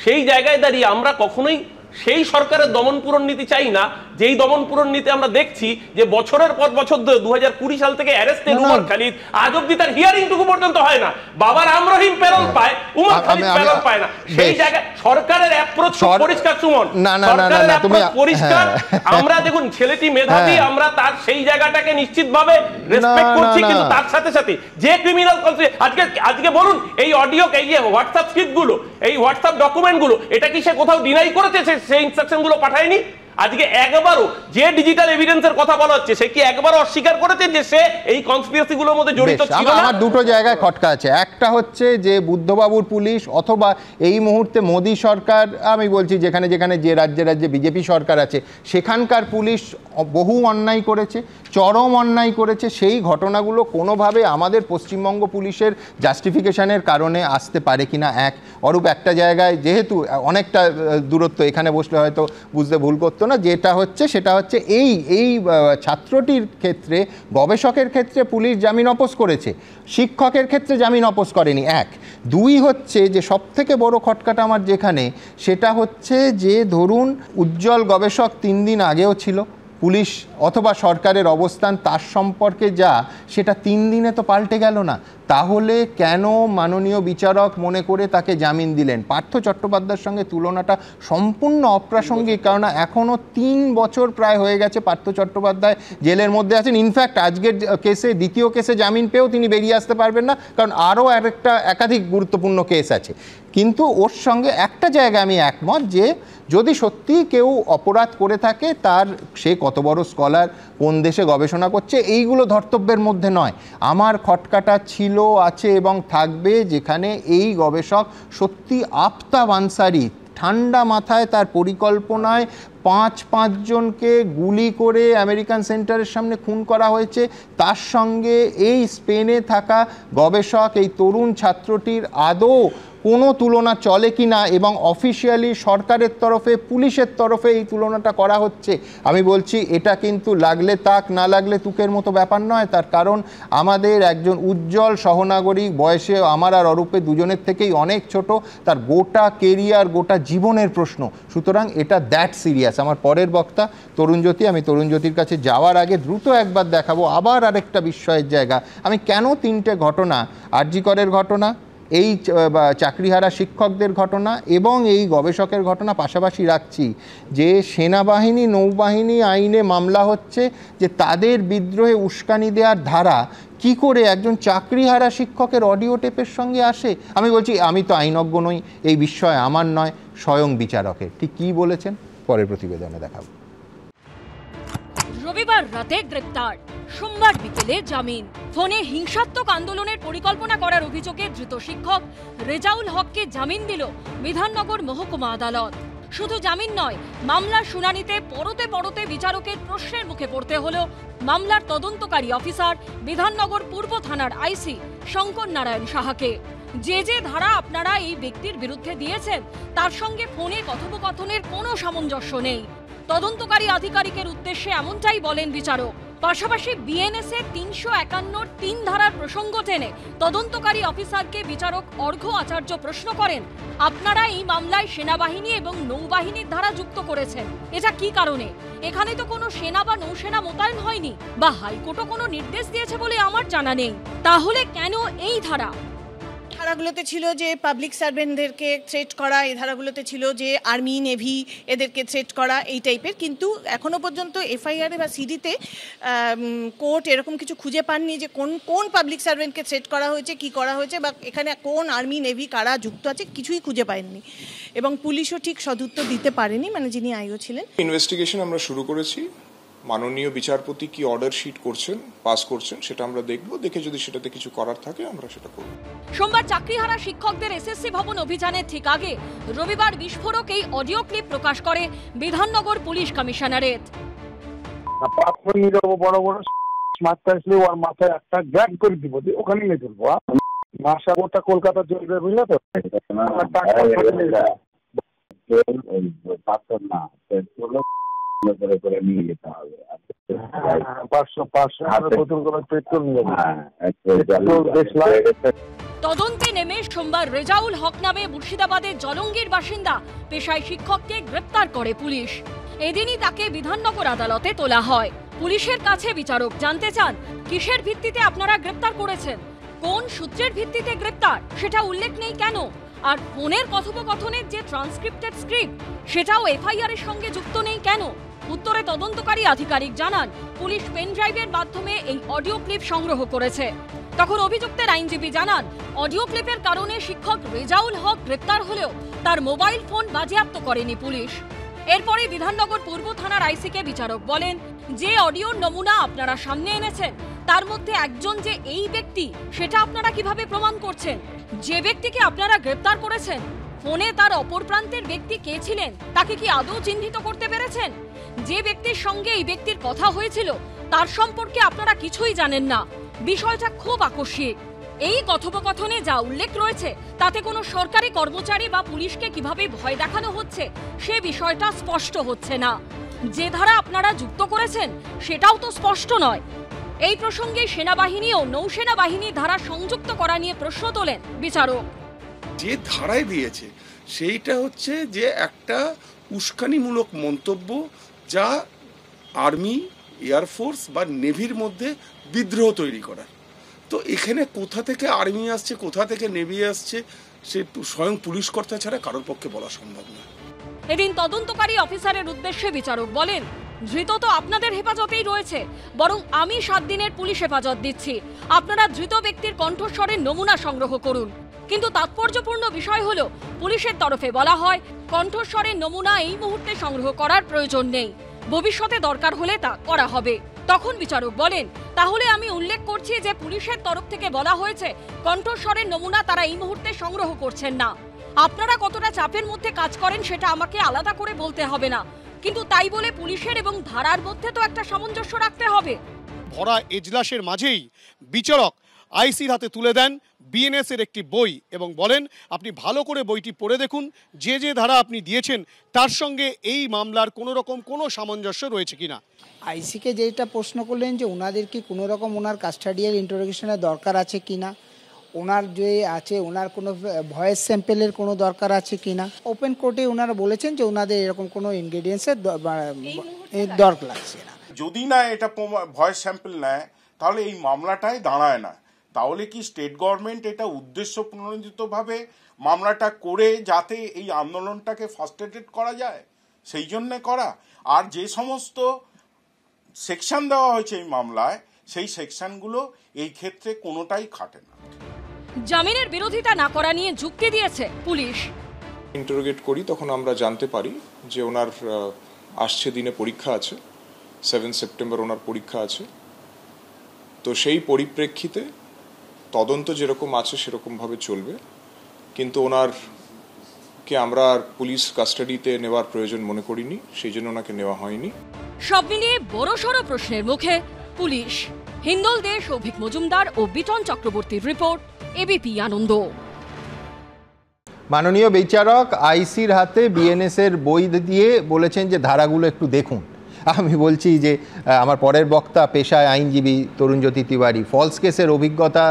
Speaker 19: সেই জায়গায় দাঁড়িয়ে আমরা কখনোই সেই সরকারের দমন পূরণ নীতি চাই না, যেই দমন পূরণ নীতি আমরা দেখছি যে বছরের পর বছর ধরে 2020 সাল থেকে অ্যারেস্টেড উমর খালিদ আজ অবধি তার হিয়ারিং টুকু পর্যন্ত হয় না। বাবার আমরহিম প্যারোল পায়, উমর খালিদ প্যারোল পায় না। সেই জায়গায় সরকারের অ্যাপ্রোচ পরিষ্কার সুমন, সরকারের অ্যাপ্রোচ পরিষ্কার। আমরা দেখুন ছেলেটি মেধাবী, আমরা তার সেই জায়গাটাকে নিশ্চিতভাবে রেসপেক্ট করছি, কিন্তু তার সাথে সাথে যে ক্রিমিনাল আজকে বলুন এই অডিও, এই যে হোয়াটসঅ্যাপ স্ক্রিপ্ট গুলো, এই হোয়াটসঅ্যাপ ডকুমেন্ট গুলো, এটা কি সে কোথাও ডিনাই করেছে সেই ইনস্ট্রাকশন গুলো পাঠায়নি? আজকে একবারও যে ডিজিটাল এভিডেন্সের কথা বলা হচ্ছে সে কি একবারও অস্বীকার করেছে যে সে এই কনস্পিরেসি গুলোর মধ্যে জড়িত ছিল না?
Speaker 1: আমার দুটো জায়গায় খটকা আছে। একটা হচ্ছে যে বুদ্ধবাবুর পুলিশ অথবা এই মুহূর্তে মোদী সরকার, আমি বলছি যেখানে যেখানে যে রাজ্যে রাজ্যে বিজেপি সরকার আছে সেখানকার পুলিশ বহু অন্যায় করেছে, চরম অন্যায় করেছে। সেই ঘটনাগুলো কোনোভাবে আমাদের পশ্চিমবঙ্গ পুলিশের জাস্টিফিকেশনের কারণে আসতে পারে কিনা এক। অরূপ একটা জায়গায় যেহেতু অনেকটা দূরত্ব, এখানে বসলে হয়তো বুঝতে ভুল করতো না, যেটা হচ্ছে সেটা হচ্ছে এই ছাত্রটির ক্ষেত্রে, গবেষকের ক্ষেত্রে পুলিশ জামিন অপোজ করেছে, শিক্ষকের ক্ষেত্রে জামিন অপোজ করেনি এক। দুই হচ্ছে যে সবথেকে বড় খটকাটা আমার যেখানে, সেটা হচ্ছে যে ধরুন উজ্জ্বল গবেষক 3 দিন আগেও ছিল, পুলিশ অথবা সরকারের অবস্থান তার সম্পর্কে যা, সেটা 3 দিনে তো পাল্টে গেল না। তাহলে কেন মাননীয় বিচারক মনে করে তাকে জামিন দিলেন? পার্থ চট্টোপাধ্যায়ের সঙ্গে তুলনাটা সম্পূর্ণ অপ্রাসঙ্গিক, কারণ এখনও 3 বছর প্রায় হয়ে গেছে পার্থ চট্টোপাধ্যায় জেলের মধ্যে আছেন। ইনফ্যাক্ট আজকের কেসে, দ্বিতীয় কেসে জামিন পেয়েও তিনি বেরিয়ে আসতে পারবেন না, কারণ আরও একাধিক গুরুত্বপূর্ণ কেস আছে। কিন্তু ওর সঙ্গে একটা জায়গায় আমি একমত যে যদি সত্যি কেউ অপরাধ করে থাকে, তার সে কত বড় স্কলার, কোন দেশে গবেষণা করছে, এইগুলো ধর্তব্যের মধ্যে নয়। আমার খটকাটা ছিল, আছে এবং থাকবে যেখানে এই গবেষক সত্যি আফতাব আনসারি ঠান্ডা মাথায় তার পরিকল্পনায় 5 জনকে গুলি করে আমেরিকান সেন্টারের সামনে খুন করা হয়েছে। তার সঙ্গে এই স্পেনে থাকা গবেষক, এই তরুণ ছাত্রটির আদৌ কোনো তুলনা চলে কি না, এবং অফিসিয়ালি সরকারের তরফে, পুলিশের তরফে এই তুলনাটা করা হচ্ছে। আমি বলছি এটা কিন্তু লাগলে তাক, না লাগলে তুকের মতো ব্যাপার নয়। তার কারণ আমাদের একজন উজ্জ্বল সহনাগরিক, বয়সে আমার আর অরূপে দুজনের থেকেই অনেক ছোট, তার গোটা কেরিয়ার, গোটা জীবনের প্রশ্ন। সুতরাং এটা দ্যাট সিরিয়াস। আমার পরের বক্তা তরুণজ্যোতি, আমি তরুণজ্যোতির কাছে যাওয়ার আগে দ্রুত একবার দেখাবো আবার আরেকটা বিস্ময়ের জায়গা। আমি কেন 3টে ঘটনা, আরজি করের ঘটনা, এই চাকরিহারা শিক্ষকদের ঘটনা এবং এই গবেষকের ঘটনা পাশাপাশি রাখছি, যে সেনাবাহিনী, নৌবাহিনী আইনে মামলা হচ্ছে যে তাদের বিদ্রোহে উস্কানি দেওয়ার ধারা কি করে একজন চাকরিহারা শিক্ষকের অডিও টেপের সঙ্গে আসে। আমি বলছি, আমি তো আইনজ্ঞ নই, এই বিষয় আমার নয়, স্বয়ং বিচারকের। ঠিক কী বলেছেন পরের প্রতিবেদনে দেখাবো।
Speaker 20: রবিবার রাতে গ্রেপ্তার, সোমবার বিকেলে জামিন। ফোনে হিংসাত্মক আন্দোলনের পরিকল্পনা করার অভিযোগে ধৃত শিক্ষক রেজাউল হককে জামিন দিল বিধাননগর মহকুমা আদালত। শুধু জামিন নয়, মামলার শুনানিতে পরতে পরতে বিচারকের প্রশ্নের মুখে পড়তে হলো মামলার তদন্তকারী অফিসার, বিধাননগর পূর্ব থানার আইসি শঙ্কর নারায়ণ সাহাকে। যে ধারা আপনারা এই ব্যক্তির বিরুদ্ধে দিয়েছেন তার সঙ্গে ফোনে কথোপকথনের কোনো সামঞ্জস্য নেই। তদন্তকারী আধিকারিকের উদ্দেশ্যে এমনটাই বলেন বিচারক। পাশাপাশি বিএনএস এর 351(3) ধারার প্রসঙ্গ টেনে তদন্তকারী অফিসারকে বিচারক অর্ঘ্য আচার্য প্রশ্ন করেন, আপনারা এই মামলায় সেনাবাহিনী এবং নৌবাহিনীর ধারা যুক্ত করেছেন, এটা কি কারণে? এখানে তো কোনো সেনা বা নৌসেনা মোতায়েন হয়নি, বা হাইকোর্টও কোনো নির্দেশ দিয়েছে বলে আমার জানা নেই। তাহলে কেন এই ধারা?
Speaker 21: ধারাগুলোতে ছিল যে পাবলিক সার্ভেন্টদেরকে থ্রেট করা, এই ধারাগুলোতে ছিল যে আর্মি, নেভি এদেরকে থ্রেট করা, এই টাইপের। কিন্তু এখনো পর্যন্ত এফআইআর বা সিডিতে কোর্ট এরকম কিছু খুঁজে পাননি যে কোন পাবলিক সার্ভেন্টকে থ্রেট করা হয়েছে, কি করা হয়েছে, বা এখানে কোন আর্মি, নেভি কারা যুক্ত আছে, কিছুই খুঁজে পায়নি। এবং পুলিশও ঠিক সদুত্তর দিতে পারেনি, মানে যিনি আইও ছিলেন।
Speaker 22: ইনভেস্টিগেশন আমরা শুরু করেছি। মাননীয় বিচারপতি কি অর্ডার শিট করছেন, পাস করছেন, সেটা আমরা দেখব। দেখে যদি সেটাতে কিছু করার থাকে আমরা সেটা করব।
Speaker 20: সোমবার চাকরিহারা শিক্ষকদের এসএসসি ভবন অভিযানের ঠিক আগে রবিবার বিস্ফোরক এই অডিও ক্লিপ প্রকাশ করে বিধাননগর পুলিশ কমিশনারেট।
Speaker 23: বড় বড় মাথা আসলে ওর মাথায় একটা গ্যাগ করে দিব, ওখানে নিয়ে চলবো। মাসা ওটা কলকাতা চলবে, বুঝলে তো? করে নিয়ে যেতে হবে। 500 বোতল করে পেট্রোল নিয়ে
Speaker 20: তদন্তে নেমে সোমবার রেজাউল হক নামে মুর্শিদাবাদের জলঙ্গির বাসিন্দা পেশায় শিক্ষককে গ্রেপ্তার করে পুলিশ। এদিনই তাকে বিধাননগর আদালতে তোলা হয়। পুলিশের কাছে বিচারক জানতে চান, কিসের ভিত্তিতে আপনারা গ্রেপ্তার করেছেন, কোন সূত্রের ভিত্তিতে গ্রেপ্তার সেটা উল্লেখ নেই কেন, আর ফোনের কথোপকথনের যে ট্রান্সক্রিপ্টেড স্ক্রিপ্ট সেটাও এফআইআর এর সঙ্গে যুক্ত নেই কেন। উত্তরে তদন্তকারী আধিকারিক জানান, পুলিশ পেনড্রাইভের মাধ্যমে এই অডিও ক্লিপ সংগ্রহ করেছে। তখন অভিযুক্তের আইনজীবী জানান, অডিও ক্লিপের কারণে শিক্ষক রেজাউল হক গ্রেপ্তার হলেও তার মোবাইল ফোন বাজেয়াপ্ত করেনি পুলিশ। এরপরে বিধাননগর পূর্ব থানার আইসিকে বিচারক বলেন, যে অডিওর নমুনা আপনারা সামনে এনেছেন তার মধ্যে একজন যে এই ব্যক্তি সেটা আপনারা কিভাবে প্রমাণ করছেন? যে ব্যক্তিকে আপনারা গ্রেপ্তার করেছেন ফোনে তার অপর প্রান্তের ব্যক্তি কে ছিলেন তাকে কি আদৌ চিহ্নিত করতে পেরেছেন? যে ব্যক্তির সঙ্গে এই ব্যক্তির কথা হয়েছিল তার সম্পর্কে আপনারা কিছুই জানেন না। বিষয়টা খুব আকস্মিক। এই কথোপকথনে যা উল্লেখ রয়েছে তাতে কোনো সরকারি কর্মচারী বা পুলিশকে কিভাবে ভয় দেখানো হচ্ছে সে বিষয়টা স্পষ্ট হচ্ছে না। যে ধারা আপনারা যুক্ত করেছেন সেটাও তো স্পষ্ট নয়। এই প্রসঙ্গে সেনাবাহিনী ও নৌসেনা বাহিনী ধারা সংযুক্ত করা নিয়ে প্রশ্ন তোলেন বিচারক।
Speaker 17: যে ধারায় দিয়েছে সেইটা হচ্ছে যে একটা উস্কানিমূলক মন্তব্য যা আর্মি, এয়ারফোর্স বা নেভির মধ্যে বিদ্রোহ তৈরি করার। তো এখানে কোথা থেকে আর্মি আসছে, কোথা থেকে নেভি আসছে, সে স্বয়ং পুলিশ কর্তা ছাড়া কারোর পক্ষে বলা সম্ভব না।
Speaker 20: এদিন তদন্তকারী অফিসারের উদ্দেশ্যে বিচারক বলেন, ধৃত তো আপনাদের হেফাজতেই রয়েছে, বরং আমি 7 দিনের পুলিশ হেফাজত দিচ্ছি। আপনারা ধৃত ব্যক্তির কণ্ঠস্বরের নমুনা সংগ্রহ করুন। কিন্তু তাৎপর্যপূর্ণ বিষয় হলো, পুলিশের তরফে বলা হয় কণ্ঠস্বরের নমুনা এই মুহূর্তে সংগ্রহ করার প্রয়োজন নেই, ভবিষ্যতে দরকার হলে তা করা হবে। তখন বিচারক বলেন, তাহলে আমি উল্লেখ করছি যে পুলিশের তরফ থেকে বলা হয়েছে কণ্ঠস্বরের নমুনা তারা এই মুহূর্তে সংগ্রহ করছেন না। আপনারা কতটা চাপের মধ্যে কাজ করেন সেটা আমাকে আলাদা করে বলতে হবে না, কিন্তু তাই বলে পুলিশের এবং ধারার মধ্যে তো একটা সামঞ্জস্য রাখতে হবে।
Speaker 4: ভরা এজলাসের মাঝেই বিচারক আইসির হাতে তুলে দেন বিএনএস এর একটি বই এবং বলেন, আপনি ভালো করে বইটি পড়ে দেখুন, যে যে ধারা আপনি দিয়েছেন তার সঙ্গে এই মামলার কোনো রকম কোনো সামঞ্জস্য রয়েছে কিনা।
Speaker 6: আইসিকে যেটা প্রশ্ন করলেন যে ওনাদের কি কোনো রকম ওনার কাস্টাডিয়াল ইন্টারোগেশনের দরকার আছে কিনা, ওনার যে আছে ওনার কোনো ভয়েস স্যাম্পেলের কোনো দরকার আছে কিনা। ওপেন কোর্টে ওনারা বলেছেন যে ওনাদের এরকম কোনো ইনগ্রেডিয়েন্টসের দরকার লাগছে না।
Speaker 17: যদি না এটা ভয়েস স্যাম্পল নেয় তাহলে এই মামলাটাই দাঁড়ায় না। তাহলে কি স্টেট গভর্নমেন্ট এটা উদ্দেশ্য প্রণোদিতভাবে মামলাটা করে যাতে এই আন্দোলনটাকে ফার্স্ট্রেটেড করা যায় সেই জন্যে করা? আর যে সমস্ত সেকশন দেওয়া হয়েছে এই মামলায় সেই সেকশনগুলো এই ক্ষেত্রে কোনোটাই খাটে না।
Speaker 20: জামিনের বিরোধিতা না করা নিয়ে যুক্তি দিয়েছে পুলিশ।
Speaker 22: ইন্টারোগেট করি তখন আমরা জানতে পারি যে ওনার আসছে দিনে পরীক্ষা আছে, 7 সেপ্টেম্বর ওনার পরীক্ষা আছে। তো সেই পরিপ্রেক্ষিতে তদন্ত যেরকম আছে সেরকমভাবে চলবে, কিন্তু ওনারকে আমরা আর পুলিশ কাস্টাডিতে নেওয়ার প্রয়োজন মনে করিনি, সেই জন্য ওনাকে নেওয়া হয়নি।
Speaker 20: সব মিলিয়ে বড়সড় প্রশ্নের মুখে পুলিশ। হিন্দল দে, সৌভিক মজুমদার ও বিটন চক্রবর্তীর রিপোর্ট, এবিপি আনন্দ।
Speaker 1: মাননীয় বিচারক আইসির হাতে বিএনএস এর বই দিয়ে বলেছেন যে ধারাগুলো একটু দেখুন। আমি বলছি যে আমার পরের বক্তা পেশায় আইনজীবী তরুণজ্যোতি তিওয়ারি, ফলস কেসের অভিজ্ঞতা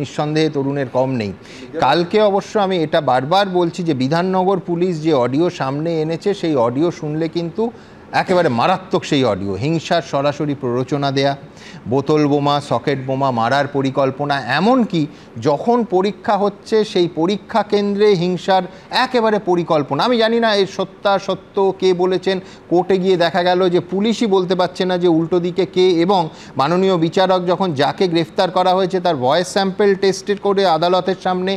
Speaker 1: নিঃসন্দেহে তরুণের কম নেই। কালকে অবশ্য আমি এটা বারবার বলছি যে বিধাননগর পুলিশ যে অডিও সামনে এনেছে সেই অডিও শুনলে কিন্তু একেবারে মারাত্মক সেই অডিও। হিংসার সরাসরি প্ররোচনা দেয়া, বোতল বোমা, সকেট বোমা মারার পরিকল্পনা, এমনকি যখন পরীক্ষা হচ্ছে সেই পরীক্ষা কেন্দ্রে হিংসার একেবারে পরিকল্পনা। আমি জানি না এর সত্য কে বলেছেন, কোর্টে গিয়ে দেখা গেল যে পুলিশই বলতে পারছে না যে উল্টো দিকে কে, এবং মাননীয় বিচারক যখন যাকে গ্রেফতার করা হয়েছে তার ভয়েস স্যাম্পল টেস্টেড করে আদালতের সামনে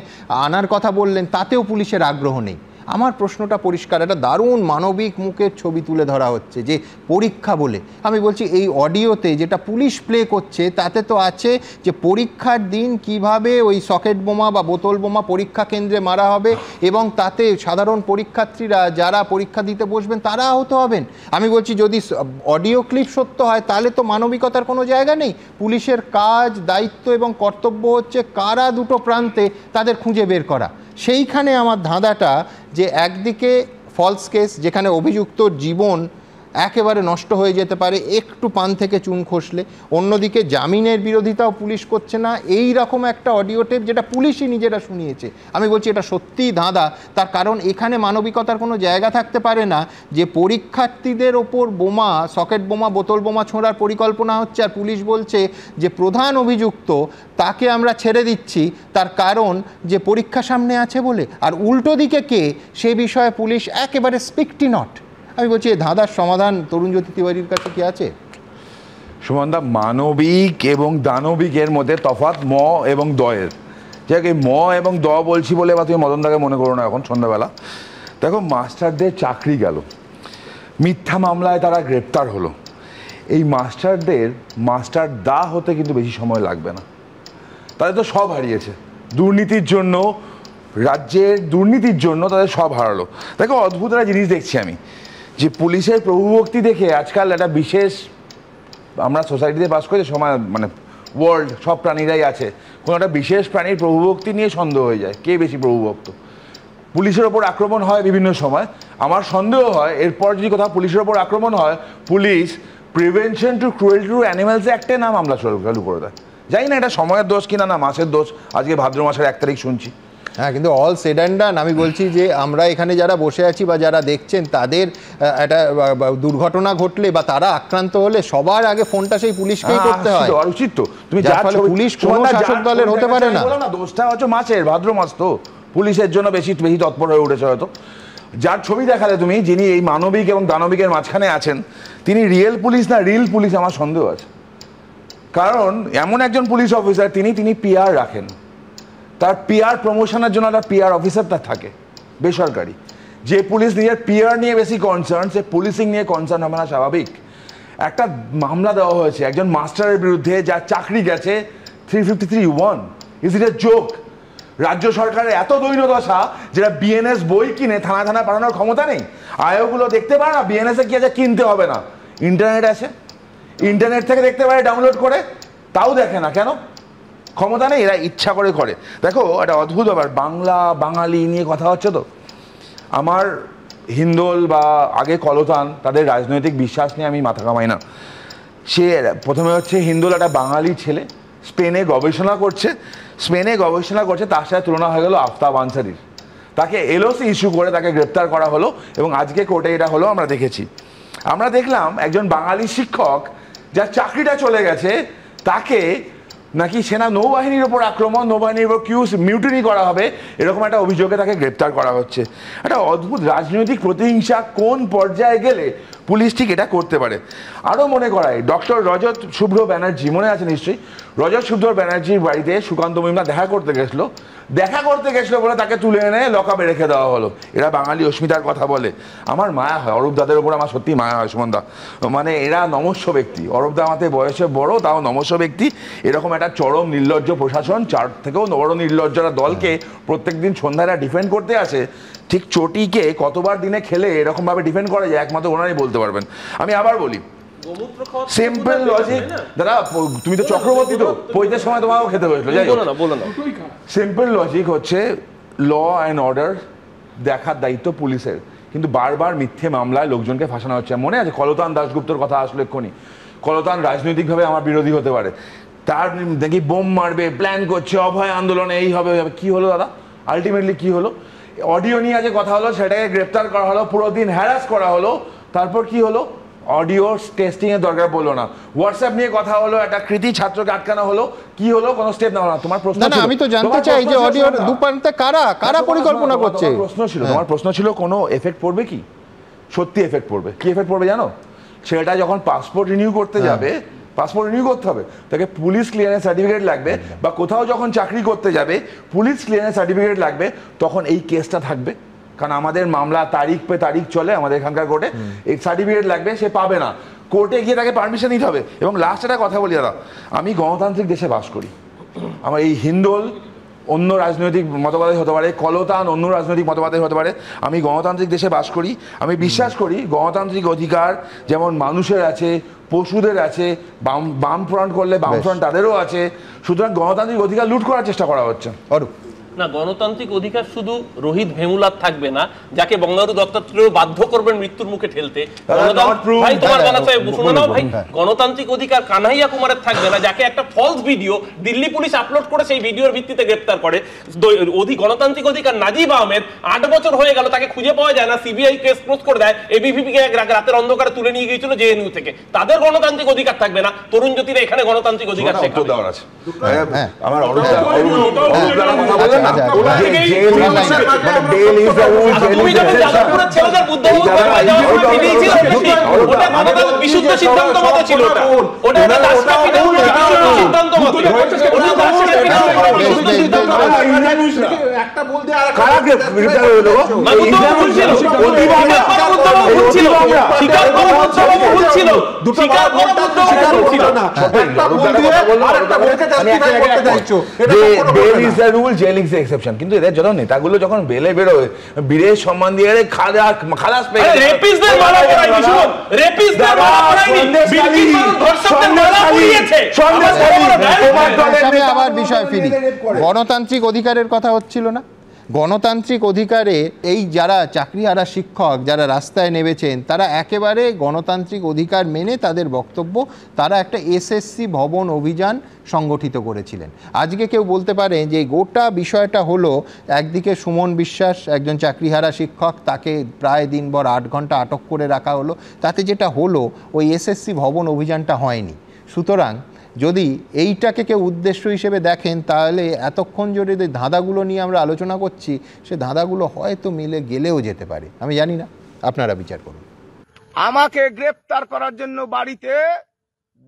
Speaker 1: আনার কথা বললেন, তাতেও পুলিশের আগ্রহ নেই। আমার প্রশ্নটা পরিষ্কার, একটা দারুণ মানবিক মুখের ছবি তুলে ধরা হচ্ছে যে পরীক্ষা বলে। আমি বলছি এই অডিওতে যেটা পুলিশ প্লে করছে তাতে তো আছে যে পরীক্ষার দিন কিভাবে ওই সকেট বোমা বা বোতল বোমা পরীক্ষা কেন্দ্রে মারা হবে এবং তাতে সাধারণ পরীক্ষার্থীরা যারা পরীক্ষা দিতে বসবেন তারা আহত হবেন। আমি বলছি যদি অডিও ক্লিপ সত্য হয় তাহলে তো মানবিকতার কোনো জায়গা নেই। পুলিশের কাজ, দায়িত্ব এবং কর্তব্য হচ্ছে কারা দুটো প্রান্তে তাদের খুঁজে বের করা। সেইখানে আমার ধাঁধাটা যে একদিকে ফলস কেস যেখানে অভিযুক্তর জীবন একেবারে নষ্ট হয়ে যেতে পারে একটু পান থেকে চুন খসলে। অন্যদিকে জামিনের বিরোধিতাও পুলিশ করছে না, এই রকম একটা অডিও টেপ যেটা পুলিশই নিজেরা শুনিয়েছে। আমি বলছি এটা সত্যিই ধাঁধা, তার কারণ এখানে মানবিকতার কোনো জায়গা থাকতে পারে না যে পরীক্ষার্থীদের ওপর বোমা, সকেট বোমা, বোতল বোমা ছোঁড়ার পরিকল্পনা হচ্ছে আর পুলিশ বলছে যে প্রধান অভিযুক্ত তাকে আমরা ছেড়ে দিচ্ছি তার কারণ যে পরীক্ষা সামনে আছে বলে। আর উল্টো দিকে কে, সে বিষয়ে পুলিশ একেবারে স্পিকটি নট। আমি বলছি এই ধাঁধার সমাধান তরুণজ্যোতি তিওয়ারির কাছে কি আছে?
Speaker 7: সুমনদা, মানবিক এবং দানবিকের মধ্যে তফাৎ ম এবং দয়ের। যাক, এই ম এবং দ বলছি বলে বা তুমি মদনদাকে মনে করো না এখন সন্ধ্যাবেলা। দেখো, মাস্টারদের চাকরি গেল, মিথ্যা মামলায় তারা গ্রেপ্তার হলো। এই মাস্টারদের মাস্টার দা হতে কিন্তু বেশি সময় লাগবে না। তাদের তো সব হারিয়েছে দুর্নীতির জন্য, রাজ্যের দুর্নীতির জন্য তাদের সব হারালো। দেখো, অদ্ভুত একটা জিনিস দেখছি আমি, যে পুলিশের প্রভুভক্তি দেখে আজকাল একটা বিশেষ, আমরা সোসাইটিতে বাস করি, সময় মানে ওয়ার্ল্ড সব প্রাণীরাই আছে, কোনো একটা বিশেষ প্রাণীর প্রভুভক্তি নিয়ে সন্দেহ হয়ে যায় কে বেশি প্রভুভক্ত। পুলিশের ওপর আক্রমণ হয় বিভিন্ন সময়, আমার সন্দেহ হয় এরপর যদি কোথাও পুলিশের ওপর আক্রমণ হয়, police prevention to cruelty to animals অ্যাক্টে নাম মামলা চালু করে দেয়। জানি না এটা সময়ের দোষ কিনা না মাসের দোষ, আজকে ভাদ্র মাসের 1 তারিখ শুনছি।
Speaker 1: হ্যাঁ, কিন্তু অল সেড অ্যান্ড ডান আমি বলছি যে আমরা এখানে যারা বসে আছি বা যারা দেখছেন তাদের একটা দুর্ঘটনা ঘটলে বা তারা আক্রান্ত হলে সবার আগে ফোনটা সেই পুলিশকেই করতে হয়।
Speaker 7: আর উচিত তো, তুমি
Speaker 1: পুলিশ কোনো শাসক দলের হতে পারে না।
Speaker 7: দোষটা হচ্ছে মাছের, ভাদ্র মাস তো পুলিশের জন্য বেশি বেশি তৎপর হয়ে উঠেছে হয়তো। যার ছবি দেখালে তুমি, যিনি এই মানবিক এবং দানবিকের মাঝখানে আছেন, তিনি রিয়েল পুলিশ না রিল পুলিশ আমার সন্দেহ আছে। কারণ এমন একজন পুলিশ অফিসার তিনি পিআর রাখেন, তার পিআর প্রমোশনের জন্য একটা পিআর অফিসার তার থাকে বেসরকারি। যে পুলিশ নিজের পিআর নিয়ে বেশি কনসার্ন, সে পুলিশিং নিয়ে কনসার্ন হবে না, স্বাভাবিক। একটা মামলা দেওয়া হয়েছে একজন মাস্টারের বিরুদ্ধে যার চাকরি গেছে 353(1). Is it a joke? রাজ্য সরকারের এত দৈন্যদশা যেটা বিএনএস বই কিনে থানা থানা পাঠানোর ক্ষমতা নেই। আয়োগুলো দেখতে পারে না বিএনএসে কি আছে, কিনতে হবে না, ইন্টারনেট আছে, ইন্টারনেট থেকে দেখতে পারে ডাউনলোড করে, তাও দেখে না কেন? ক্ষমতা নেই, এরা ইচ্ছা করে করে। দেখো, একটা অদ্ভুত ব্যাপার, বাংলা বাঙালি নিয়ে কথা হচ্ছে তো। আমার হিন্দোল বা আগে কলতান, তাদের রাজনৈতিক বিশ্বাস নিয়ে আমি মাথা কামাই না। সে প্রথমে হচ্ছে হিন্দোল একটা বাঙালি ছেলে, স্পেনে গবেষণা করছে, তার সাথে তুলনা হয়ে গেল আফতাব আনসারির। তাকে এলওসি ইস্যু করে তাকে গ্রেপ্তার করা হলো এবং আজকে কোর্টে এটা হলো আমরা দেখেছি। আমরা দেখলাম একজন বাঙালি শিক্ষক যার চাকরিটা চলে গেছে, তাকে নাকি সেনা নৌবাহিনীর ওপর আক্রমণ, নৌবাহিনীর উপর মিউটিনি করা হবে, এরকম একটা অভিযোগে তাকে গ্রেপ্তার করা হচ্ছে। একটা অদ্ভুত রাজনৈতিক প্রতিহিংসা কোন পর্যায়ে গেলে পুলিশ ঠিক এটা করতে পারে। আরও মনে করায়, ডক্টর রজত শুভ্র ব্যানার্জি, মনে আছে নিশ্চয়ই, রজত শুভ্র ব্যানার্জির বাড়িতে সুকান্ত মহিমা দেখা করতে গেছিলো বলে তাকে তুলে এনে লকআপে রেখে দেওয়া হলো। এরা বাঙালি অস্মিতার কথা বলে, আমার মায়া হয় অরূপ দাদের ওপর, আমার সত্যি মায়া হয় সুমনদা। মানে এরা নমস্য ব্যক্তি, অরূপ দা আমাদের বয়সে বড়, তাও নমস্য ব্যক্তি। এরকম একটা চরম নির্লজ্জ প্রশাসন, 4 থেকেও বড় নির্লজ্জরা দলকে প্রত্যেকদিন সন্ধ্যায় ডিফেন্ড করতে আসে। ঠিক চটিকে কতবার দিনে খেলে এরকমভাবে ডিফেন্ড করা যায় একমাত্র ওনারাই বলতে পারবেন। আমি আবার বলি, সিম্পল লজিক, দাদা তুমি তো চক্রবর্তী, তো পৈতের সময় তোমাকেও খেতে হয়েছিল, সিম্পল লজিক হচ্ছে ল অ্যান্ড অর্ডার দেখার দায়িত্ব পুলিশের, কিন্তু বারবার মিথ্যে মামলায় লোকজনকে ফাঁসানো হচ্ছে। মনে আছে কলতান দাশগুপ্তর কথা আসলো এক্ষুনি, কলতান রাজনৈতিকভাবে আমার বিরোধী হতে পারে, তার দেখি বোম মারবে প্ল্যান করছে, অভয় আন্দোলনে এই হবে, কি হলো দাদা? আলটিমেটলি কি হলো? অডিও নিয়ে যে কথা হলো সেটাকে গ্রেপ্তার করা হলো, পুরো দিন হ্যারাস করা হলো, তারপর কি হলো? অডিও টেস্টিং এর দরকার পড়লো না, হোয়াটসঅ্যাপ নিয়ে কথা হলো, একটা কৃতি ছাত্রকে আটকানো হলো, কি হলো? কোনো স্টেপ নেওয়া না। তোমার প্রশ্ন, না আমি তো জানতে চাই যে অডিওর দুপান্তে কারা পরিকল্পনা করছে? তোমার প্রশ্ন ছিল কোনো এফেক্ট পড়বে কি? সত্যি এফেক্ট পড়বে। কি এফেক্ট পড়বে জানো? ছেলেটা যখন পাসপোর্ট রিনিউ করতে যাবে, পাসপোর্ট রিনিউ করতে হবে, তাকে পুলিশ ক্লিয়ারেন্স সার্টিফিকেট লাগবে, বা কোথাও যখন চাকরি করতে যাবে পুলিশ ক্লিয়ারেন্স সার্টিফিকেট লাগবে, তখন এই কেসটা থাকবে। কারণ আমাদের মামলা তারিখ পে তারিখ চলে আমাদের এখানকার কোর্টে, এই সার্টিফিকেট লাগবে, সে পাবে না, কোর্টে গিয়ে তাকে পারমিশন নিতে হবে। এবং লাস্ট একটা কথা বলি দাদা, আমি গণতান্ত্রিক দেশে বাস করি, আমার এই হিন্দোল অন্য রাজনৈতিক মতবাদে হতে পারে, কলতান অন্য রাজনৈতিক মতবাদে হতে পারে, আমি গণতান্ত্রিক দেশে বাস করি। আমি বিশ্বাস করি গণতান্ত্রিক অধিকার যেমন মানুষের আছে, পশুদের আছে, বাম ফ্রন্ট করলে বাম ফ্রন্ট তাদেরও আছে, সুতরাং গণতান্ত্রিক অধিকার লুট করার চেষ্টা করা হচ্ছে।
Speaker 19: না, গণতান্ত্রিক অধিকার শুধু রোহিত ভেমুলার থাকবে না, যাকে বঙ্গারু দত্তাত্রেয় বাধ্য করবেন মৃত্যুর মুখে ঠেলতে। ভাই তোমার কথা শুনে নাও ভাই, গণতান্ত্রিক অধিকার কানাইয়া কুমারের থাকবে না, যাকে একটা false video Delhi police upload করে সেই ভিডিওর ভিত্তিতে গ্রেপ্তার করে। গণতান্ত্রিক অধিকার নাজিব আহমেদ 8 বছর হয়ে গেল, তাকে খুঁজে পাওয়া যায় না, সিবিআই কেস ক্লোজ করে দেয়, এবিভিপি কে রাতের অন্ধকারে তুলে নিয়ে গিয়েছিল জেএনইউ থেকে, তাদের গণতান্ত্রিক অধিকার থাকবে না। তরুণ জ্যোতিরা এখানে গণতান্ত্রিক অধিকার শেখাবে।
Speaker 7: আমার
Speaker 19: বিশুদ্ধ সিদ্ধান্ত মত ছিল,
Speaker 7: কিন্তু এদের যখন নেতাগুলো যখন বেলে বেরোয় বীরের সম্মান দিয়ে খালাস পেয়ে
Speaker 1: আবার বিষয় ফিরি, গণতান্ত্রিক অধিকারের কথা হচ্ছিল না? গণতান্ত্রিক অধিকারে এই যারা চাকরিহারা শিক্ষক যারা রাস্তায় নেমেছেন, তারা একেবারে গণতান্ত্রিক অধিকার মেনে তাদের বক্তব্য, তারা একটা এসএসসি ভবন অভিযান সংগঠিত করেছিলেন। আজকে কেউ বলতে পারে যে গোটা বিষয়টা হলো, একদিকে সুমন বিশ্বাস একজন চাকরিহারা শিক্ষক, তাকে প্রায় দিনভর 8 ঘন্টা আটক করে রাখা হলো, তাতে যেটা হলো ওই এসএসসি ভবন অভিযানটা হয়নি। সুতরাং যদি এইটাকে কেউ উদ্দেশ্য হিসেবে দেখেন, তাহলে এতক্ষণ যদি ধাঁধাগুলো নিয়ে আমরা আলোচনা করছি, সে ধাঁধাগুলো হয়তো মিলে গেলেও যেতে পারে, আমি জানি না, আপনারা বিচার করুন।
Speaker 8: আমাকে গ্রেপ্তার করার জন্য বাড়িতে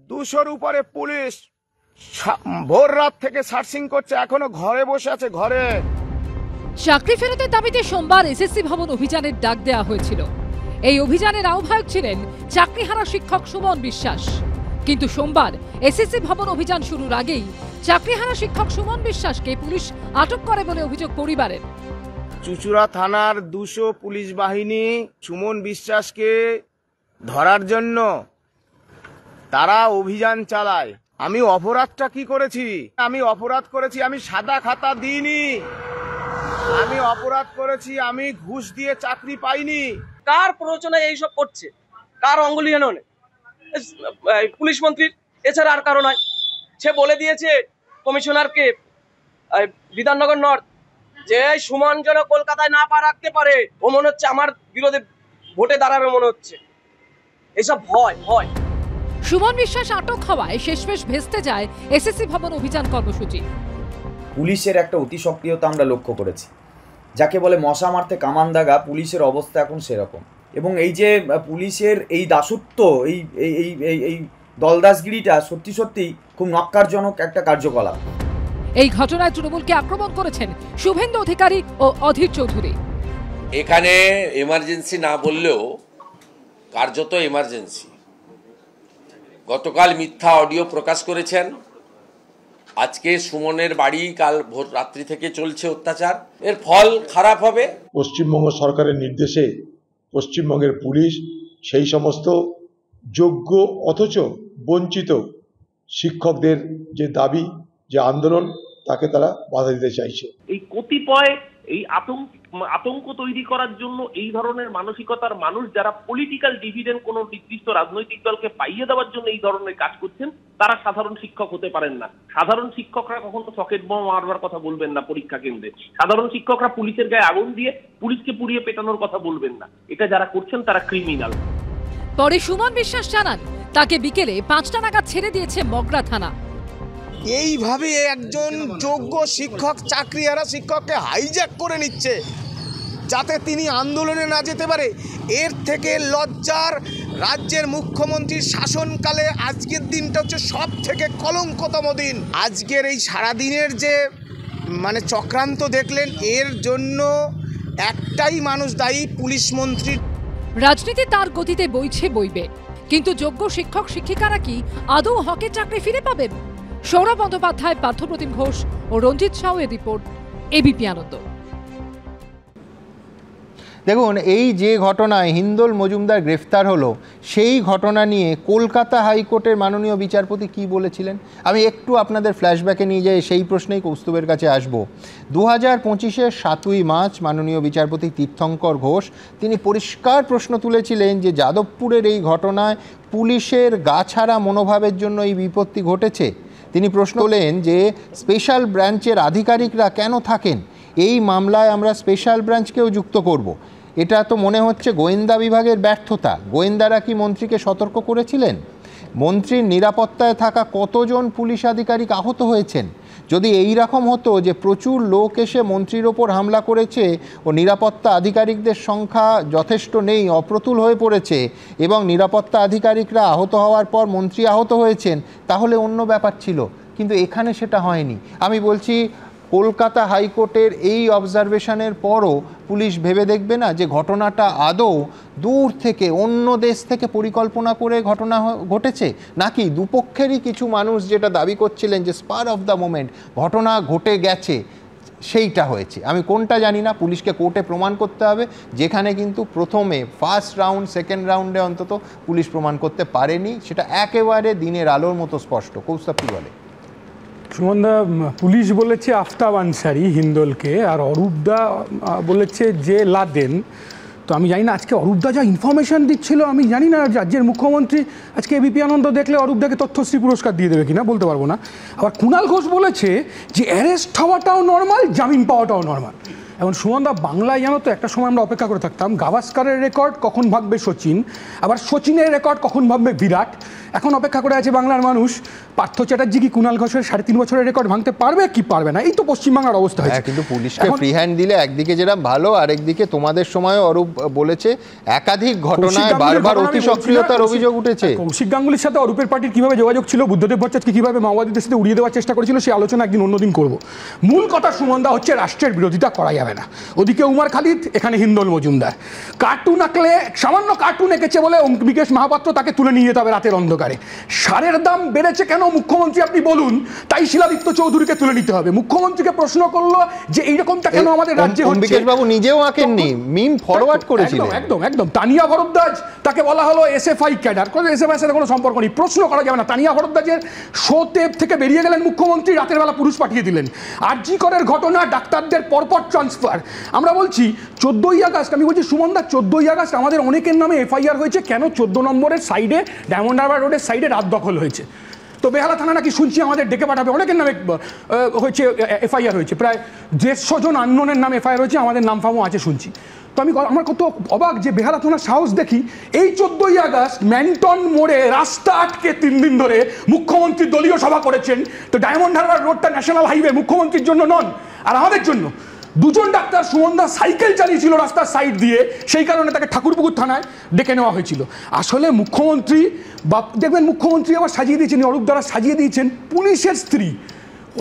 Speaker 8: 200-র উপরে পুলিশ ভোর রাত থেকে সার্চিং করছে, এখনো ঘরে বসে আছে। ঘরে
Speaker 2: চাকরি ফেরতের দাবিতে সোমবার এসএসসি ভবন অভিযানের ডাক দেওয়া হয়েছিল। এই অভিযানের আহ্বায়ক ছিলেন চাকরিহারা শিক্ষক সুমন বিশ্বাস। কিন্তু সোমবার এসএসসি ভবন অভিযান শুরুর আগেই চাকরিহারা শিক্ষক সুমন বিশ্বাসকে পুলিশ আটক করে বলে অভিযোগ পরিবারের।
Speaker 8: চুচুড়া থানার 200 পুলিশ বাহিনী সুমন বিশ্বাসকে ধরার জন্য তারা অভিযান চালায়। আমি অপরাধটা কি করেছি? আমি অপরাধ করেছি, আমি সাদা খাতা দিইনি। আমি অপরাধ করেছি, আমি ঘুষ দিয়ে চাকরি পাইনি।
Speaker 9: কার প্ররোচনায় এইসব করছে? কার অঙ্গুলি হেননে? পুলিশ মন্ত্রীর, এছাড়া আর কারো নয়। সে বলে দিয়েছে কমিশনারকে বিধাননগর নর্থ যে সুমন যেন কলকাতায় না পা রাখতে পারে, ও মনে হচ্ছে আমার বিরোধে ভোটে দাঁড়াবে মনে হচ্ছে। এসব ভয় ভয়।
Speaker 2: সুমন বিশ্বাস আটক হওয়ায় শেষমেশ ভেস্তে যায় এসএসসি ভবন অভিযান কর্মসূচি।
Speaker 10: পুলিশের একটা অতি সক্রিয়তা আমরা লক্ষ্য করেছি, যাকে বলে মশা মারতে কামান দাগা। পুলিশের অবস্থা এখন সেরকম, এবং এই যে পুলিশের এই দাসত্ব, এই এই এই এই দলদাসগিরিটা সত্যি সত্যি খুব নক্কারজনক একটা কার্যকলাপ।
Speaker 2: এই ঘটনায় তৃণমূলকে আক্রমণ করেছেন শুভেন্দু অধিকারী ও অধীর চৌধুরী।
Speaker 24: এখানে এমার্জেন্সি না বললেও কার্যত এমার্জেন্সি। গতকাল মিথ্যা অডিও প্রকাশ করেছেন, আজকে সুমনের বাড়ি কাল ভোর রাত্রি থেকে চলছে অত্যাচার, এর ফল খারাপ হবে।
Speaker 3: পশ্চিমবঙ্গ সরকারের নির্দেশে পশ্চিমবঙ্গের পুলিশ সেই সমস্ত যোগ্য অথচ বঞ্চিত শিক্ষকদের যে দাবি, যে আন্দোলন, তাকে তারা বাধা দিতে চাইছে।
Speaker 19: এই কতিপয় এই আতঙ্ক তৈরি করার জন্য এই ধরনের মানসিকতার মানুষ, যারা পলিটিক্যাল ডিভিডেন্ড কোনো নির্দিষ্ট রাজনৈতিক দলকে পাইয়ে দেওয়ার জন্য এই ধরনের কাজ করছেন, তারা সাধারণ শিক্ষক হতে পারেন না। সাধারণ শিক্ষকরা কখনো সকেট বোমা মারবার কথা বলবেন না পরীক্ষা কেন্দ্রে। সাধারণ শিক্ষকরা পুলিশের গায়ে আগুন দিয়ে পুলিশকে পুড়িয়ে পেটানোর কথা বলবেন না। এটা যারা করছেন তারা ক্রিমিনাল।
Speaker 2: পরে সুমন বিশ্বাস জানান, তাকে বিকেলে 5টা নাগাদ ছেড়ে দিয়েছে মগরা থানা।
Speaker 8: এইভাবে একজন যোগ্য শিক্ষক চাকরিহারা শিক্ষককে হাইজ্যাক করে নিচ্ছে যাতে তিনি আন্দোলনে না যেতে পারে। এর থেকে লজ্জার রাজ্যের মুখ্যমন্ত্রীর শাসনকালে আজকের দিনটা হচ্ছে সব থেকে কলঙ্কতম দিন। আজকের এই সারাদিনের যে চক্রান্ত দেখলেন, এর জন্য একটাই মানুষ দায়ী, পুলিশ মন্ত্রী।
Speaker 2: রাজনীতি তার গতিতে বইছে বইবে, কিন্তু যোগ্য শিক্ষক শিক্ষিকারা কি আদৌ হকের চাকরি ফিরে পাবেন? সৌরভ বন্দ্যোপাধ্যায়, পার্থপ্রতিম ঘোষ ও রঞ্জিত সাউয়ের রিপোর্ট, এবিপি আনন্দ।
Speaker 1: দেখুন, এই যে ঘটনায় হিন্দোল মজুমদার গ্রেফতার হলো সেই ঘটনা নিয়ে কলকাতা হাইকোর্টের মাননীয় বিচারপতি কি বলেছিলেন আমি একটু আপনাদের ফ্ল্যাশব্যাকে নিয়ে যাই, সেই প্রশ্নেই কৌস্তুভের কাছে আসবো। 2025-এর 7ই মার্চ মাননীয় বিচারপতি তীর্থঙ্কর ঘোষ তিনি পরিষ্কার প্রশ্ন তুলেছিলেন যে যাদবপুরের এই ঘটনায় পুলিশের গাছাড়া মনোভাবের জন্য এই বিপত্তি ঘটেছে। তিনি প্রশ্ন করলেন যে স্পেশাল ব্রাঞ্চের আধিকারিকরা কেন থাকেন, এই মামলায় আমরা স্পেশাল ব্রাঞ্চকেও যুক্ত করব। এটা তো মনে হচ্ছে গোয়েন্দা বিভাগের ব্যর্থতা। গোয়েন্দারা কি মন্ত্রীকে সতর্ক করেছিলেন? মন্ত্রীর নিরাপত্তায় থাকা কতজন পুলিশ আধিকারিক আহত হয়েছেন? যদি এই রকম হতো যে প্রচুর লোক এসে মন্ত্রীর ওপর হামলা করেছে ও নিরাপত্তা আধিকারিকদের সংখ্যা যথেষ্ট নেই, অপ্রতুল হয়ে পড়েছে এবং নিরাপত্তা আধিকারিকরা আহত হওয়ার পর মন্ত্রী আহত হয়েছেন, তাহলে অন্য ব্যাপার ছিল। কিন্তু এখানে সেটা হয়নি। আমি বলছি কলকাতা হাইকোর্টের এই অবজারভেশনের পরও পুলিশ ভেবে দেখবে না যে ঘটনাটা আদৌ দূর থেকে অন্য দেশ থেকে পরিকল্পনা করে ঘটনা ঘটেছে, নাকি দুপক্ষেরই কিছু মানুষ যেটা দাবি করছিলেন যে স্পার অফ দ্য মোমেন্ট ঘটনা ঘটে গেছে সেইটা হয়েছে। আমি কোনটা জানি না, পুলিশকে কোর্টে প্রমাণ করতে হবে, যেখানে কিন্তু প্রথমে ফার্স্ট রাউন্ড সেকেন্ড রাউন্ডে অন্তত পুলিশ প্রমাণ করতে পারেনি, সেটা একেবারে দিনের আলোর মতো স্পষ্ট। কৌস্তভ কি বলে?
Speaker 11: সুমনদা, পুলিশ বলেছে আফতাব আনসারি হিন্দোলকে, আর অরূপদা বলেছে যে লাদেন। তো আমি জানি না আজকে অরূপদা যা ইনফরমেশন দিচ্ছিল, আমি জানি না রাজ্যের মুখ্যমন্ত্রী আজকে এবিপি আনন্দ দেখলে অরূপদাকে তথ্যশ্রী পুরস্কার দিয়ে দেবে কিনা, বলতে পারবো না। আবার কুণাল ঘোষ বলেছে যে অ্যারেস্ট হওয়াটাও নর্মাল, জামিন পাওয়াটাও নর্মাল। এখন সুমনদা, বাংলায় জানো তো একটা সময় আমরা অপেক্ষা করে থাকতাম গাভাস্কারের রেকর্ড কখন ভাববে সচিন, আবার সচিনের রেকর্ড কখন ভাববে বিরাট। এখন অপেক্ষা করে আছে বাংলার মানুষ, পার্থ চ্যাটার্জি কি কুণাল ঘোষের 3.5 বছরের রেকর্ড ভাঙতে পারবে কি পারবে না। এই তো পশ্চিমবাংলার অবস্থা হয়েছে।
Speaker 1: কিন্তু পুলিশকে ফ্রি হ্যান্ড দিলে একদিকে যেটা ভালো, আরেকদিকে তোমাদের সময় অরূপ বলেছে একাধিক ঘটনায় বারবার অতি সক্রিয়তার অভিযোগ উঠেছে।
Speaker 11: কৌশিক গাঙ্গুলির সাথে অরূপের পার্টির কিভাবে যোগাযোগ ছিল, বুদ্ধদেব ভট্টাচার্যকে কিভাবে মাওবাদীদের সাথে উড়িয়ে দেওয়ার চেষ্টা করেছিল, সেই আলোচনা একদিন অন্যদিন করব। মূল কথা সুমনদা হচ্ছে রাষ্ট্রের বিরোধিতা করা যাবে না। ওদিকে উমার খালিদ, এখানে হিন্দোল মজুমদার। কার্টুন আঁকলে, সামান্য কার্টুন এঁকেছে বলে বিকেশ মহাপাত্র তাকে তুলে নিয়ে যেতে হবে রাতের অন্ধকারে। সারের দাম বেড়েছে কেন মুখ্যমন্ত্রী আপনি বলুন, তাই শিলাদিত্য চৌধুরীকে তুলে নিতে হবে। মুখ্যমন্ত্রীকে প্রশ্ন করলো যে এইরকমটা কেন আমাদের রাজ্যে হচ্ছে।
Speaker 1: বিকেশ বাবু নিজেও আঁকেননি, মিম ফরওয়ার্ড করেছিলেন।
Speaker 11: একদম একদম। তানিয়া ভরদ্বাজ, তাকে বলা হলো এসএফআই ক্যাডার, এসএফআই সাথে কোনো সম্পর্ক নেই, প্রশ্ন করা যাবে না। তানিয়া ভরদ্বাজের শোতে থেকে বেরিয়ে গেলেন মুখ্যমন্ত্রী, রাতের বেলা পুরুষ পাঠিয়ে দিলেন। আরজি করের ঘটনা, ডাক্তারদের পরপর ট্রান্সফার। আমরা বলছি 14ই আগস্ট, আমি বলছি সুমনদা 14ই আগস্ট আমাদের অনেকের নামে এফআইআর হয়েছে, কেন 14 নম্বরের সাইডে ডায়মন্ড হারবার রোডের সাইডে রাত দখল হয়েছে। তো বেহালা থানা নাকি শুনছি আমাদের ডেকে পাঠাবে, অনেকের নামে হয়েছে এফআইআর হয়েছে, প্রায় 150 জন আননোনের নামে এফআইআর হয়েছে, আমাদের নাম ফামও আছে শুনছি। তো আমার কত অবাক যে বেহালা থানার সাহস দেখি। এই 14ই আগস্ট ম্যান্টন মোড়ে রাস্তা আটকে 3 দিন ধরে মুখ্যমন্ত্রী দলীয় সভা করেছেন। তো ডায়মন্ড হারবার রোডটা ন্যাশনাল হাইওয়ে, মুখ্যমন্ত্রীর জন্য নন আর আমাদের জন্য। 2 জন ডাক্তার সুমনদা সাইকেল চালিয়েছিল রাস্তার সাইড দিয়ে, সেই কারণে তাকে ঠাকুরপুকুর থানায় ডেকে নেওয়া হয়েছিল। আসলে মুখ্যমন্ত্রী দেখবেন, মুখ্যমন্ত্রী আবার সাজিয়ে দিয়েছেন, অরূপ দ্বারা সাজিয়ে দিয়েছেন পুলিশের স্ত্রী।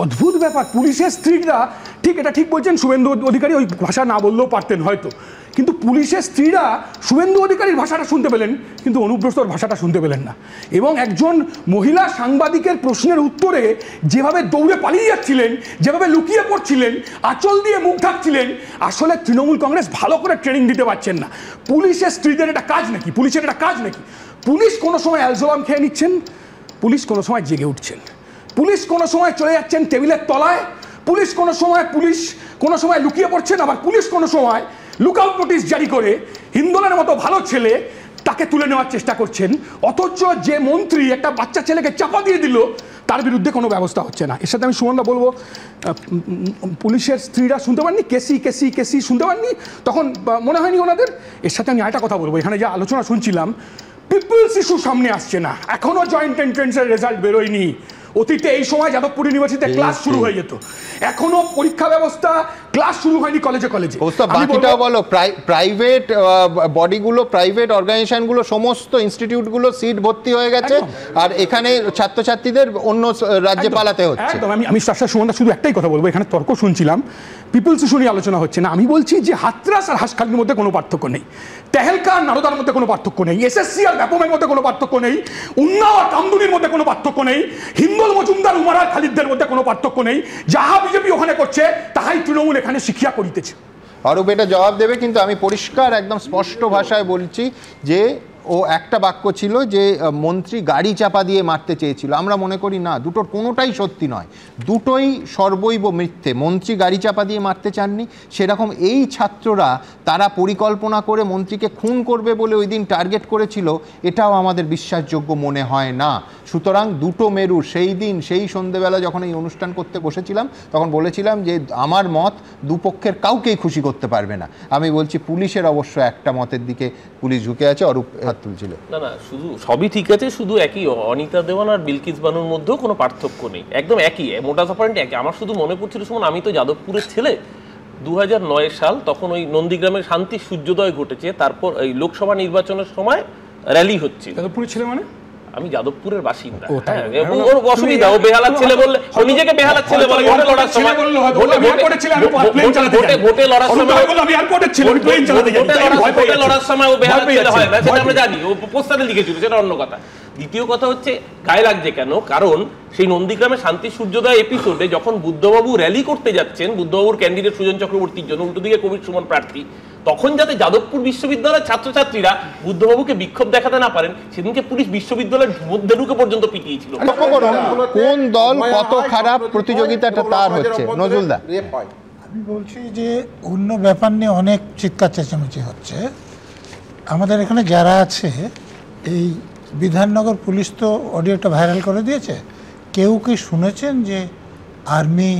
Speaker 11: অদ্ভুত ব্যাপার, পুলিশের স্ত্রীরা ঠিক, এটা ঠিক বলছেন, শুভেন্দু অধিকারী ওই ভাষা না বললেও পারতেন হয়তো, কিন্তু পুলিশের স্ত্রীরা শুভেন্দু অধিকারীর ভাষাটা শুনতে পেলেন, কিন্তু অনুব্রতর ভাষাটা শুনতে পেলেন না। এবং একজন মহিলা সাংবাদিকের প্রশ্নের উত্তরে যেভাবে দৌড়ে পালিয়ে যাচ্ছিলেন, যেভাবে লুকিয়ে পড়ছিলেন, আঁচল দিয়ে মুখ ঢাকছিলেন, আসলে তৃণমূল কংগ্রেস ভালো করে ট্রেনিং দিতে পারছেন না। পুলিশের স্ত্রীদের এটা কাজ নাকি? পুলিশের এটা কাজ নাকি? পুলিশ কোনো সময় অ্যালজোলাম খেয়ে নিচ্ছেন, পুলিশ কোনো সময় জেগে উঠছেন, পুলিশ কোনো সময় চলে যাচ্ছেন টেবিলের তলায়, পুলিশ কোনো সময় লুকিয়ে পড়ছেন, আবার পুলিশ কোনো সময় লুকআউট নোটিশ জারি করে হিন্দোলের মতো ভালো ছেলে তাকে তুলে নেওয়ার চেষ্টা করছেন। অথচ যে মন্ত্রী একটা বাচ্চা ছেলেকে চাপা দিয়ে দিল, তার বিরুদ্ধে কোনো ব্যবস্থা হচ্ছে না। এর সাথে আমি সুমনদা বলবো, পুলিশের স্ত্রীরা শুনতে পাননি কেসি শুনতে পাননি, তখন মনে হয়নি ওনাদের। এর সাথে আমি আরেকটা কথা বলবো, এখানে যে আলোচনা শুনছিলাম, পিপলস ইস্যু সামনে আসছে না, এখনো জয়েন্ট এন্ট্রেন্সের রেজাল্ট বেরোয়নি। অতীতে এই সময় যাদবপুর ইউনিভার্সিটিতে ক্লাস শুরু হয়ে যেত, এখনো পরীক্ষা ব্যবস্থা, ক্লাস শুরু হয়নি কলেজে।
Speaker 1: বাকিটাও বলো, প্রাইভেট বডিগুলো, প্রাইভেট অর্গানাইজেশনগুলো, সমস্ত ইনস্টিটিউটগুলো সিট ভর্তি হয়ে গেছে, আর এখানে ছাত্রছাত্রীদের অন্য রাজ্যে পালাতে হচ্ছে।
Speaker 11: আমি সুমনদা শুধু একটাই কথা বলবো, এখানে তর্ক শুনছিলাম, পিপলস ইস্যু নিয়ে আলোচনা হচ্ছে না। আমি বলছি যে হাতরাস আর হাসখালির মধ্যে কোনো পার্থক্য নেই, তেহেলকা আর নারদার মধ্যে কোনো পার্থক্য নেই, এসএসসি আর ব্যাপমের মধ্যে কোনো পার্থক্য নেই, উন্নাও আর কামদুনির মধ্যে কোনো পার্থক্য নেই, হিন্দোল মজুমদার, উমার আর খালিদদের মধ্যে কোনো পার্থক্য নেই। যাহা বিজেপি ওখানে করছে তাহাই তৃণমূল এখানে শিখিয়া করিতেছে।
Speaker 1: অরূপ এটা জবাব দেবে, কিন্তু আমি পরিষ্কার একদম স্পষ্ট ভাষায় বলছি যে ও একটা বাক্য ছিল যে মন্ত্রী গাড়ি চাপা দিয়ে মারতে চেয়েছিল। আমরা মনে করি না, দুটোর কোনোটাই সত্যি নয়, দুটোই সর্বৈব মিথ্যে। মন্ত্রী গাড়ি চাপা দিয়ে মারতে চাননি, সেরকম এই ছাত্ররা তারা পরিকল্পনা করে মন্ত্রীকে খুন করবে বলে ওই দিন টার্গেট করেছিল, এটাও আমাদের বিশ্বাসযোগ্য মনে হয় না। সুতরাং দুটো মেরু। সেই দিন সেই সন্ধেবেলা যখন এই অনুষ্ঠান করতে বসেছিলাম তখন বলেছিলাম যে আমার মত দুপক্ষের কাউকেই খুশি করতে পারবে না। আমি বলছি পুলিশের অবশ্য একটা মতের দিকে পুলিশ ঝুঁকে আছে। অরূপ হাত তুলছিল।
Speaker 19: না না, শুধু সবই ঠিক আছে, শুধু একই, অনিতা দেওয়ান আর বিলকিস বানুর মধ্যেও কোনো পার্থক্য নেই, একদম একই, মোটা অপারেন্ট একই। আমার শুধু মনে পড়ছিল, শুনুন, আমি তো যাদবপুরের ছেলে, 2009 সাল, তখন ওই নন্দীগ্রামের শান্তি সূর্যোদয় ঘটেছে, তারপর এই লোকসভা নির্বাচনের সময় র্যালি হচ্ছে।
Speaker 11: যাদবপুরের ছেলে মানে?
Speaker 19: আমি যাদবপুরের বাসিন্দা। ওর অসুবিধা, ও বেহালার ছেলে বললে, ও নিজেকে বেহালার ছেলে বলে। ভোটে লড়ার সময় ও বেহালার ছেলে হয় না, সেটা আমরা জানি, ও পোস্টারে লিখেছিল, সেটা অন্য কথা। দ্বিতীয় কথা হচ্ছে গায়ে লাগছে কেন, কারণ সেই নন্দীগ্রামে শান্তি সূর্যোদয় এপিসোডে যখন বুদ্ধবাবু র্যালি করতে যাচ্ছেন, বুদ্ধবাবুর ক্যান্ডিডেট সুজন চক্রবর্তীর জন্য, উল্টো দিকে কবির সুমন প্রার্থী, তখন যাতে যাদবপুর বিশ্ববিদ্যালয়ের ছাত্রছাত্রীরা বুদ্ধবাবুকে বিক্ষোভ দেখাতে না পারেন, সেদিনকে পুলিশ বিশ্ববিদ্যালয়ের মধ্যে ঢুকে পর্যন্ত পিটিয়েছিল।
Speaker 1: কোন দল কত খারাপ প্রতিযোগিতাটা তার হচ্ছে। নজরুলদা,
Speaker 18: আমি বলছি যে অন্য ব্যাপার নিয়ে অনেক চিৎকার চেঁচামেচি হচ্ছে। আমাদের এখানে যারা আছে, এই বিধাননগর পুলিশ তো অডিওটা ভাইরাল করে দিয়েছে। কেউ কি শুনেছেন যে আর্মি,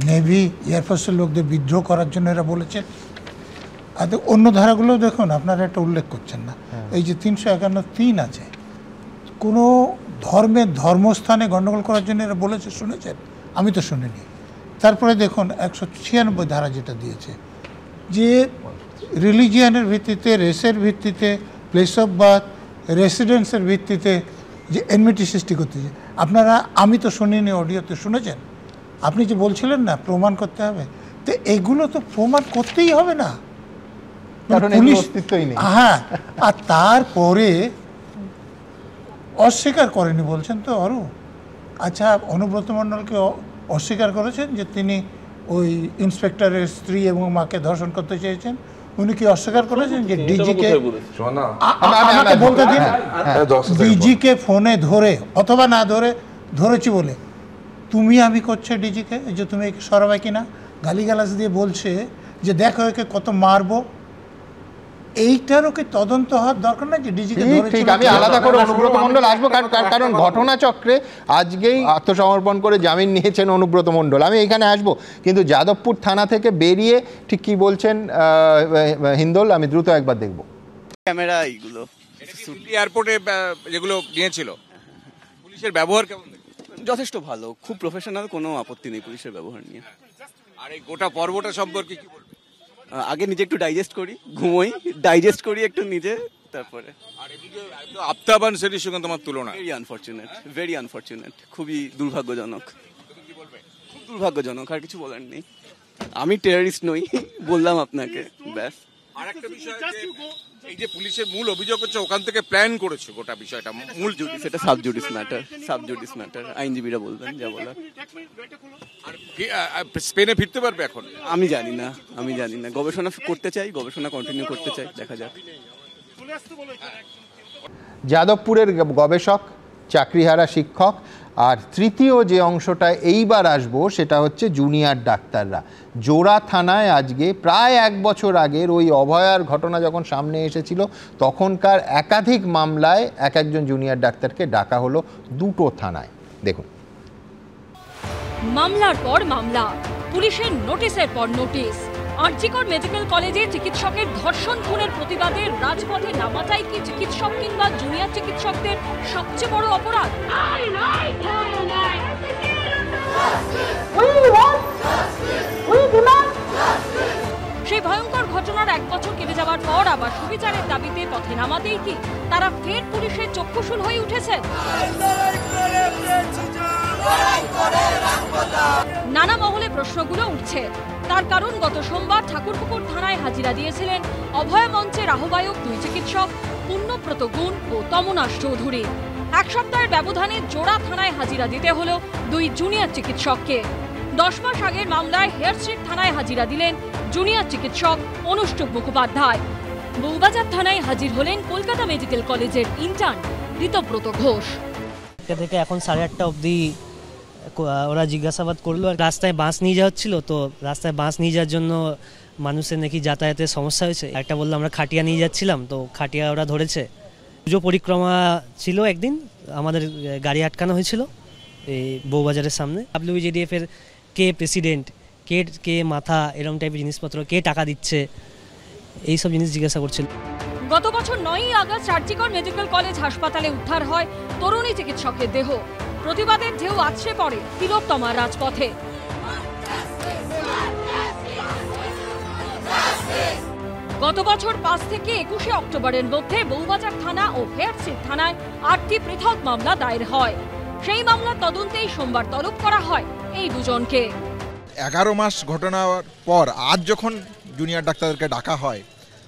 Speaker 18: নেভি, এয়ারফোর্সের লোকদের বিদ্রোহ করার জন্য এরা বলেছে? আর অন্য ধারাগুলো দেখুন, আপনারা একটা উল্লেখ করছেন না। এই যে 351(3) আছে, কোনো ধর্মের ধর্মস্থানে গণ্ডগোল করার জন্য এরা বলেছে, শুনেছেন? আমি তো শুনিনি। তারপরে দেখুন 196 ধারা যেটা দিয়েছে, যে রিলিজিয়ানের ভিত্তিতে, রেসের ভিত্তিতে, প্লেস অফ বার্থ, রেসিডেন্সের ভিত্তিতে যে এনমিটি সৃষ্টি করতেছে। আপনারা, আমি তো শুনিনি, অডিওতে শুনেছেন? আপনি যে বলছিলেন না প্রমাণ করতে হবে, তো এগুলো তো প্রমাণ করতেই হবে না, পুলিশ। হ্যাঁ, আর তারপরে অস্বীকার করেনি বলছেন তো আরও। আচ্ছা, অনুব্রত মণ্ডলকে অস্বীকার করেছেন যে তিনি ওই ইন্সপেক্টরের স্ত্রী এবং মাকে ধর্ষণ করতে চেয়েছেন? উনি কি অস্বীকার করেছেন যে ডিজিকে, আমাকে বলতে দিন, ডিজিকে ফোনে ধরে অথবা না ধরে, ধরেছি বলে তুমি আমি করছে ডিজিকে, যে তুমি একে সরাবে কিনা, গালিগালাজ দিয়ে বলছে যে দেখো একে কত মারবো। এইটারও কি তদন্ত হওয়ার দরকার না যে ডিজিকে ধরেছে?
Speaker 1: ঠিক, আমি আলাদা করে অনুব্রত মণ্ডল আসবো, কারণ ঘটনাচক্রে আজকেই আত্মসমর্পণ করে জামিন নিয়েছেন অনুব্রত মণ্ডল, আমি এখানে আসবো। কিন্তু যাদবপুর থানা থেকে বেরিয়ে ঠিক কি বলছেন হিন্দোল, আমি দ্রুত একবার দেখবো।
Speaker 12: ক্যামেরা এইগুলো এয়ারপোর্টে যেগুলো নিয়েছিল, পুলিশের ব্যবহার কেমন? যথেষ্ট ভালো, খুব প্রফেশনাল, কোনো আপত্তি নেই পুলিশের ব্যবহার নিয়ে। আর এই গোটা পর্বটা সম্পর্কে কি বলবো? আগে নিজে একটু ডাইজেস্ট করি, ঘুমোই, ডাইজেস্ট করি একটু নিজে, তারপরে। আর এদিকে আফতাবান সেটির সঙ্গে তোমার তুলনা? ভেরি আনফরচুনেট, খুবই দুর্ভাগ্যজনক, খুব দুর্ভাগ্যজনক, আর কিছু বলার নেই। আমি টেররিস্ট নই, বললাম আপনাকে, ব্যাস। আর একটা বিষয়, এই যে পুলিশের মূল অভিযোগ হচ্ছে ওখান থেকে প্ল্যান করেছে গোটা বিষয়টা, মূল জুডিস, এটা সাবজুডিস ম্যাটার, আইনজীবীরা বলবেন যা বলার। আর স্পেনে ফিরতে পারবে এখন? আমি জানি না, গবেষণা করতে চাই, গবেষণা কন্টিনিউ করতে চাই, দেখা যাক।
Speaker 1: যাদবপুরের গবেষক, চাকরিহারা শিক্ষক, আর তৃতীয় যে অংশটা এইবার আসবো সেটা হচ্ছে জুনিয়র ডাক্তাররা। জোড়া থানায় আজকে প্রায় 1 বছর আগের ওই অভয়ার ঘটনা যখন সামনে এসেছিল, তখনকার একাধিক মামলায় একজন জুনিয়র ডাক্তারকে ডাকা হলো দুটো থানায়। দেখুন,
Speaker 20: মামলার পর মামলা, পুলিশের নোটিশের পর নোটিশ। আরজিকর মেডিকেল কলেজে চিকিৎসকের ধর্ষণ খুনের প্রতিবাদে রাজপথে নামাটাই কি চিকিৎসক কিংবা জুনিয়র চিকিৎসকদের সবচেয়ে বড় অপরাধ? সেই ভয়ঙ্কর ঘটনার 1 বছর কেটে যাওয়ার পর আবার সুবিচারের দাবিতে পথে নামাতেই কি তারা ফের পুলিশের চক্ষুশূল হয়ে উঠেছেন? নানা মহলে প্রশ্নগুলো উঠছে। তার কারণ, গত সোমবার ঠাকুরপুকুর থানায় হাজিরা দিয়েছিলেন অভয় মঞ্চের আহ্বায়ক 2 চিকিৎসক পুণ্যব্রত গুণ ও তমনাশ চৌধুরী। 1 সপ্তাহের ব্যবধানে জোড়া থানায় হাজিরা দিতে হলো 2 জুনিয়র চিকিৎসককে। 10 মাস আগের মামলায় হেয়ার স্ট্রিট থানায় হাজিরা দিলেন জুনিয়র চিকিৎসক অনুষ্ঠুপ মুখোপাধ্যায়। বউবাজার থানায় হাজির হলেন কলকাতা মেডিকেল কলেজের ইন্টার্ন ঋতব্রত ঘোষ।
Speaker 13: থেকে এখন 8:30 অবধি ওরা জিজ্ঞাসাবাদ করলো। রাস্তায় বাস নিয়ে যাওয়া হচ্ছিল, তো রাস্তায় বাস নিয়ে যাওয়ার জন্য মানুষের নাকি যাতায়াতের সমস্যা হয়েছে। একটা বললো আমরা খাটিয়া নিয়ে যাচ্ছিলাম, তো খাটিয়া ওরা ধরেছে। পুজো পরিক্রমা ছিল, একদিন আমাদের গাড়ি আটকানো হয়েছিল এই বউবাজারের সামনে। WJDF এর কে প্রেসিডেন্ট, কে মাথা, এরকম টাইপের জিনিসপত্র, কে টাকা দিচ্ছে, এইসব জিনিস জিজ্ঞাসা করছিল।
Speaker 20: গত বছর 9ই আগস্ট আরজিকর মেডিকেল কলেজ হাসপাতালে উদ্ধার হয় তরুণী চিকিৎসকের দেহ। প্রতিবাদের ঢেউ আছড়ে পড়ে তিলোত্তমার রাজপথে। গত বছর 5 থেকে 21 অক্টোবরের মধ্যে বউবাজার থানা ও হেয়ার স্ট্রিট থানায় 8টি পৃথক মামলা দায়ের হয়। সেই মামলার তদন্তেই সোমবার তলব করা হয় এই দুজনকে।
Speaker 14: 11 মাস ঘটনার পর আজ যখন জুনিয়র ডাক্তারদেরকে ডাকা হয়,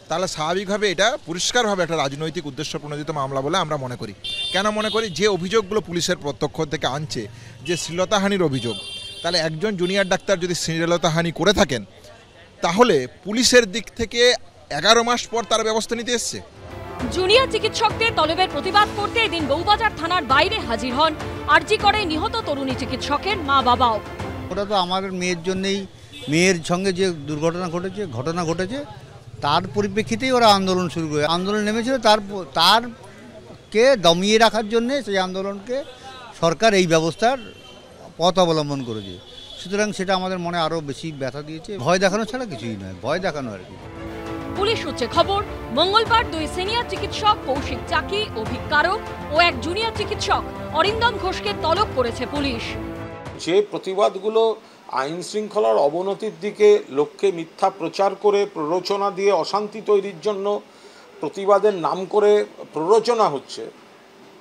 Speaker 14: তাহলে স্বাভাবিকভাবে এটা পরিষ্কারভাবে একটা রাজনৈতিক উদ্দেশ্য প্রণোদিত মামলা বলে আমরা মনে করি। কেন মনে করি? যে অভিযোগগুলো পুলিশের প্রত্যক্ষ থেকে আনছে, যে শ্লীলতাহানির অভিযোগ, তাহলে একজন জুনিয়র ডাক্তার যদি শ্লীলতাহানি করে থাকেন, তাহলে পুলিশের দিক থেকে 11 মাস পর তার ব্যবস্থা নিতে এসছে।
Speaker 20: জুনিয়র চিকিৎসকদের তলবের প্রতিবাদ করতে এদিন বউবাজার থানার বাইরে হাজির হন আরজিকরে নিহত তরুণী চিকিৎসকের মা বাবাও।
Speaker 15: ওটা তো আমাদের মেয়ের জন্যই, মেয়ের সঙ্গে যে ঘটনা ঘটেছে তার পরিপ্রেক্ষিতেই ওরা আন্দোলন শুরু করে আন্দোলন নেমেছিল। তারকে দমিয়ে রাখার জন্যে সেই আন্দোলনকে সরকার এই ব্যবস্থার পথ অবলম্বন করেছে। সুতরাং সেটা আমাদের মনে আরও বেশি ব্যথা দিয়েছে। ভয় দেখানো ছাড়া কিছুই নয়, ভয় দেখানো আর কি।
Speaker 20: পুলিশ সূত্রে খবর, মঙ্গলবার 2 সিনিয়র চিকিৎসক কৌশিক চাকি, অভিজ্ঞারক ও এক জুনিয়র চিকিৎসক অরিন্দম ঘোষকে তলব করেছে পুলিশ।
Speaker 5: যে প্রতিবাদগুলো আইন শৃঙ্খলার অবনতির দিকে লোককে মিথ্যা প্রচার করে প্ররোচনা দিয়ে অশান্তি তৈরির জন্য প্রতিবাদের নাম করে প্ররোচনা হচ্ছে,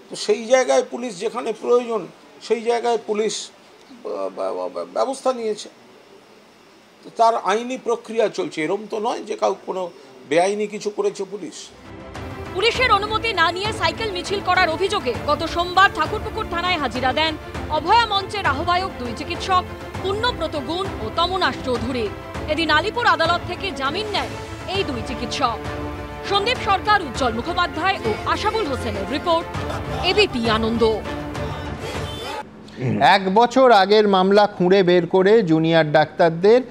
Speaker 5: তো সেই জায়গায় পুলিশ যেখানে প্রয়োজন সেই জায়গায় পুলিশ ব্যবস্থা নিয়েছে। তো তার আইনি প্রক্রিয়া চলছে, এরকম তো নয় যে কোনো বেআইনি কিছু করেছে পুলিশ।
Speaker 20: পুলিশের অনুমতি না নিয়ে সাইকেল মিছিল করার অভিযোগে গত সোমবার ঠাকুরপুকুর থানায় হাজিরা দেন অভয়া মঞ্চের আহ্বায়ক 2 চিকিৎসক পুণ্যব্রত গুণ ও তমনাশ চৌধুরী। এদিন আলিপুর আদালত থেকে জামিন নেন এই 2 চিকিৎসক। সন্দীপ সরকার, উজ্জ্বল মুখোপাধ্যায় ও আশাবুল হোসেনের রিপোর্ট, এবিপি আনন্দ।
Speaker 1: 1 বছর আগের মামলা খুঁড়ে বের করে জুনিয়র ডাক্তারদের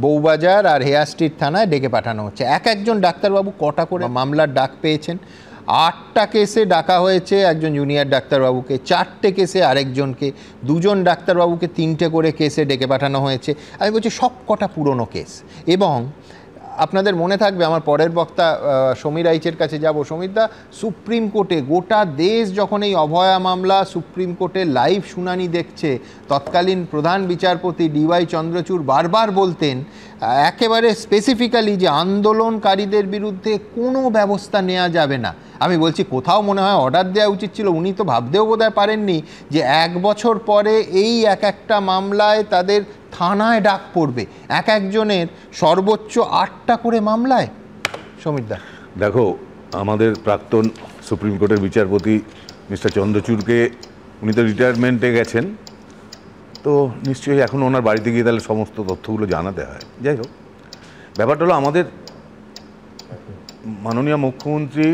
Speaker 1: বউবাজার আর হেয়ার স্ট্রিট থানায় ডেকে পাঠানো হচ্ছে। একজন ডাক্তারবাবু কটা করে মামলার ডাক পেয়েছেন? 8টা কেসে ডাকা হয়েছে একজন জুনিয়র ডাক্তারবাবুকে, 4টে কেসে আরেকজনকে, 2জন ডাক্তারবাবুকে 3টে করে কেসে ডেকে পাঠানো হয়েছে। আমি বলছি সব কটা পুরনো কেস। এবং আপনাদের মনে থাকবে, আমার পরের বক্তা সমীর আইচের কাছে যাব। সমীরদা, সুপ্রিম কোর্টে গোটা দেশ যখন এই অভয়া মামলা সুপ্রিম কোর্টে লাইভ শুনানি দেখছে, তৎকালীন প্রধান বিচারপতি DY চন্দ্রচূড় বারবার বলতেন একেবারে স্পেসিফিক্যালি যে আন্দোলনকারীদের বিরুদ্ধে কোনো ব্যবস্থা নেওয়া যাবে না। আমি বলছি কোথাও মনে হয় অর্ডার দেওয়া উচিত ছিল। উনি তো ভাবতেও বোধহয় পারেননি যে 1 বছর পরে এই একটা মামলায় তাদের থানায় ডাক পড়বে, একজনের সর্বোচ্চ 8টা করে মামলায়। সমীরদা,
Speaker 16: দেখো, আমাদের প্রাক্তন সুপ্রিম কোর্টের বিচারপতি মিস্টার চন্দ্রচূড়কে, উনি তো রিটায়ারমেন্টে গেছেন, তো নিশ্চয়ই এখন ওনার বাড়িতে গিয়ে তাহলে সমস্ত তথ্যগুলো জানাতে হয়। যাই হোক, ব্যাপারটা হলো আমাদের মাননীয় মুখ্যমন্ত্রী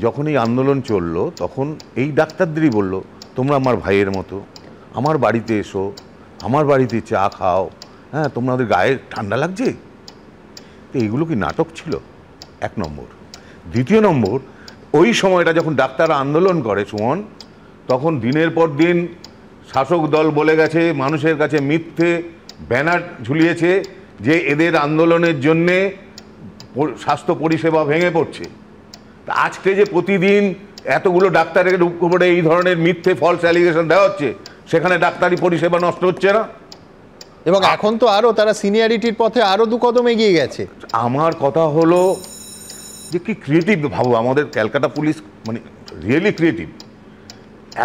Speaker 16: যখন এই আন্দোলন চললো তখন এই ডাক্তারদেরই বলল, তোমরা আমার ভাইয়ের মতো, আমার বাড়িতে এসো, আমার বাড়িতে চা খাও, হ্যাঁ, তোমাদের গায়ে ঠান্ডা লাগছে। তো এইগুলো কি নাটক ছিল? 1 নম্বর। 2 নম্বর, ওই সময়টা যখন ডাক্তাররা আন্দোলন করে সুমন, তখন দিনের পর দিন শাসক দল বলে গেছে, মানুষের কাছে মিথ্যে ব্যানার ঝুলিয়েছে যে এদের আন্দোলনের জন্যে স্বাস্থ্য পরিষেবা ভেঙে পড়ছে। আজকে যে প্রতিদিন এতগুলো ডাক্তারের উপরে এই ধরনের মিথ্যে ফলস অ্যালিগেশন দেওয়া হচ্ছে, সেখানে ডাক্তারি পরিষেবা নষ্ট হচ্ছে না?
Speaker 1: এবং এখন তো আরও তারা সিনিয়রিটির পথে আরও 2 কদম এগিয়ে গেছে। আমার
Speaker 16: কথা হলো যে কি ক্রিয়েটিভ ভাবো, আমাদের ক্যালকাটা পুলিশ মানে রিয়েলি ক্রিয়েটিভ।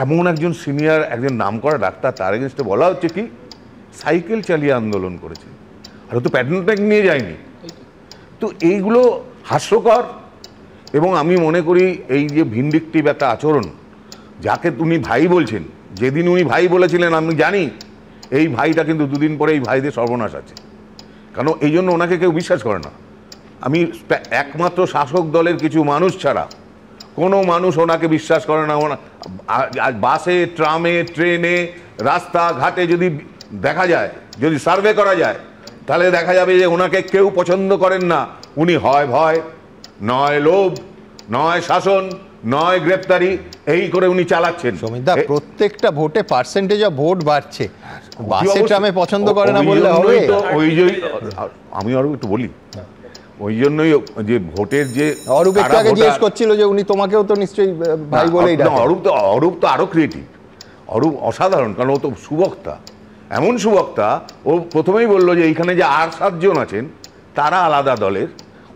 Speaker 16: এমন একজন সিনিয়র, একজন নামকরা ডাক্তার, তার এগেনস্টে বলা হচ্ছে কি সাইকেল চালিয়ে আন্দোলন করেছে, আর তো প্যাটেন্ট নিয়ে যায়নি। তো এইগুলো হাস্যকর। এবং আমি মনে করি এই যে ভিন্ডিকটিভ একটা আচরণ, যাকে উনি ভাই বলছেন, যেদিন উনি ভাই বলেছিলেন আমি জানি এই ভাইটা কিন্তু দুদিন পরে এই ভাইদের সর্বনাশ আছে, কারণ এই জন্য ওনাকে কেউ বিশ্বাস করে না। আমি একমাত্র শাসক দলের কিছু মানুষ ছাড়া কোনো মানুষ ওনাকে বিশ্বাস করে না। বাসে, ট্রামে, ট্রেনে, রাস্তাঘাটে যদি দেখা যায়, যদি সার্ভে করা যায়, তাহলে দেখা যাবে যে ওনাকে কেউ পছন্দ করেন না। উনি হয় ভয়, নয় লোভ, নয় শাসন, নয় গ্রেপ্তারি, এই করে উনি চালাচ্ছেন।
Speaker 1: সমিতদা, প্রত্যেকটা ভোটে পার্সেন্টেজ অফ ভোট বাড়ছে, বাসে ট্রামে পছন্দ করে না বললে হবে?
Speaker 16: আমি আরো একটু বলি, ওই জন্যই যে ভোটের যে
Speaker 1: অরূপ একটু আগে জিজ্ঞেস করছিল যে উনি তোমাকেও তো নিশ্চয়ই ভাই বলেই ডাকে।
Speaker 16: অরূপ তো আরো ক্রিয়েটিভ, অরূপ অসাধারণ, কারণ ও তো সুবক্তা, এমন সুবক্তা। ও প্রথমেই বললো যে এইখানে যে আর 7 জন আছেন তারা আলাদা দলের,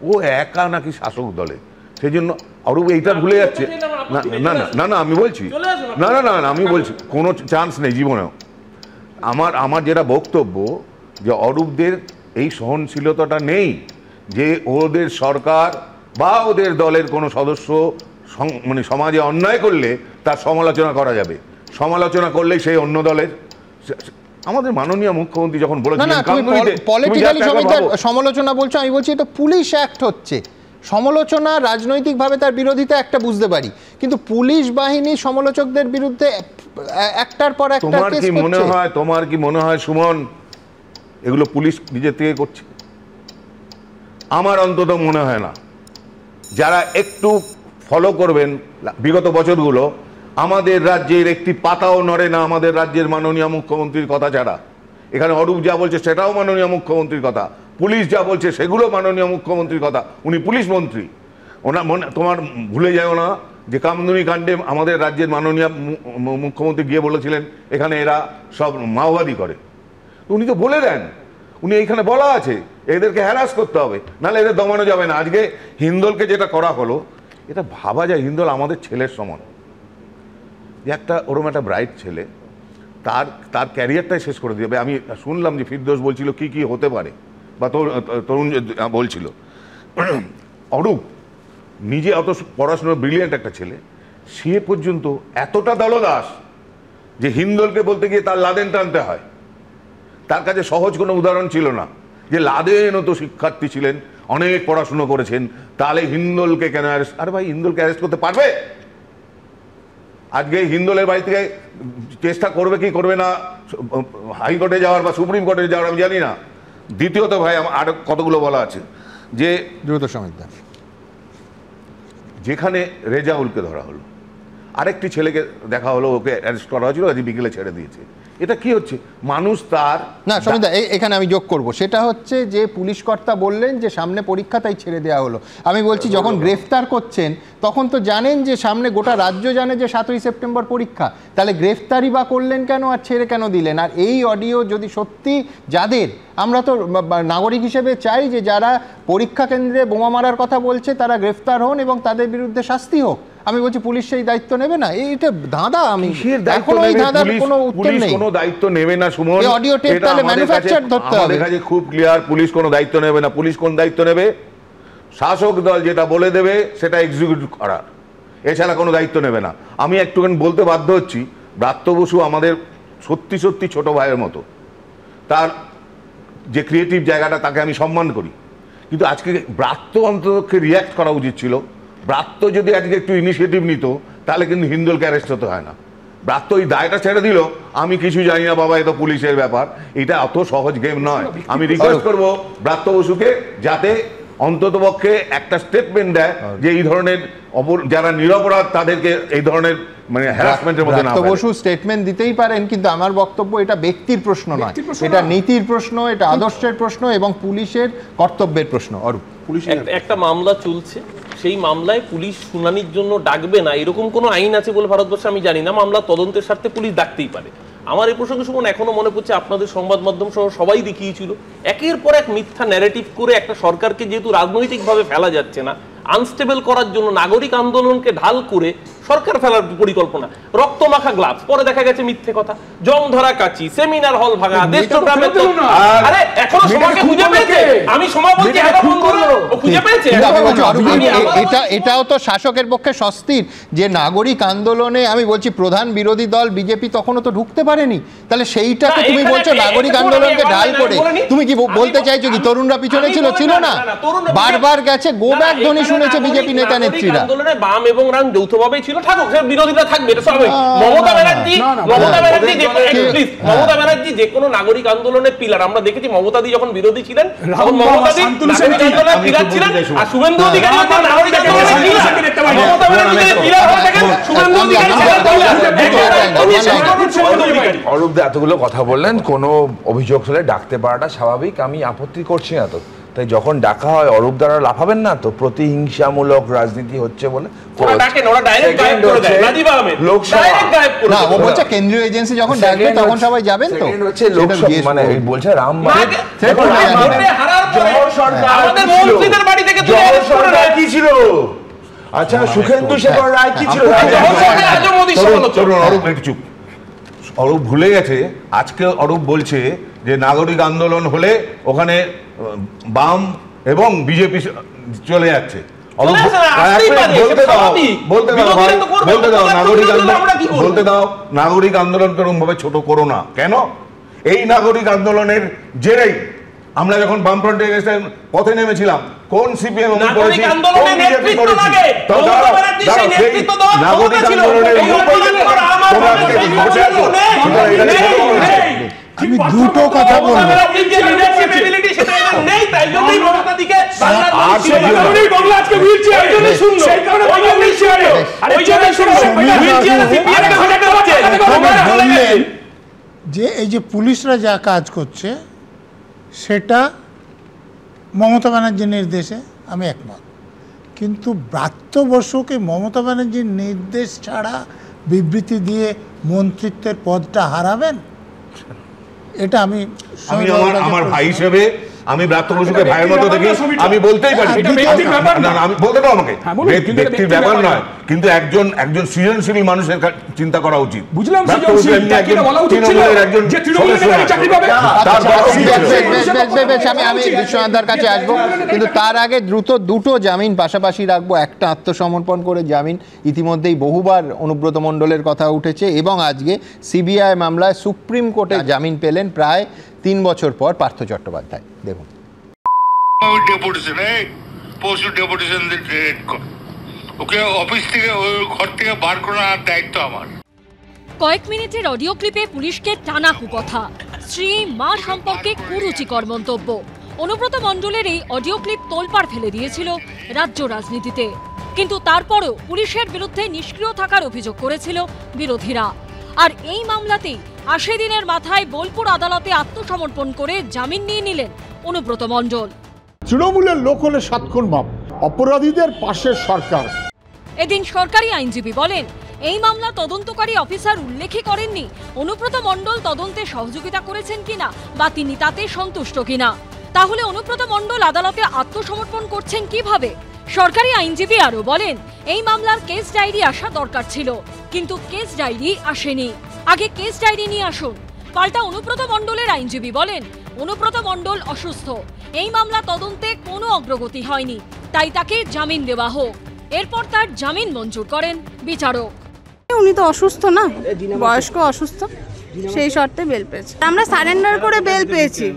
Speaker 16: ও একা নাকি শাসক দলে। সেই জন্য অরূপ এইটা ভুলে যাচ্ছে। না না না না আমি বলছি, না না না আমি বলছি কোনো চান্স নেই জীবনেও। আমার যেটা বক্তব্য যে অরূপদের এই সহনশীলতাটা নেই যে ওদের সরকার বা ওদের দলের কোনো সদস্য মানে সমাজে অন্যায় করলে তার সমালোচনা করা যাবে, সমালোচনা করলেই সেই অন্য দলের। আমাদের মাননীয় মুখ্যমন্ত্রী যখন বলেছিলেন
Speaker 1: পলিটিক্যালি সমালোচনা বলছো, আমি বলছি এটা পুলিশ অ্যাক্ট হচ্ছে। সমালোচনা রাজনৈতিকভাবে তার বিরোধিতা একটা বুঝতে পারি, কিন্তু পুলিশ বাহিনী সমালোচকদের বিরুদ্ধে একটার পর একটা কেস করছে।
Speaker 16: তোমার কি মনে হয় সুমন এগুলো পুলিশ নিজের থেকে করছে? আমার অন্তত মনে হয় না। যারা একটু ফলো করবেন বিগত বছরগুলো, আমাদের রাজ্যের একটি পাতাও নড়ে না আমাদের রাজ্যের মাননীয় মুখ্যমন্ত্রীর কথা ছাড়া। এখানে অরূপ যা বলছে সেটাও মাননীয় মুখ্যমন্ত্রীর কথা, পুলিশ যা বলছে সেগুলো মাননীয় মুখ্যমন্ত্রীর কথা। উনি পুলিশ মন্ত্রী। ওনার তোমার ভুলে যাও না যে কামদুনি কাণ্ডে আমাদের রাজ্যের মাননীয় মুখ্যমন্ত্রী গিয়ে বলেছিলেন এখানে এরা সব মাওবাদী করে। উনি তো বলে দেন, উনি এইখানে বলা আছে এদেরকে হ্যারাস করতে হবে, নাহলে এদের দমানো যাবে না। আজকে হিন্দলকে যেটা করা হলো, এটা ভাবা যায় হিন্দল আমাদের ছেলের সমান। যে ওরম একটা ব্রাইট ছেলে, তার ক্যারিয়ারটাই শেষ করে দেবে। আমি শুনলাম যে ফিরদৌস বলছিল কি কি হতে পারে, বা তরুণ বলছিল। অরূপ নিজে অত পড়াশোনার ব্রিলিয়েন্ট একটা ছেলে, সে পর্যন্ত এতটা দলদাস যে হিন্দলকে বলতে গিয়ে তার লাদেন টানতে হয়। তার কাছে সহজ কোনো উদাহরণ ছিল না যে লাদেনও তো শিক্ষার্থী ছিলেন, অনেক পড়াশুনো করেছেন, তাহলে হিন্দলকে কেন অ্যারেস্ট? আরে ভাই, হিন্দলকে অ্যারেস্ট করতে পারবে? আজকে হিন্দলের বাড়ি থেকে চেষ্টা করবে কি করবে না হাইকোর্টে যাওয়ার বা সুপ্রিম কোর্টে যাওয়ার আমি জানি না। দ্বিতীয়ত ভাই আর কতগুলো বলা আছে যে
Speaker 1: দ্রুত সমিতদা,
Speaker 16: যেখানে রেজাউলকে ধরা হলো, আরেকটি ছেলেকে দেখা হলো, ওকে অ্যারেস্ট করা হয়েছিল, আজ বিকেলে ছেড়ে দিয়েছে। এটা কি হচ্ছে? মানুষ তার
Speaker 1: না সমিতদা, এখানে আমি যোগ করব, সেটা হচ্ছে যে পুলিশ কর্তা বললেন যে সামনে পরীক্ষা তাই ছেড়ে দেওয়া হলো। আমি বলছি যখন গ্রেফতার করছেন তখন তো জানেন যে সামনে গোটা রাজ্য জানে যে 7ই সেপ্টেম্বর পরীক্ষা, তাহলে গ্রেফতারি বা করলেন কেন আর ছেড়ে কেন দিলেন? আর এই অডিও যদি সত্যি যাদের, আমরা তো নাগরিক হিসেবে চাই যে যারা পরীক্ষা কেন্দ্রে বোমা মারার কথা বলছে তারা গ্রেফতার হন এবং তাদের বিরুদ্ধে শাস্তি হোক। আমি বলছি পুলিশ সেই দায়িত্ব নেবে না? এইটা ধাঁধা। আমি এখনো এই ধাঁধার কোনো উত্তর নেই।
Speaker 16: কোনো দায়িত্ব নেবে না সুমন,
Speaker 1: এই অডিও টেপ তাহলে ম্যানুফ্যাকচার ধরতে হবে।
Speaker 16: আমাদের কাছে খুব ক্লিয়ার, পুলিশ কোনো দায়িত্ব নেবে না। পুলিশ কোন দায়িত্ব নেবে? শাসক দল যেটা বলে দেবে সেটা এক্সিকিউট করার, এছাড়া কোনো দায়িত্ব নেবে না। আমি একটুখানি বলতে বাধ্য হচ্ছি, ব্রাত্য বসু আমাদের সত্যি সত্যি ছোট ভাইয়ের মতো, তার যে ক্রিয়েটিভ জায়গাটা তাকে আমি সম্মান করি, কিন্তু আজকে ব্রাত্য অন্ততকে রিয়্যাক্ট করা উচিত ছিল। ব্রাত্য যদি আজকে একটু ইনিশিয়েটিভ নিত তাহলে কিন্তু হিন্দলকে অ্যারেস্ট হতে হয় না। ব্রাত্য ওই দায়টা ছেড়ে দিল, আমি কিছু জানি না বাবা, এ তো পুলিশের ব্যাপার। এটা অত সহজ গেম নয়। আমি রিকোয়েস্ট করবো ব্রাত্য বসুকে যাতে অন্ততপক্ষে একটা স্টেটমেন্ট দেয় যে এই ধরনের যারা নিরপরাধ তাদেরকে এই ধরনের মানে হ্যারাসমেন্টের মধ্যে না ফেলে।
Speaker 1: বসু স্টেটমেন্ট দিতেই পারেন, কিন্তু আমার বক্তব্য এটা ব্যক্তির প্রশ্ন নয়, এটা নীতির প্রশ্ন, এটা আদর্শের প্রশ্ন এবং পুলিশের কর্তব্যের প্রশ্ন। অরূপ,
Speaker 19: একটা মামলা চলছে, সেই মামলায় পুলিশ শুনানির জন্য ডাকবে না এরকম কোনো আইন আছে বলে ভারতবর্ষে আমি জানি না। মামলা তদন্তের স্বার্থে পুলিশ ডাকতেই পারে। আমার এই প্রসঙ্গে শুনুন, এখনো মনে পড়ছে আপনাদের সংবাদ মাধ্যম সহ সবাই দেখিয়েছিল একের পর এক মিথ্যা ন্যারেটিভ করে একটা সরকারকে যেহেতু রাজনৈতিকভাবে ফেলা যাচ্ছে না, আনস্টেবল করার জন্য নাগরিক আন্দোলনকে ঢাল করে সরকার ফেলার পরিকল্পনা, রক্ত মাখা গ্লাভস, পরে দেখা গেছে মিথ্যে কথা, জং ধরা কাচি, সেমিনার হল ভাঙা, দেশপ্রেমে আরে এখনো সময়কে খুঁজে পেয়েছে। আমি সময় বলছি খুঁজে পেয়েছে।
Speaker 1: এটাও তো শাসকের পক্ষে স্বস্তির যে নাগরিক আন্দোলনে আমি বলছি প্রধান বিরোধী দল বিজেপি তখনও তো ঢুকতে পারেনি, তাহলে সেইটাকে তুমি বলছো নাগরিক আন্দোলনকে ঢাল করে। তুমি কি বলতে চাইছো কি তরুণরা পিছনে ছিল না? বারবার গেছে, গো ব্যাক ধ্বনি শুনেছে বিজেপি নেতা নেত্রীরা।
Speaker 19: আন্দোলনে বাম এবং রাম যৌথভাবেই ছিল, থাকুক, বিরোধীরা থাকবে, এটা স্বাভাবিক। মমতা ব্যানার্জি যে কোনো নাগরিক আন্দোলনের পিলার। আমরা দেখেছি মমতাদি যখন বিরোধী ছিলেন তখন মমতাদি আন্দোলনের পিলার ছিলেন, আর শুভেন্দু অধিকারী নাগরিক আন্দোলনের পিলার। মমতা ব্যানার্জি পিলার হয়ে থাকেন, শুভেন্দু অধিকারী।
Speaker 7: অরূপ দা এতগুলো কথা বললেন, কোনো অভিযোগ হলে ডাকতে পারাটা স্বাভাবিক, আমি আপত্তি করছি না তো। তাই যখন ডাকা হয় অরূপ দ্বারা লাফাবেন না তো, প্রতিহিংসামূলক রাজনীতি হচ্ছে বলে
Speaker 1: কেন্দ্রীয় এজেন্সি যখন ডাকবে তখন সবাই যাবেন তো।
Speaker 7: মানে বলছে রাম কি ছিল, আচ্ছা সুখেন্দু শেখর রায় কি ছিল? অরূপ একটু চুপ, অরূপ ভুলে গেছে। আজকে অরূপ বলছে যে নাগরিক আন্দোলন হলে ওখানে বাম এবং বিজেপি চলে যাচ্ছে। নাগরিক আন্দোলনকে এরকম ভাবে ছোট করো না। কেন? এই নাগরিক আন্দোলনের জেরেই আমরা যখন বামফ্রন্টে পথে নেমেছিলাম, কোন সিপিএম নাগরিক আন্দোলনের
Speaker 18: আমি দুটো কথা বলবো। যে এই যে পুলিশরা যা কাজ করছে সেটা মমতা ব্যানার্জির নির্দেশে আমি একমত, কিন্তু ব্রাত্য বসুকে মমতা ব্যানার্জির নির্দেশ ছাড়া বিবৃতি দিয়ে মন্ত্রিত্বের পদটা হারাবেন, এটা আমি
Speaker 16: আমার ভাই হিসেবে আমি ব্রাত্য বসুকে ভাইয়ের মতো দেখি, আমি বলতেই পারি। আমি বলতে দাও আমাকে, ব্যক্তির ব্যাপার নয়, কিন্তু একজন সৃজনশীল মানুষের চিন্তা করা উচিত।
Speaker 1: আমি বিশ্বনাথদার কাছে আসবো, কিন্তু তার আগে দ্রুত দুটো জামিন পাশাপাশি রাখবো। একটা আত্মসমর্পণ করে জামিন, ইতিমধ্যেই বহুবার অনুব্রত মণ্ডলের কথা উঠেছে, এবং আজকে সিবিআই মামলায় সুপ্রিম কোর্টে জামিন পেলেন প্রায় 3 বছর পর পার্থ চট্টোপাধ্যায়। দেখুন,
Speaker 20: কয়েক মিনিটের অডিও ক্লিপে পুলিশকে টানা কুকথা, স্ত্রী মা সম্পর্কে কুরুচিকর মন্তব্য। অনুব্রত মণ্ডলের এই অডিও ক্লিপ তোলপাড় ফেলে দিয়েছিল রাজ্য রাজনীতিতে, কিন্তু তারপরেও পুলিশের বিরুদ্ধে নিষ্ক্রিয় থাকার অভিযোগ করেছিল বিরোধীরা। আর এই মামলাতেই 80 দিনের মাথায় বোলপুর আদালতে আত্মসমর্পণ করে জামিন নিয়ে নিলেন অনুব্রত মণ্ডল।
Speaker 3: তৃণমূলের লোক হলে 7 খুন মাপ, অপরাধীদের পাশে সরকার।
Speaker 20: এদিন সরকারি আইনজীবী বলেন, এই মামলা তদন্তকারী অফিসার উল্লেখই করেননি অনুব্রত মণ্ডল তদন্তে সহযোগিতা করেছেন কিনা বা তিনি তাতে সন্তুষ্ট কিনা। তাহলে অনুব্রত মণ্ডল আদালতে আত্মসমর্পণ করছেন কিভাবে? সরকারি আইনজীবী আরও বলেন, এই মামলার কেস ডায়েরি আসা দরকার ছিল, কিন্তু কেস ডায়েরি আসেনি। আগে কেস ডায়েরি নিয়ে আসুন। পাল্টা অনুব্রত মণ্ডলের আইনজীবী বলেন, অনুব্রত মণ্ডল অসুস্থ, এই মামলা তদন্তে কোনো অগ্রগতি হয়নি, তাই তাকে জামিন দেওয়া হোক। এরপর তার জামিন মঞ্জুর করেন বিচারক।
Speaker 4: উনি তো অসুস্থ না, বয়স্ক অসুস্থ, সেই শর্তে বেল পেয়েছে, আমরা সারেন্ডার করে বেল পেয়েছি।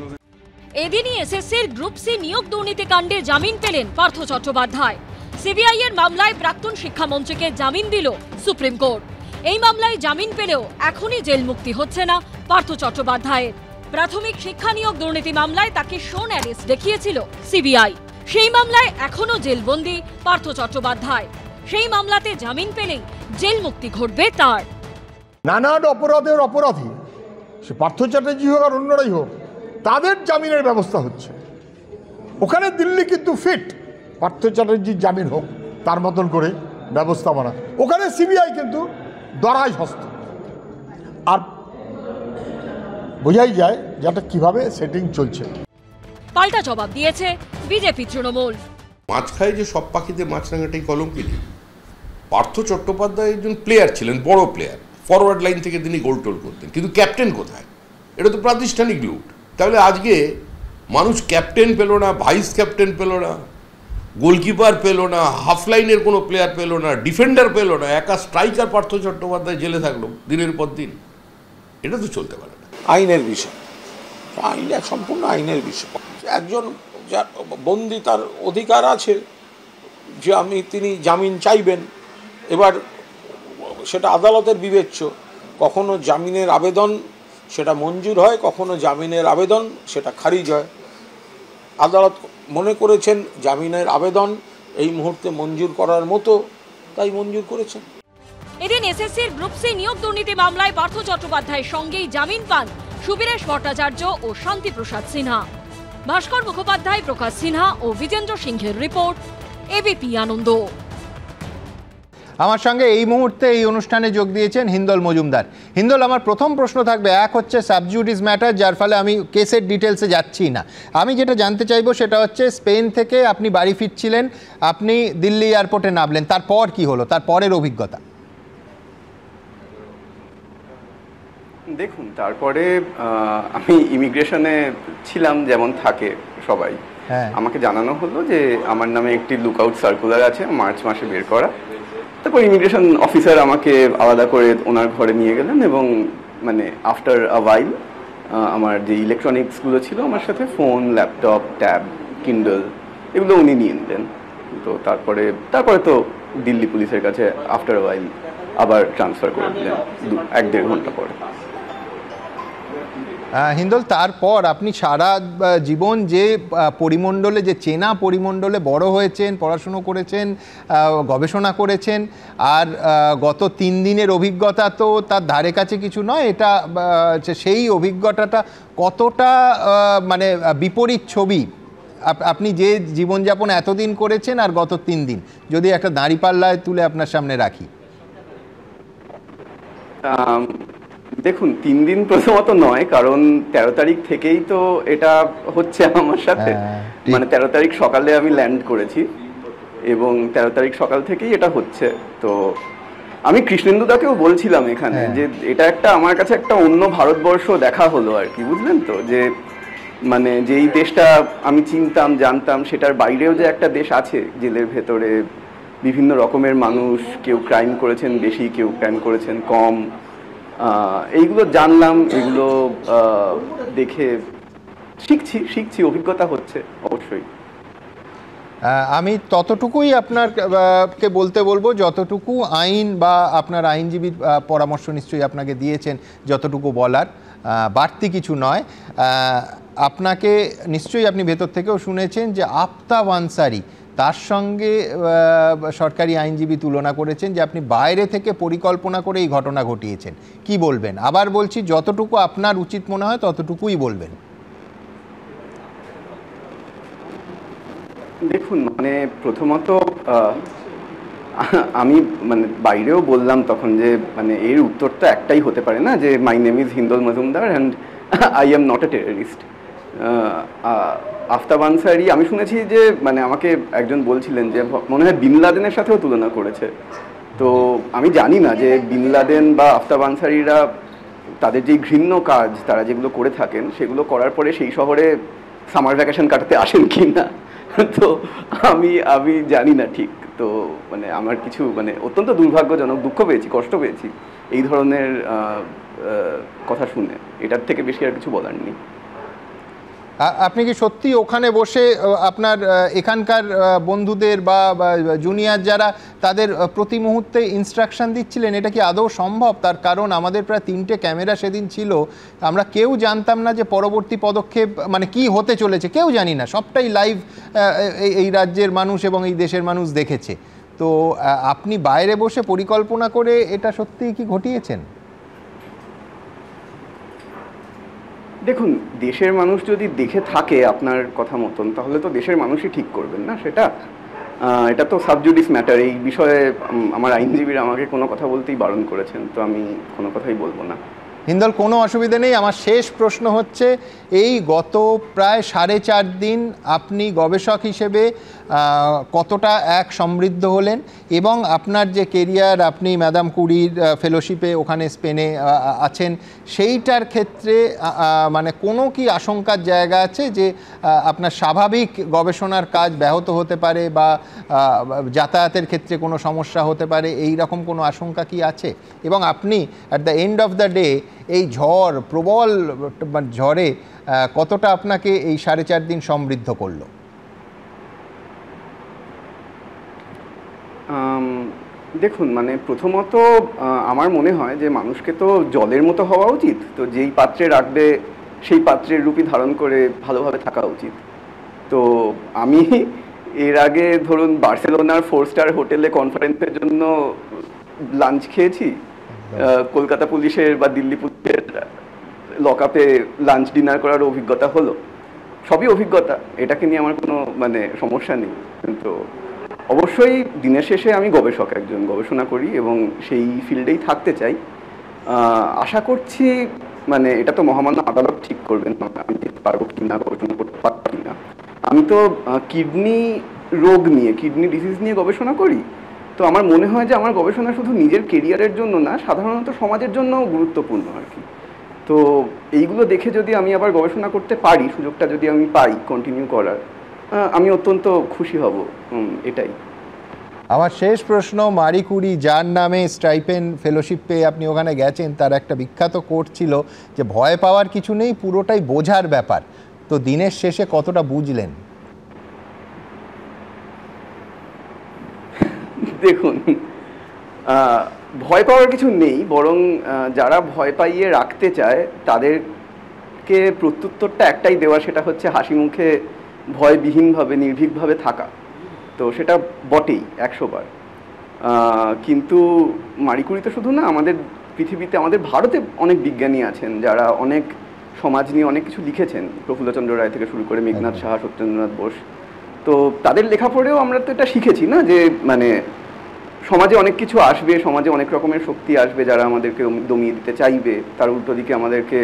Speaker 20: এদিনই এসএসসির গ্রুপ সি নিয়োগ দুর্নীতি কাণ্ডে জামিন পেলেন পার্থ চট্টোপাধ্যায়। সিবিআই এর মামলায় প্রাক্তন শিক্ষামন্ত্রীকে জামিন দিল সুপ্রিম কোর্ট। এই মামলায় জামিন পেলেও এখনই জেল মুক্তি হচ্ছে না পার্থ চট্টোপাধ্যায়ের। প্রাথমিক শিক্ষা নিয়োগ দুর্নীতি মামলায় তাকে শোন অ্যারেস্ট দেখিয়েছিল সিবিআই। সেই মামলায় এখনও জেলবন্দি পার্থ চট্টোপাধ্যায়। সেই মামলাতে জামিন পেলেই জেল মুক্তি ঘটবে তার।
Speaker 3: নানান অপরাধের অপরাধী, সে পার্থ চ্যাটার্জি হোক আর অন্যরাই হোক, তাদের জামিনের ব্যবস্থা হচ্ছে। ওখানে দিল্লি কিন্তু ফিট, পার্থ চ্যাটার্জির জামিন হোক তার মতন করে ব্যবস্থাপনা। ওখানে সিবিআই কিন্তু দরাজ হস্ত, আর বোঝাই যায় যেটা কিভাবে সেটিং চলছে।
Speaker 20: পাল্টা জবাব দিয়েছে বিজেপি তৃণমূল।
Speaker 6: মাছ খায় যে সব পাখিতে মাছরাঙাটাই কলঙ্কিত, পার্থ চট্টোপাধ্যায় একজন প্লেয়ার ছিলেন, বড় প্লেয়ার, ফরওয়ার্ড লাইন থেকে তিনি গোল টোল করতেন, কিন্তু ক্যাপ্টেন কোথায়? এটা তো প্রাতিষ্ঠানিক লুট। তাহলে আজকে মানুষ ক্যাপ্টেন পেল না, ভাইস ক্যাপ্টেন পেল না, গোলকিপার পেল না, হাফ লাইনের কোনো প্লেয়ার পেল না, ডিফেন্ডার পেল না, একা স্ট্রাইকার পার্থ চট্টোপাধ্যায় জেলে থাকলো দিনের পর দিন। এটা তো চলতে পারে না।
Speaker 5: আইনের বিষয়, আইন এক সম্পূর্ণ আইনের বিষয়। একজন যার বন্দি, তার অধিকার আছে যে তিনি জামিন চাইবেন, এবার সেটা আদালতের বিবেচ্য। কখনো জামিনের আবেদন সেটা মঞ্জুর হয়, কখনো জামিনের আবেদন সেটা খারিজ হয়। আদালত মনে করেছেন জামিনের আবেদন এই মুহূর্তে মঞ্জুর করার মতো, তাই মঞ্জুর করেছেন।
Speaker 20: এদিন এসএসসির গ্রুপ সি নিয়োগ দুর্নীতি মামলায় পার্থ চট্টোপাধ্যায়ের সঙ্গেই জামিন পান সুবীরেশ ভট্টাচার্য ও শান্তিপ্রসাদ সিনহা। ভাস্কর মুখোপাধ্যায়, প্রকাশ সিনহা ও বিজেন্দ্র সিংহের রিপোর্ট, এবিপি আনন্দ।
Speaker 1: আমার সঙ্গে এই মুহূর্তে এই অনুষ্ঠানে যোগ দিয়েছেন হিন্দল মজুমদার। হিন্দল, আমার প্রথম প্রশ্ন থাকবে, এক হচ্ছে সাবজুডিস ম্যাটার, যার ফলে আমি কেসের ডিটেলসে যাচ্ছি না। আমি যেটা জানতে চাইবো সেটা হচ্ছে স্পেন থেকে আপনি বাড়ি ফিরছিলেন, আপনি দিল্লি এয়ারপোর্টে নামলেন, তারপর কি হলো, তারপরের অভিজ্ঞতা?
Speaker 17: দেখুন, তারপরে আমি ইমিগ্রেশনে ছিলাম, যেমন থাকে সবাই। আমাকে জানানো হলো যে আমার নামে একটি লুকআউট সার্কুলার আছে মার্চ মাসে বের করা। তারপর ইমিগ্রেশন অফিসার আমাকে আলাদা করে ওনার ঘরে নিয়ে গেলেন এবং মানে আফটার আ ওয়াইল আমার যে ইলেকট্রনিক্সগুলো ছিল আমার সাথে, ফোন, ল্যাপটপ, ট্যাব, কিন্ডল, এগুলো উনি নিয়ে নিলেন। তো তারপরে তো দিল্লি পুলিশের কাছে আফটার আ ওয়াইল আবার ট্রান্সফার করে দিলেন 1-1.5 ঘন্টা পরে।
Speaker 1: হিন্দল, তারপর আপনি সারা জীবন যে পরিমণ্ডলে, যে চেনা পরিমণ্ডলে বড় হয়েছেন, পড়াশুনো করেছেন, গবেষণা করেছেন, আর গত 3 দিনের অভিজ্ঞতা তো তার ধারে কাছে কিছু নয়। এটা সেই অভিজ্ঞতাটা কতটা মানে বিপরীত ছবি, আপনি যে জীবনযাপন এতদিন করেছেন আর গত 3 দিন, যদি একটা দাঁড়িপাল্লায় তুলে আপনার সামনে রাখি।
Speaker 17: দেখুন, 3 দিন প্রথমত নয়, কারণ 13 তারিখ থেকেই তো এটা হচ্ছে আমার সাথে। মানে 13 তারিখ সকালে আমি ল্যান্ড করেছি এবং 13 তারিখ সকাল থেকেই এটা হচ্ছে। তো আমি কৃষ্ণেন্দুদাকেও বলছিলাম এখানে যে এটা একটা আমার কাছে একটা অন্য ভারতবর্ষ দেখা হলো আর কি, বুঝলেন তো, যে মানে যেই দেশটা আমি চিনতাম, জানতাম, সেটার বাইরেও যে একটা দেশ আছে, জেলের ভেতরে বিভিন্ন রকমের মানুষ, কেউ ক্রাইম করেছেন বেশি, কেউ ক্রাইম করেছেন কম, এইগুলো জানলাম, এগুলো দেখে শিখছি, অভিজ্ঞতা হচ্ছে অবশ্যই।
Speaker 1: আমি ততটুকুই আপনাকে বলতে বলবো যতটুকু আইন বা আপনার আইনজীবী পরামর্শ নিশ্চয়ই আপনাকে দিয়েছেন, যতটুকু বলার, বাড়তি কিছু নয়। আপনাকে নিশ্চয়ই আপনি ভেতর থেকেও শুনেছেন যে আফতাব আনসারি, তার সঙ্গে সরকারি আইনজীবী তুলনা করেছেন যে আপনি বাইরে থেকে পরিকল্পনা করে এই ঘটনা ঘটিয়েছেন। কি বলবেন? আবার বলছি, যতটুকু আপনার উচিত মনে হয় ততটুকুই বলবেন।
Speaker 17: দেখুন, মানে প্রথমত আমি মানে বাইরেও বললাম তখন যে মানে এর উত্তরটা একটাই হতে পারে না, যে my name is Hindal Majumdar and I am not a terrorist. Aftab Ansari, আমি শুনেছি যে মানে আমাকে একজন বলছিলেন যে মনে হয় বিন লাদেনের সাথেও তুলনা করেছে। তো আমি জানি না যে বিন লাদেন বা আফতাব আনসারিরা তাদের যে ঘৃণ্য কাজ তারা যেগুলো করে থাকেন, সেগুলো করার পরে সেই শহরে সামার ভ্যাকেশন কাটাতে আসেন কি না, তো আমি জানি না ঠিক। তো মানে আমার কিছু মানে অত্যন্ত দুর্ভাগ্যজনক, দুঃখ পেয়েছি, কষ্ট পেয়েছি এই ধরনের কথা শুনে। এটার থেকে বেশি আর কিছু বলার নেই।
Speaker 1: আপনি কি সত্যি ওখানে বসে আপনার এখানকার বন্ধুদের বা জুনিয়র যারা, তাদের প্রতি মুহূর্তে ইনস্ট্রাকশন দিচ্ছিলেন? এটা কি আদৌ সম্ভব? তার কারণ আমাদের প্রায় 3টে ক্যামেরা সেদিন ছিল, আমরা কেউ জানতাম না যে পরবর্তী পদক্ষেপ মানে কি হতে চলেছে, কেউ জানি না, সবটাই লাইভ এই রাজ্যের মানুষ এবং এই দেশের মানুষ দেখেছে। তো আপনি বাইরে বসে পরিকল্পনা করে এটা সত্যিই কি ঘটিয়েছেন?
Speaker 17: দেখুন, দেশের মানুষ যদি দেখে থাকে আপনার কথা মতন, তাহলে তো দেশের মানুষই ঠিক করবেন না সেটা। এটা তো সাবজুডিস ম্যাটার। এই বিষয়ে আমার আইনজীবীরা আমাকে কোনো কথা বলতেই বারণ করেছেন, তো আমি কোনো কথাই বলবো না।
Speaker 1: হিন্দল, কোনো অসুবিধা নেই। আমার শেষ প্রশ্ন হচ্ছে, এই গত প্রায় 4.5 দিন আপনি গবেষক হিসেবে কতটা সমৃদ্ধ হলেন, এবং আপনার যে কেরিয়ার, আপনি ম্যাডাম কুরির ফেলোশিপে ওখানে স্পেনে আছেন, সেইটার ক্ষেত্রে মানে কোনো কি আশঙ্কার জায়গা আছে যে আপনার স্বাভাবিক গবেষণার কাজ ব্যাহত হতে পারে বা যাতায়াতের ক্ষেত্রে কোনো সমস্যা হতে পারে, এই রকম কোনো আশঙ্কা কি আছে? এবং আপনি at the end of the day এই ঝড়, প্রবল ঝড়ে কতটা আপনাকে এই 4.5 দিন সমৃদ্ধ করলো?
Speaker 17: দেখুন, মানে প্রথমত আমার মনে হয় যে মানুষকে তো জলের মতো হওয়া উচিত, তো যেই পাত্রে রাখবে সেই পাত্রের রূপই ধারণ করে ভালোভাবে থাকা উচিত। তো আমি এর আগে ধরুন বার্সেলোনার 4 স্টার হোটেলে কনফারেন্সের জন্য লাঞ্চ খেয়েছি, কলকাতা পুলিশের বা দিল্লি পুলিশের লকআপে লাঞ্চ ডিনার করার অভিজ্ঞতা হলো, সবই অভিজ্ঞতা, এটাকে নিয়ে আমার কোনো মানে সমস্যা নেই। কিন্তু অবশ্যই দিনের শেষে আমি গবেষক, একজন গবেষণা করি এবং সেই ফিল্ডেই থাকতে চাই। আশা করছি মানে এটা তো মহামান্য আদালত ঠিক করবেন আমি যেতে পারবো কি না, গবেষণা করতে পারবো কি না। আমি তো কিডনি রোগ নিয়ে, কিডনি ডিজিজ নিয়ে গবেষণা করি। তো আমার মনে হয় যে আমার গবেষণা শুধু নিজের কেরিয়ারের জন্য না, সাধারণত সমাজের জন্যও গুরুত্বপূর্ণ আর কি। তো এইগুলো দেখে যদি আমি আবার গবেষণা করতে পারি, সুযোগটা যদি আমি পাই কন্টিনিউ করার, আমি অত্যন্ত খুশি হব, এটাই।
Speaker 1: আমার শেষ প্রশ্ন, মারি কুরি যার নামে স্টাইপেন ফেলোশিপ পেয়ে আপনি ওখানে গেছেন, তার একটা বিখ্যাত কোট ছিল যে ভয় পাওয়ার কিছু নেই, পুরোটাই বোঝার ব্যাপার। তো দিনের শেষে কতটা বুঝলেন?
Speaker 17: দেখুন, ভয় পাওয়ার কিছু নেই, বরং যারা ভয় পাইয়ে রাখতে চায় তাদেরকে প্রত্যুত্তরটা একটাই দেওয়া, সেটা হচ্ছে হাসি মুখে ভয়বিহীনভাবে নির্ভীকভাবে থাকা। তো সেটা বটেই 100 বার। কিন্তু মারি কুরি তো শুধু না, আমাদের পৃথিবীতে, আমাদের ভারতে অনেক বিজ্ঞানী আছেন যারা অনেক সমাজ নিয়ে অনেক কিছু লিখেছেন, প্রফুল্লচন্দ্র রায় থেকে শুরু করে মেঘনাথ সাহা, সত্যেন্দ্রনাথ বোস। তো তাদের লেখা পড়েও আমরা তো এটা শিখেছি না যে মানে সমাজে অনেক কিছু আসবে, সমাজে অনেক রকমের শক্তি আসবে যারা আমাদেরকে দমিয়ে দিতে চাইবে, তার উল্টো দিকে আমাদেরকে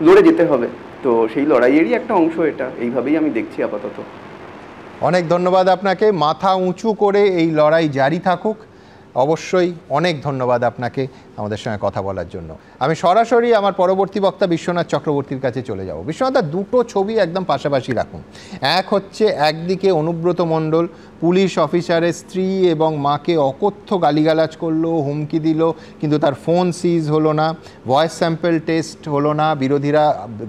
Speaker 17: লড়ে যেতে হবে। তো সেই লড়াইয়েরই একটা অংশ এটা, এইভাবেই আমি দেখছি আপাতত।
Speaker 1: অনেক ধন্যবাদ আপনাকে, মাথা উঁচু করে এই লড়াই জারি থাকুক। অবশ্যই অনেক ধন্যবাদ আপনাকে আমাদের সঙ্গে কথা বলার জন্য। আমি সরাসরি আমার পরবর্তী বক্তা বিশ্বনাথ চক্রবর্তীর কাছে চলে যাব। বিশ্বনাথ, দুটো ছবি একদম পাশাপাশি রাখুন। এক হচ্ছে একদিকে অনুব্রত মণ্ডল পুলিশ অফিসারের স্ত্রী এবং মাকে অকথ্য গালিগালাজ করলো, হুমকি দিল, কিন্তু তার ফোন সিজ হলো না, ভয়েস স্যাম্পল টেস্ট হলো না, বিরোধীরা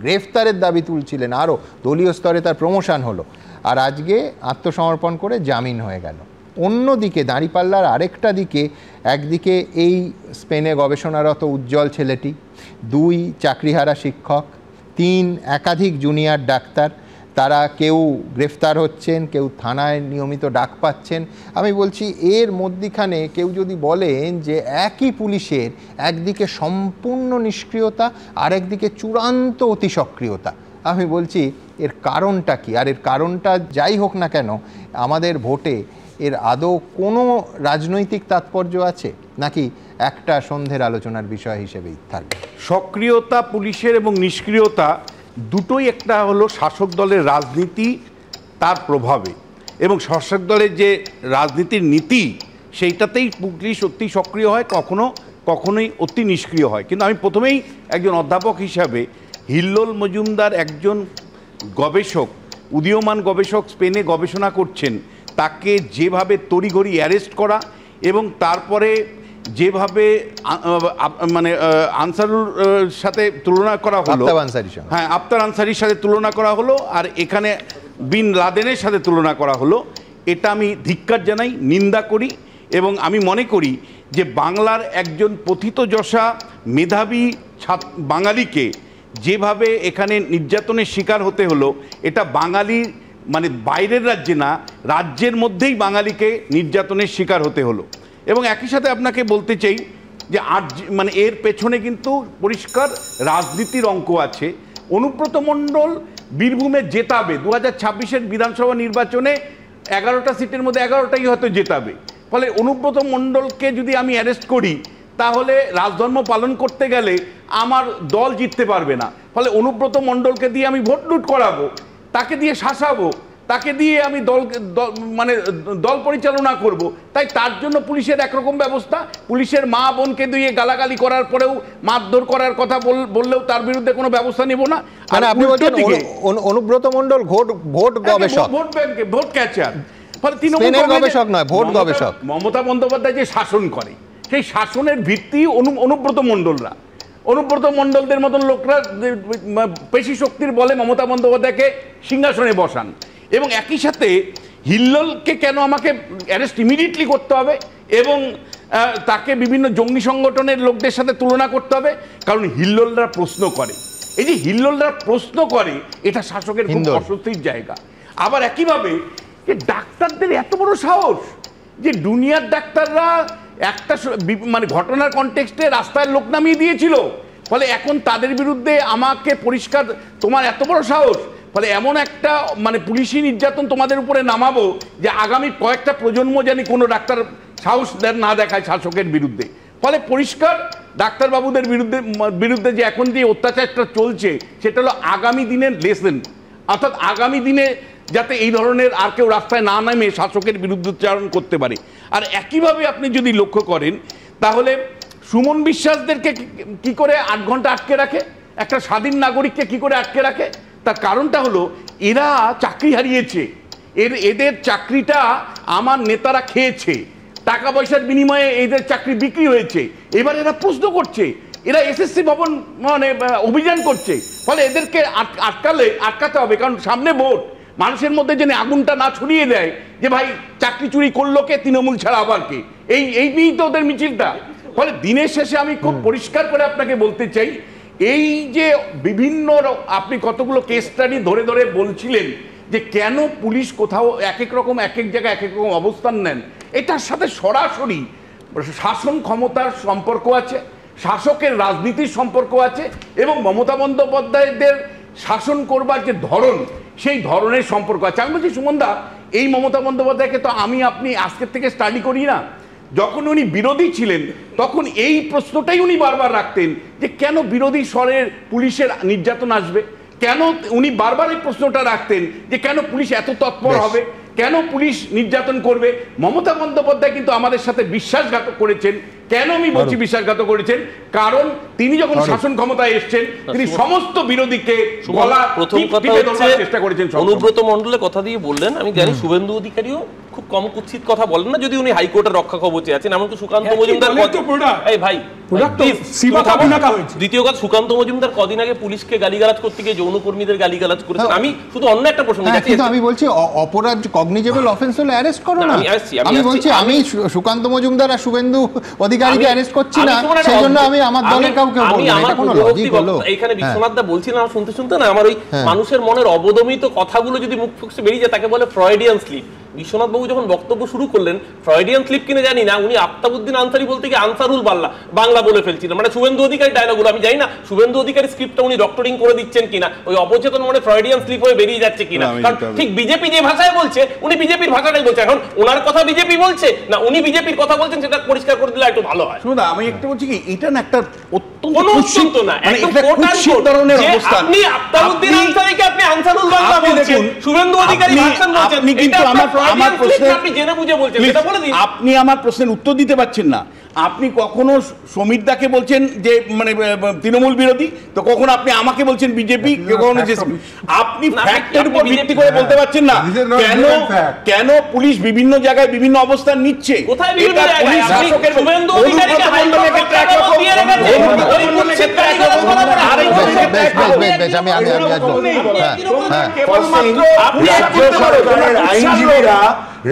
Speaker 1: গ্রেফতারের দাবি তুলছিলেন, আরও দলীয় স্তরে তার প্রমোশন হলো, আর আজকে আত্মসমর্পণ করে জামিন হয়ে গেল। অন্যদিকে দাঁড়িপাল্লার আরেকটা দিকে, একদিকে এই স্পেনে গবেষণারত উজ্জ্বল ছেলেটি, 2 চাকরিহারা শিক্ষক, 3 একাধিক জুনিয়র ডাক্তার, তারা কেউ গ্রেফতার হচ্ছেন, কেউ থানায় নিয়মিত ডাক পাচ্ছেন। আমি বলছি এর মধ্যিখানে কেউ যদি বলেন যে একই পুলিশের একদিকে সম্পূর্ণ নিষ্ক্রিয়তা আর একদিকে চূড়ান্ত অতি সক্রিয়তা, আমি বলছি এর কারণটা কি? আর এর কারণটা যাই হোক না কেন, আমাদের ভোটে এর আদৌ কোনো রাজনৈতিক তাৎপর্য আছে নাকি একটা সন্ধ্যের আলোচনার বিষয় হিসেবেই থাকবে?
Speaker 16: সক্রিয়তা পুলিশের এবং নিষ্ক্রিয়তা দুটোই একটা হলো শাসক দলের রাজনীতি, তার প্রভাবে, এবং শাসক দলের যে রাজনীতির নীতি সেইটাতেই পুলিশ অতি সক্রিয় হয়, কখনোই অতি নিষ্ক্রিয় হয়। কিন্তু আমি প্রথমেই একজন অধ্যাপক হিসাবে হিল্লোল মজুমদার একজন গবেষক, উদীয়মান গবেষক, স্পেনে গবেষণা করছেন, তাকে যেভাবে তড়িঘড়ি অ্যারেস্ট করা এবং তারপরে যেভাবে মানে আনসারুর সাথে তুলনা করা হলো, হ্যাঁ আফতার আনসারির সাথে তুলনা করা হলো, আর এখানে বিন লাদেনের সাথে তুলনা করা হলো, এটা আমি ধিক্কার জানাই, নিন্দা করি। এবং আমি মনে করি যে বাংলার একজন পথিতযশা মেধাবী বাঙালিকে যেভাবে এখানে নির্যাতনের শিকার হতে হলো, এটা বাঙালি মানে বাইরের রাজ্যে না, রাজ্যের মধ্যেই বাঙালিকে নির্যাতনের শিকার হতে হলো। এবং একই সাথে আপনাকে বলতে চাই যে মানে এর পেছনে কিন্তু পরিষ্কার রাজনীতির অঙ্ক আছে। অনুব্রত মণ্ডল বীরভূমে জেতাবে, 2026-এর বিধানসভা নির্বাচনে 11টা সিটের মধ্যে 11টাই হয়তো জেতাবে। ফলে অনুব্রত মণ্ডলকে যদি আমি অ্যারেস্ট করি, তাহলে রাজধর্ম পালন করতে গেলে আমার দল জিততে পারবে না, ফলে অনুব্রত মণ্ডলকে দিয়ে আমি ভোট লুট করাবো, তাকে দিয়ে শাসাবো, তাকে দিয়ে আমি দল পরিচালনা করব। তাই তার জন্য পুলিশের একরকম ব্যবস্থা, পুলিশের মা বোনকে দিয়ে গালাগালি করার পরেও মারধর করার কথা বললেও তার বিরুদ্ধে কোনো ব্যবস্থা নেব না। আর
Speaker 1: আপনি বলছেন অনুব্রত মণ্ডল ভোট গবেষক,
Speaker 16: ভোট ক্যাচার, ফলে
Speaker 1: গবেষক নয়, ভোট গবেষক।
Speaker 16: মমতা বন্দ্যোপাধ্যায় যে শাসন করে সেই শাসনের ভিত্তি অনুব্রত মণ্ডলরা, অনুব্রত মণ্ডলদের মতন লোকরা পেশি শক্তির বলে মমতা বন্দ্যোপাধ্যায়কে সিংহাসনে বসান। এবং একই সাথে হিল্লোলকে কেন আমাকে অ্যারেস্ট ইমিডিয়েটলি করতে হবে এবং তাকে বিভিন্ন জঙ্গি সংগঠনের লোকদের সাথে তুলনা করতে হবে, কারণ হিল্লোলরা প্রশ্ন করে। এই যে হিল্লোলরা প্রশ্ন করে, এটা শাসকের খুব অস্বস্তির জায়গা। আবার একইভাবে যে ডাক্তারদের এত বড় সাহস যে দুনিয়ার ডাক্তাররা একটা ঘটনার কনটেক্সটে রাস্তায় লোক নামিয়ে দিয়েছিল, ফলে এখন তাদের বিরুদ্ধে আমাকে পরিষ্কার, তোমার এত বড় সাহস, ফলে এমন একটা পুলিশি নির্যাতন তোমাদের উপরে নামাবো যে আগামী কয়েকটা প্রজন্ম জানি কোনো ডাক্তার সাহস না দেখায় শাসকের বিরুদ্ধে। ফলে পরিষ্কার ডাক্তারবাবুদের বিরুদ্ধে যে এখন যে অত্যাচারটা চলছে সেটা হলো আগামী দিনের লেসেন, অর্থাৎ আগামী দিনে যাতে এই ধরনের আর কেউ রাস্তায় না নামে শাসকের বিরুদ্ধোচ্চারণ করতে পারে। আর একইভাবে আপনি যদি লক্ষ্য করেন তাহলে সুমন বিশ্বাসদেরকে কি করে 8 ঘন্টা আটকে রাখে, একটা স্বাধীন নাগরিককে কি করে আটকে রাখে? তার কারণটা হলো এরা চাকরি হারিয়েছে, এদের চাকরিটা আমার নেতারা খেয়েছে, টাকা পয়সার বিনিময়ে এদের চাকরি বিক্রি হয়েছে। এবার এরা প্রশ্ন করছে, এরা এসএসসি ভবন অভিযান করছে, ফলে এদেরকে আটকাতে হবে, কারণ সামনে ভোট। মানুষের মধ্যে যেন আগুনটা না ছড়িয়ে দেয় যে ভাই চাকরি চুরি করলো কে, তৃণমূল ছাড়া আবার কে, এই নিয়েই তো ওদের মিছিলটা। ফলে দিনের শেষে আমি খুব পরিষ্কার করে আপনাকে বলতে চাই, এই যে বিভিন্ন আপনি কতগুলো কেস স্টাডি ধরে ধরে বলছিলেন যে কেন পুলিশ কোথাও এক এক রকম এক এক জায়গায় এক এক রকম অবস্থান নেন, এটার সাথে সরাসরি শাসন ক্ষমতার সম্পর্ক আছে, শাসকের রাজনীতির সম্পর্ক আছে এবং মমতা বন্দ্যোপাধ্যায়দের শাসন করবার যে ধরন সেই ধরনের সম্পর্ক আছে। আমি বলছি সুমনদা, এই মমতা বন্দ্যোপাধ্যায়কে তো আপনি আজকের থেকে স্টাডি করি না, যখন উনি বিরোধী ছিলেন তখন এই প্রশ্নটাই উনি বারবার রাখতেন যে কেন বিরোধী স্বরের পুলিশের নির্যাতন আসবে, কেন উনি বারবার এই প্রশ্নটা রাখতেন যে কেন পুলিশ এত তৎপর হবে, কেন পুলিশ নির্যাতন করবে। মমতা বন্দ্যোপাধ্যায় কিন্তু আমাদের সাথে বিশ্বাসঘাতক করেছেন। কেন আমি বলছি বিশ্বাসঘাতক করেছেন? কারণ তিনি যখন শাসন ক্ষমতায় এসেছেন তিনি সমস্ত বিরোধীকে
Speaker 19: প্রথম কথা হচ্ছে চেষ্টা করেছেন। অনুব্রত মণ্ডলের কথা দিয়ে বললেন, আমি জানি শুভেন্দু অধিকারীও খুব কম কুৎসিত কথা বলেন না, যদি উনি হাইকোর্টের রক্ষা কবচে আছেন। এমনকি সুকান্ত মজুমদার, এই ভাই দ্বিতীয় কথা, সুকান্ত মজুমদার কদিন আগে পুলিশকে গালিগালাজ করতে গিয়ে যৌনকর্মীদের গালিগালাজ করেছেন। আমি শুধু অন্য একটা প্রশ্ন,
Speaker 1: আমি বলছি অপরাধ কগনিজেবল অফেন্স হলে অ্যারেস্ট করো না। আমি বলছি আমি সুকান্ত মজুমদার আর শুভেন্দু অধিকারীকে অ্যারেস্ট করছি না, সেজন্য আমি আমার দলের কাউকে বলবো না, এটা কোনো লজিক হলো?
Speaker 19: এইখানে বিশ্বনাথ দা বলছিলেন, আমার শুনতে শুনতে না আমার ওই মানুষের মনের অবদমিত কথাগুলো যদি মুখ ফুসে বেরিয়ে যায় তাকে বলে ফ্রয়েডিয়ান স্লিপ। বিশ্বনাথ বাবু যখন বক্তব্য শুরু করলেন, ফ্রয়েডিয়ান স্লিপ কিনে জানি না, উনি আফতাবউদ্দিন আনসারি বলতে গিয়ে আনসারুল বাংলা বলে ফেলছিলেন, মানে শুভেন্দু অধিকারী ডায়লগুলো। আমি জানি না শুভেন্দু অধিকারী স্ক্রিপ্টটা উনি ডক্টরিং করে দিচ্ছেন কিনা, ওই অবচেতন মনে ফ্রয়েডিয়ান স্লিপ হয়ে বেরিয়ে যাচ্ছে কিনা। কারণ ঠিক বিজেপি যে ভাষায় বলছে উনি বিজেপির ভাষাটাই বলছে, এখন ওনার কথা বিজেপি বলছে না উনি বিজেপির কথা বলছেন, সেটা পরিষ্কার করে দিলে একটু ভালো হয়।
Speaker 16: শুনুন, আমি একটু বলছি কি, এটা না একটা
Speaker 19: কোনো অত্যন্ত না, একটা কুৎসিত ধরনের অবস্থান। আপনি আফতাবউদ্দিন আনসারীকে আপনি আনসারুল বাংলা বলছেন, শুভেন্দু অধিকারী ভাষণ বলছেন,
Speaker 16: আপনি কিন্তু আমার প্রশ্নে
Speaker 19: আপনি জেনে বুঝে বলছেন, সেটা বলে দিন।
Speaker 16: আপনি আমার প্রশ্নের উত্তর দিতে পারছেন না। আপনি কখনো সমীরদাকে বলছেন যে তৃণমূল বিরোধী, তো কখনো আপনি আমাকে বলছেন বিজেপি, কখনো আপনি ফ্যাক্টের উপর ভিত্তি করে বলতে পারছেন না কেন পুলিশ বিভিন্ন জায়গায় বিভিন্ন অবস্থান নিচ্ছে।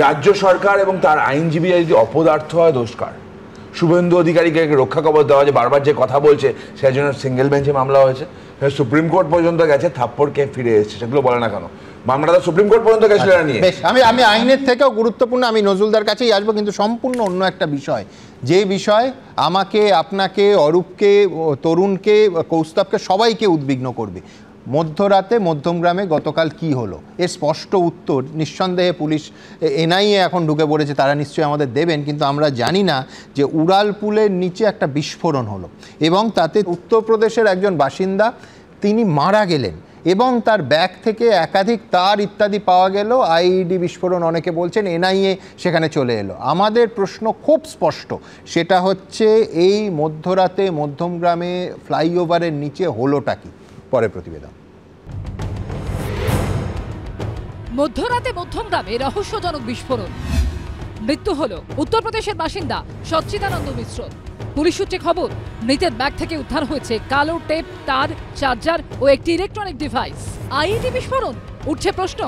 Speaker 7: রাজ্য সরকার এবং তার আইনজীবীরা যদি অপদার্থ হয় দোষকার, শুভেন্দু অধিকারীকে রক্ষা কবচ দেওয়া যে বারবার যে কথা বলছে সেই জন্য সিঙ্গেল বেঞ্চে মামলা হয়েছে, সুপ্রিম কোর্ট পর্যন্ত গেছে, থাপ্পড় কে ফিরে এসেছে, সেগুলো বলে না কেন? মামলাটা সুপ্রিম কোর্ট পর্যন্ত গেছিল না নিয়ে।
Speaker 1: আমি আইনের থেকেও গুরুত্বপূর্ণ, আমি নজরুলদার কাছেই আসবো, কিন্তু সম্পূর্ণ অন্য একটা বিষয়, যে বিষয় আমাকে, আপনাকে, অরূপকে, তরুণকে, কৌস্তবকে, সবাইকে উদ্বিগ্ন করবে। মধ্যরাতে মধ্যমগ্রামে গতকাল কি হলো, এর স্পষ্ট উত্তর নিঃসন্দেহে পুলিশ এনআইএ এখন ঢুকে পড়েছে, তারা নিশ্চয়ই আমাদের দেবেন, কিন্তু আমরা জানি না যে উড়ালপুলের নিচে একটা বিস্ফোরণ হলো এবং তাতে উত্তরপ্রদেশের একজন বাসিন্দা তিনি মারা গেলেন এবং তার ব্যাগ থেকে একাধিক তার ইত্যাদি পাওয়া গেল। আইইডি বিস্ফোরণ অনেকে বলছেন, এনআইএ সেখানে চলে এলো। আমাদের প্রশ্ন খুব স্পষ্ট, সেটা হচ্ছে এই মধ্যরাতে মধ্যমগ্রামে ফ্লাইওভারের নিচে হলোটা কি? পরে প্রতিবেদন।
Speaker 2: মধ্যরাতে মধ্যমগ্রামে রহস্যজনক বিস্ফোরণ, মৃত্যু হলো উত্তরপ্রদেশের বাসিন্দা সচ্চিদানন্দ মিশ্র। পুলিশ সূত্রে খবর, মৃতের ব্যাগ থেকে উদ্ধার হয়েছে কালো টেপ, তার, চার্জার ও একটি ইলেকট্রনিক ডিভাইস। আইইডি বিস্ফোরণ, উঠছে প্রশ্ন।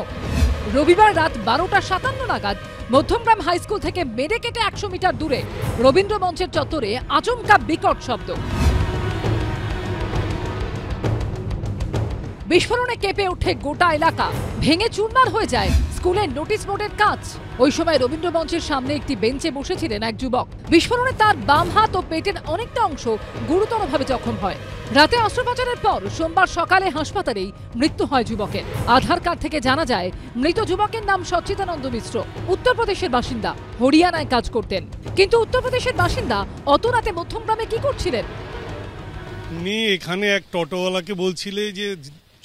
Speaker 2: রবিবার রাত 12:57 নাগাদ মধ্যমগ্রাম হাই স্কুল থেকে মেরে কেটে 100 মিটার দূরে রবীন্দ্র মঞ্চের চত্বরে আচমকা বিকট শব্দ। বিস্ফোরণে কেঁপে ওঠে গোটা এলাকা, ভেঙে চুরমার হয়ে যায় স্কুলের নোটিশ বোর্ডের কাঁচ। ওই সময় রবীন্দ্র মঞ্চের সামনে একটি বেঞ্চে বসেছিলেন এক যুবক। বিস্ফোরণে তার বাম হাত ও পেটের অনেকটা অংশ গুরুতরভাবে জখম হয়। রাতে অস্ত্রোপচারের পর সোমবার সকালে হাসপাতালেই মৃত্যু হয় যুবকের। আধার কার্ড থেকে জানা যায় মৃত যুবকের নাম সচ্চিদানন্দ মিশ্র, উত্তরপ্রদেশের বাসিন্দা, হরিয়ানায় কাজ করতেন। কিন্তু উত্তরপ্রদেশের বাসিন্দা অত রাতে মধ্যমগ্রামে কি করছিলেন?
Speaker 9: উনি এখানে এক টোটোওয়ালাকে বলছিলে যে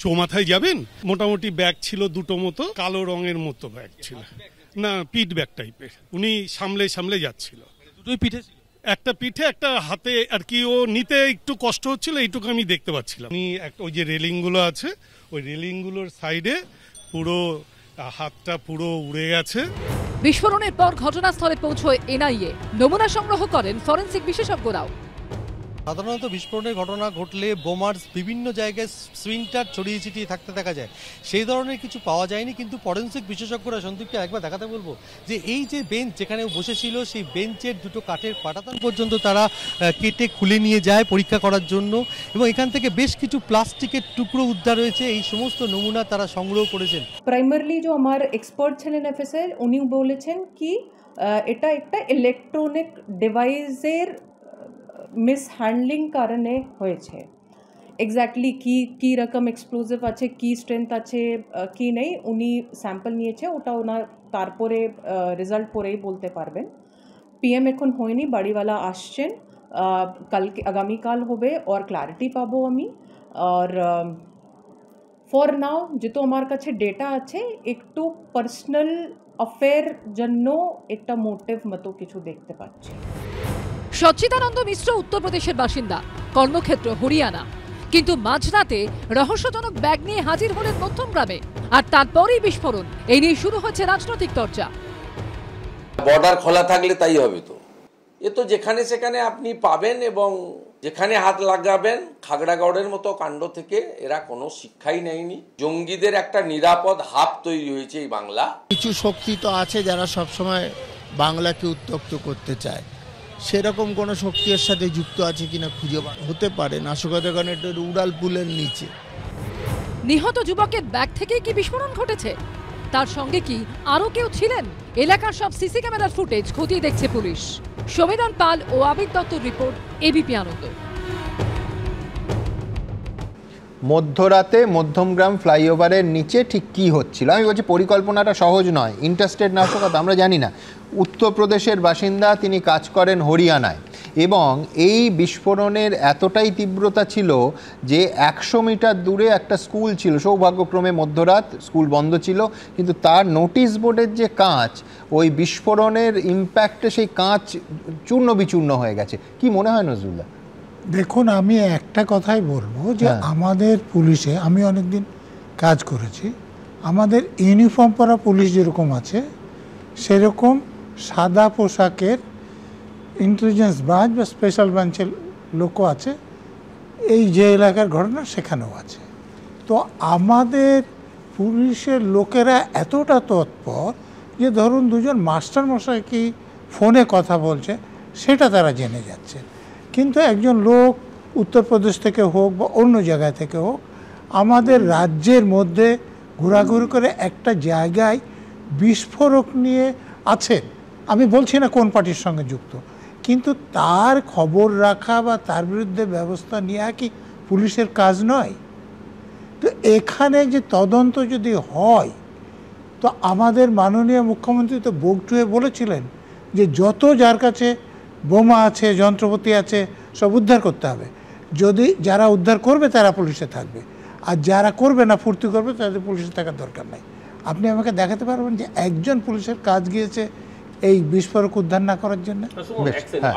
Speaker 9: চৌমাথায় যাবেন, মোটামুটি ব্যাগ ছিল দুটো মতো, কালো রঙের মতো ব্যাগ ছিল, না পিঠ ব্যাগ টাইপের। উনি সামলে সামলে যাচ্ছিল, দুটোই পিঠে, একটা পিঠে একটা হাতে আর কি। ও নিতে একটু কষ্ট হচ্ছিল, এইটুকু আমি দেখতে পাচ্ছিলাম। উনি ওই যে রেলিং গুলো আছে, ওই রেলিং গুলোর সাইডে পুরো হাতটা পুরো উড়ে গেছে।
Speaker 2: বিস্ফোরণের পর ঘটনাস্থলে পৌঁছয় এনআইএ, নমুনা সংগ্রহ করেন ফরেনসিক বিশেষজ্ঞরাও।
Speaker 21: সাধারণত বিস্ফোরণের ঘটনা ঘটলে বোমার বিভিন্ন জায়গায় স্প্রিংটার ছড়িয়ে ছিটিয়ে থাকতে দেখা যায়, সেই ধরনের কিছু পাওয়া যায়নি। কিন্তু ফরেনসিক বিশেষজ্ঞরা, সন্দীপকে একবার দেখাতে বলবো যে এই যে বেঞ্চ যেখানে বসেছিল, সেই বেঞ্চের দুটো কাঠের পাটাতন পর্যন্ত তারা কেটে খুলে নিয়ে যায় পরীক্ষা করার জন্য, এবং এখান থেকে বেশ কিছু প্লাস্টিকের টুকরো উদ্ধার হয়েছে। এই সমস্ত নমুনা তারা সংগ্রহ করেছেন।
Speaker 22: প্রাইমারলি যে আমার এক্সপার্ট ছিলেন এফএসএর, উনি বলেছেন কি এটা একটা ইলেকট্রনিক ডিভাইসের মিসহ্যান্ডলিং কারণে হয়েছে। এক্স্যাক্টলি কি রকম এক্সপ্লোজিভ আছে, কি স্ট্রেংথ আছে, কি নেই, উনি স্যাম্পল নিয়েছে, ওটা ওনার তারপরে রেজাল্ট পরেই বলতে পারবেন। পিএম এখন হয়নি, বাড়িওয়ালা আসছেন, কালকে আগামীকাল হবে, ওর ক্লারিটি পাবো আমি। আর ফর নাও যেহেতু আমার কাছে ডেটা আছে, একটু পার্সোনাল অ্যাফেয়ার জন্য একটা মোটিভ মতো কিছু দেখতে পাচ্ছি।
Speaker 2: সচ্চিদানন্দ মিশ্র উত্তরপ্রদেশের বাসিন্দা, কর্মক্ষেত্র হরিয়ানা। কিন্তু মাঝরাতে রহস্যজনক ব্যাগ নিয়ে হাজির হলেন মধ্যমগ্রামে, আর তারপরেই বিস্ফোরণ। এই নিয়ে শুরু হচ্ছে রাজনৈতিক চর্চা।
Speaker 24: বর্ডার খোলা থাকলে তাই হবে তো। এ তো যেখানে সেখানে আপনি পাবেন এবং যেখানে হাত লাগাবেন। খাগড়াগড়ের মতো কাণ্ড থেকে এরা কোনো শিক্ষাই নেয়নি। জঙ্গিদের একটা নিরাপদ হাব তৈরি হয়েছে এই বাংলা।
Speaker 23: কিছু শক্তি তো আছে যারা সবসময় বাংলাকে উত্তপ্ত করতে চায়, সেরকম কোনো শক্তির সাথে যুক্ত আছে কিনা খুঁজে হতে পারে। নাশকতাকাণ্ডের উড়ালপুলের নিচে
Speaker 2: নিহত যুবকের ব্যাগ থেকে কি বিস্ফোরণ ঘটেছে? তার সঙ্গে কি আরো কেউ ছিলেন? এলাকার সব সিসি ক্যামেরার ফুটেজ খতিয়ে দেখছে পুলিশ। সমীরণ পাল ও আবির দত্তর রিপোর্ট, এবিপি আনন্দ।
Speaker 1: মধ্যরাতে মধ্যমগ্রাম ফ্লাইওভারের নিচে ঠিক কী হচ্ছিল? আমি বলছি পরিকল্পনাটা সহজ নয়, ইন্টারস্টেট নাশকতা আমরা জানি না। উত্তরপ্রদেশের বাসিন্দা, তিনি কাজ করেন হরিয়ানায়, এবং এই বিস্ফোরণের এতটাই তীব্রতা ছিল যে 100 মিটার দূরে একটা স্কুল ছিল। সৌভাগ্যক্রমে মধ্যরাত, স্কুল বন্ধ ছিল, কিন্তু তার নোটিশ বোর্ডের যে কাঁচ, ওই বিস্ফোরণের ইম্প্যাক্টে সেই কাঁচ চূর্ণ বিচূর্ণ হয়ে গেছে। কি মনে হয় নজরুল্লাহ?
Speaker 18: দেখুন, আমি একটা কথাই বলবো যে আমাদের পুলিশে, আমি অনেকদিন কাজ করেছি, আমাদের ইউনিফর্ম পরা পুলিশ যেরকম আছে, সেরকম সাদা পোশাকের ইন্টেলিজেন্স ব্রাঞ্চ বা স্পেশাল ব্রাঞ্চের লোকও আছে। এই যে এলাকার ঘটনা সেখানেও আছে। তো আমাদের পুলিশের লোকেরা এতটা তৎপর যে ধরুন দুজন মাস্টার মশাই কি ফোনে কথা বলছে সেটা তারা জেনে যাচ্ছে। কিন্তু একজন লোক উত্তরপ্রদেশ থেকে হোক বা অন্য জায়গা থেকে হোক, আমাদের রাজ্যের মধ্যে ঘোরাঘুরি করে একটা জায়গায় বিস্ফোরক নিয়ে আছেন, আমি বলছি না কোন পার্টির সঙ্গে যুক্ত, কিন্তু তার খবর রাখা বা তার বিরুদ্ধে ব্যবস্থা নেওয়া কি পুলিশের কাজ নয়? তো এখানে যে তদন্ত যদি হয়, তো আমাদের মাননীয় মুখ্যমন্ত্রী তো বুক টুয়ে বলেছিলেন যে যত যার কাছে বোমা আছে, যন্ত্রপাতি আছে, সব উদ্ধার করতে হবে। যদি যারা উদ্ধার করবে তারা পুলিশে থাকবে, আর যারা করবে না, ফুর্তি করবে, তাদের পুলিশে থাকার দরকার নাই। আপনি আমাকে দেখাতে পারবেন যে একজন পুলিশের কাজ গিয়েছে এই বিস্ফোরক উদ্ধার না করার জন্য?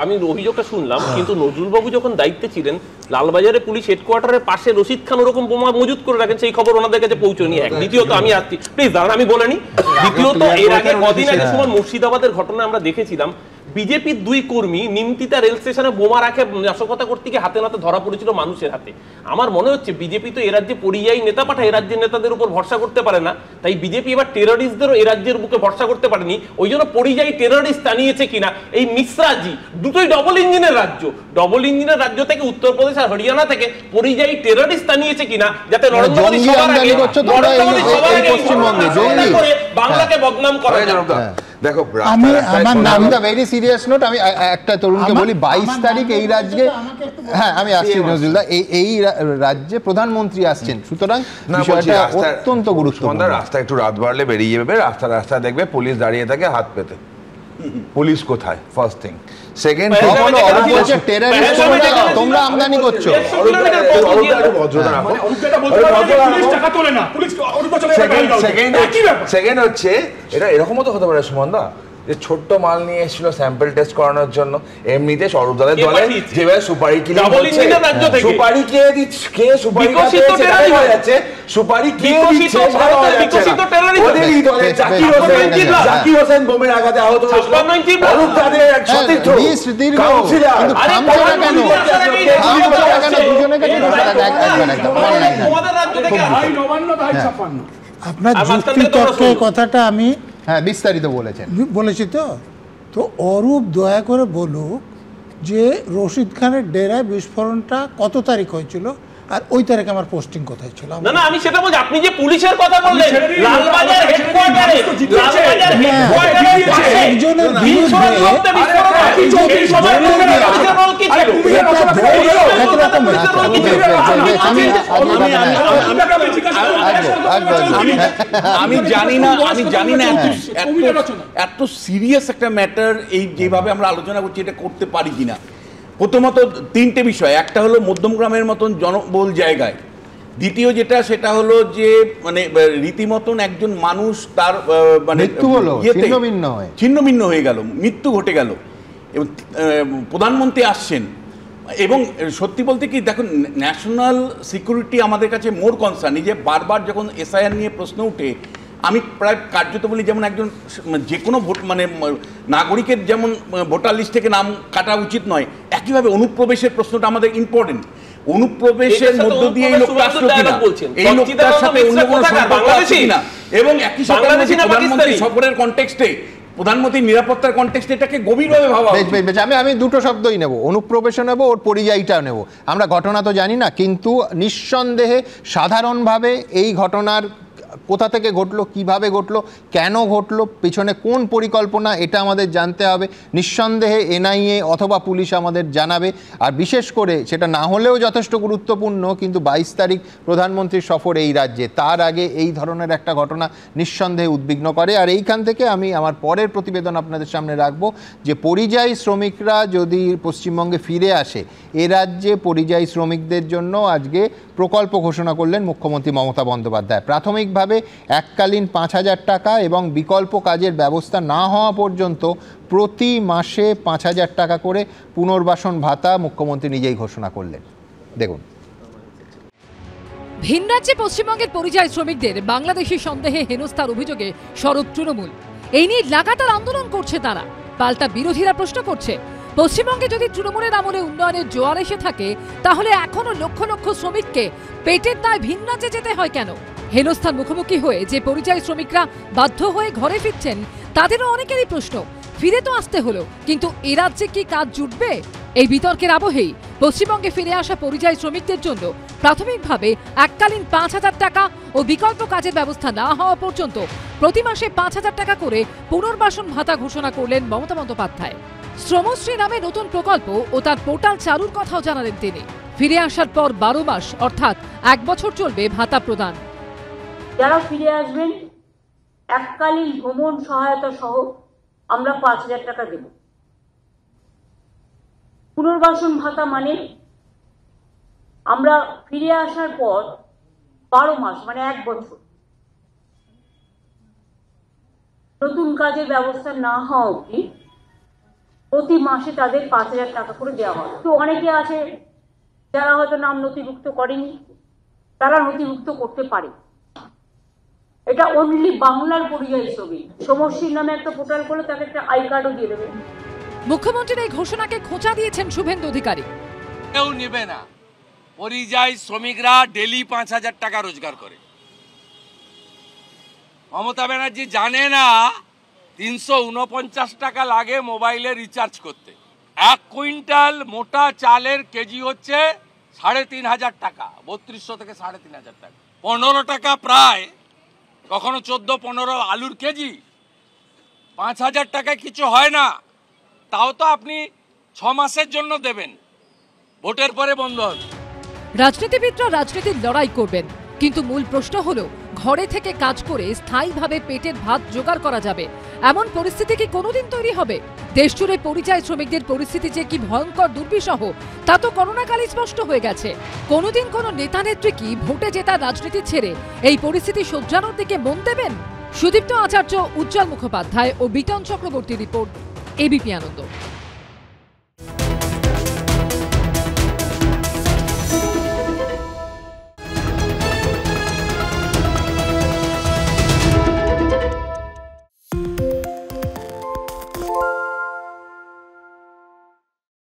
Speaker 19: আমি অভিযোগটা শুনলাম, কিন্তু নজরুলবাবু যখন দায়িত্বে ছিলেন, লালবাজারে পুলিশ হেডকোয়ার্টারের পাশে রশিদ খান ওরকম বোমা মজুত করে রাখেন, সেই খবর ওনাদের কাছে পৌঁছয়নি। এক, দ্বিতীয়ত আমি আসছি, প্লিজ দাঁড়ান, আমি বলে নি। দ্বিতীয়ত, এর আগে কদিন আগে সময় মুর্শিদাবাদের ঘটনা আমরা দেখেছিলাম, বিজেপির 2 কর্মী নিমতিতা রেল স্টেশনে বোমা রাখে নাশকতা করতে গিয়ে হাতে নাতে ধরা পড়েছিল মানুষের হাতে। আমার মনে হচ্ছে বিজেপি তো এ রাজ্যে পরিযায়ী নেতা পাঠায়, এ রাজ্যের নেতাদের উপর ভরসা করতে পারে না, তাই বিজেপি এবার টেররিস্টদেরও এ রাজ্যের বুকে ভরসা করতে পারেনি, ওই জন্য পরিযায়ী টেররিস্ট টানিয়েছে কিনা। এই মিশ্রাজি দুটোই ডবল ইঞ্জিনের রাজ্য, ডবল ইঞ্জিনের রাজ্য থেকে উত্তরপ্রদেশ আর হরিয়ানা থেকে পরিযায়ী টেররিস্ট টানিয়েছে কিনা, যাতে নরেন্দ্র মোদী সবার আগে বাংলাকে বদনাম করা যায়।
Speaker 1: দেখো, ভেরি সিরিয়াস নোট, আমি একটা তরুণকে বলি, 22 তারিখ এই রাজ্যে, হ্যাঁ আমি আসছি নজরুলদা, এই রাজ্যে প্রধানমন্ত্রী আসছেন, সুতরাং বিষয়টা অত্যন্ত গুরুত্বপূর্ণ।
Speaker 7: রাস্তা একটু রাত বাড়লে বেরিয়ে যাবে, রাস্তা দেখবে পুলিশ দাঁড়িয়ে থাকে হাত পেতে। পুলিশ কোথায়? First thing. সেকেন্ড,
Speaker 1: তোমরা আমদানি করছো।
Speaker 7: সেকেন্ড হচ্ছে, এটা এরকমও তো হতে পারে সুমনদা, যে ছোট্ট মাল নিয়ে এসেছিল স্যাম্পল টেস্ট করানোর জন্য, এমনিতে স্বরূপ দাদের দলে যেভাবে সুপারি কিনে সুপারি কে দিচ্ছে, কে সুপারি যাচ্ছে, সুপারি কে দিচ্ছে, জাকির হোসেন বোমের আঘাতে আহত স্বরূপ দাদের এক সতীর্থ কাউন্সিলর।
Speaker 18: আপনার যুক্তি তর্কের কথাটা আমি
Speaker 1: বিস্তারিত
Speaker 18: বলেছি তো অরূপ দয়া করে বলুক যে রশিদ খানের ডেরায় বিস্ফোরণটা কত তারিখ হয়েছিল, আর ওই তারিখে আমার পোস্টিং কোথায় ছিল।
Speaker 19: না না, আমি সেটা বলছি, আপনি যে পুলিশের কথা বললেন, লালবাজার হেডকোয়ার্টারে,
Speaker 18: একজনের বিরুদ্ধে
Speaker 8: আমি জানি না এত সিরিয়াস একটা ম্যাটার এই যেভাবে আমরা আলোচনা করছি এটা করতে পারি কিনা। প্রথমত 3টে বিষয়, একটা হলো মধ্যমগ্রামের মতন জনবহুল জায়গায়, দ্বিতীয় যেটা সেটা হলো যে মানে রীতিমতন একজন মানুষ তার মানে ছিন্নভিন্ন হয়ে গেল, মৃত্যু ঘটে গেল, এবং প্রধানমন্ত্রী আসছেন। এবং সত্যি বলতে কি, দেখুন, ন্যাশনাল সিকিউরিটি আমাদের কাছে মোর কনসার্ন। যে বারবার যখন এসআইআর নিয়ে প্রশ্ন উঠে, আমি প্রায় কার্যত বলি, যেমন একজন যে কোনো ভোট মানে নাগরিকের যেমন ভোটার লিস্ট থেকে নাম কাটা উচিত নয়, একইভাবে অনুপ্রবেশের প্রশ্নটা আমাদের ইম্পর্টেন্ট। অনুপ্রবেশের মধ্য দিয়ে এই লোকটা আসলো কিনা, এই লোকটার সাথে অন্য কোনো সম্পর্ক আছে কিনা, এবং একই সাথে প্রধানমন্ত্রী সফরের কনটেক্সটে, প্রধানমন্ত্রীর নিরাপত্তার কনটেক্সটে এটাকে গভীরভাবে ভাবা।
Speaker 1: আমি দুটো শব্দই নেব, অনুপ্রবেশ নেব, ওর পরিযায়ীটাও নেব। আমরা ঘটনা তো জানি না, কিন্তু নিঃসন্দেহে সাধারণভাবে এই ঘটনার কোথা থেকে ঘটলো, কিভাবে ঘটলো, কেন ঘটলো, পেছনে কোন পরিকল্পনা, এটা আমাদের জানতে হবে। নিঃসন্দেহে এনআইএ অথবা পুলিশ আমাদের জানাবে। আর বিশেষ করে সেটা না হলেও যথেষ্ট গুরুত্বপূর্ণ, কিন্তু 22 তারিখ প্রধানমন্ত্রীর সফর এই রাজ্যে, তার আগে এই ধরনের একটা ঘটনা নিঃসন্দেহে উদ্বিগ্ন করে। আর এইখান থেকে আমি আমার পরের প্রতিবেদন আপনাদের সামনে রাখবো যে পরিযায়ী শ্রমিকরা যদি পশ্চিমবঙ্গে ফিরে আসে, এ রাজ্যে পরিযায়ী শ্রমিকদের জন্য আজকে প্রকল্প ঘোষণা করলেন মুখ্যমন্ত্রী মমতা বন্দ্যোপাধ্যায়। প্রাথমিকভাবে এককালীন 5,000 টাকা এবং বিকল্প কাজের ব্যবস্থা না হওয়া পর্যন্ত প্রতি মাসে 5,000 টাকা করে পুনর্বাসন ভাতা মুখ্যমন্ত্রী নিজেই ঘোষণা করলেন। দেখুন,
Speaker 2: ভিন রাজ্যে পশ্চিমবঙ্গের পরিযায়ী শ্রমিকদের বাংলাদেশি সন্দেহে হেনস্থার অভিযোগে সরব তৃণমূল। এই নিয়ে লাগাতার আন্দোলন করছে তারা। পাল্টা বিরোধীরা প্রশ্ন করছে, পশ্চিমবঙ্গে যদি তৃণমূলের আমলে উন্নয়নের জোয়ার এসে থাকে, তাহলে এখনো লক্ষ লক্ষ শ্রমিককে পেটের দায় ভিন রাজ্যে যেতে হয় কেন? হেনস্থার মুখোমুখি হয়ে যে পরিযায়ী শ্রমিকরা বাধ্য হয়ে ঘরে ফিরছেন, তাদেরও অনেকেরই প্রশ্ন, ফিরে তো আসতে হলো, কিন্তু এ রাজ্যে কি কাজ জুটবে? এই বিতর্কের আবহেই পশ্চিমবঙ্গে ফিরে আসা পরিযায়ী শ্রমিকদের জন্য প্রাথমিকভাবে এককালীন 5,000 টাকা ও বিকল্প কাজের ব্যবস্থা না হওয়া পর্যন্ত প্রতি মাসে 5,000 টাকা করে পুনর্বাসন ভাতা ঘোষণা করলেন মমতা বন্দ্যোপাধ্যায়। শ্রমশ্রী নামে নতুন প্রকল্প ও তার পোর্টাল চালুর কথাও জানালেন তিনি। ফিরে আসার পর 12 মাস অর্থাৎ 1 বছর চলবে ভাতা প্রদান।
Speaker 10: যারা ফিরে আসবেন এককালীন ভ্রমণ সহায়তা সহ আমরা 5,000 টাকা দেব। পুনর্বাসন ভাতা মানে আমরা ফিরে আসার পর 12 মাস মানে 1 বছর নতুন কাজের ব্যবস্থা না হওয়া অবধি প্রতি মাসে তাদের 5,000 টাকা করে দেওয়া হবে। তো অনেকে আছে যারা হয়তো নাম নথিভুক্ত করেনি, তারা নথিভুক্ত করতে পারে। এটা অনলি বাংলার পরিযায়ী শ্রমিক। সমষ্টির নামে একটা পোর্টাল করলে তাকে একটা আই কার্ডও দিয়ে দেবে।
Speaker 2: মুখ্যমন্ত্রীর এই ঘোষণাকে খোঁচা দিয়েছেন শুভেন্দু অধিকারী।
Speaker 24: কেউ নেবে না, পরিযায়ী শ্রমিকরা ডেলি 5,000 টাকা রোজগার করে। মমতা ব্যানার্জি জানে না 349 টাকা লাগে মোবাইলে রিচার্জ করতে। 1 কুইন্টাল মোটা চালের কেজি হচ্ছে 3,500 টাকা, 3200 থেকে 3,500 টাকা। 15 টাকা প্রায়, কখনো 14-15 আলুর কেজি। 5,000 টাকায় কিছু হয় না, তাও তো আপনি 6 মাসের জন্য দেবেন, ভোটের পরে বন্ধ হবে।
Speaker 2: রাজনীতিবিদরা রাজনীতির লড়াই করবেন, কিন্তু মূল প্রশ্ন হলো ঘরে থেকে কাজ করে স্থায়ীভাবে পেটের ভাত জোগাড় করা যাবে এমন পরিস্থিতি কি কোনোদিন তৈরি হবে? দেশজুড়ে পরিযায়ী শ্রমিকদের পরিস্থিতি যে কি ভয়ঙ্কর দুর্বিষহ তা তো করোনাকালে স্পষ্ট হয়ে গেছে। কোনোদিন কোনো নেতা নেত্রী কি ভোটে জেতার রাজনীতি ছেড়ে এই পরিস্থিতি শোধরানোর দিকে মন দেবেন? সুদীপ্ত আচার্য, উজ্জ্বল মুখোপাধ্যায় ও বিটন চক্রবর্তী রিপোর্ট, এবিপি আনন্দ।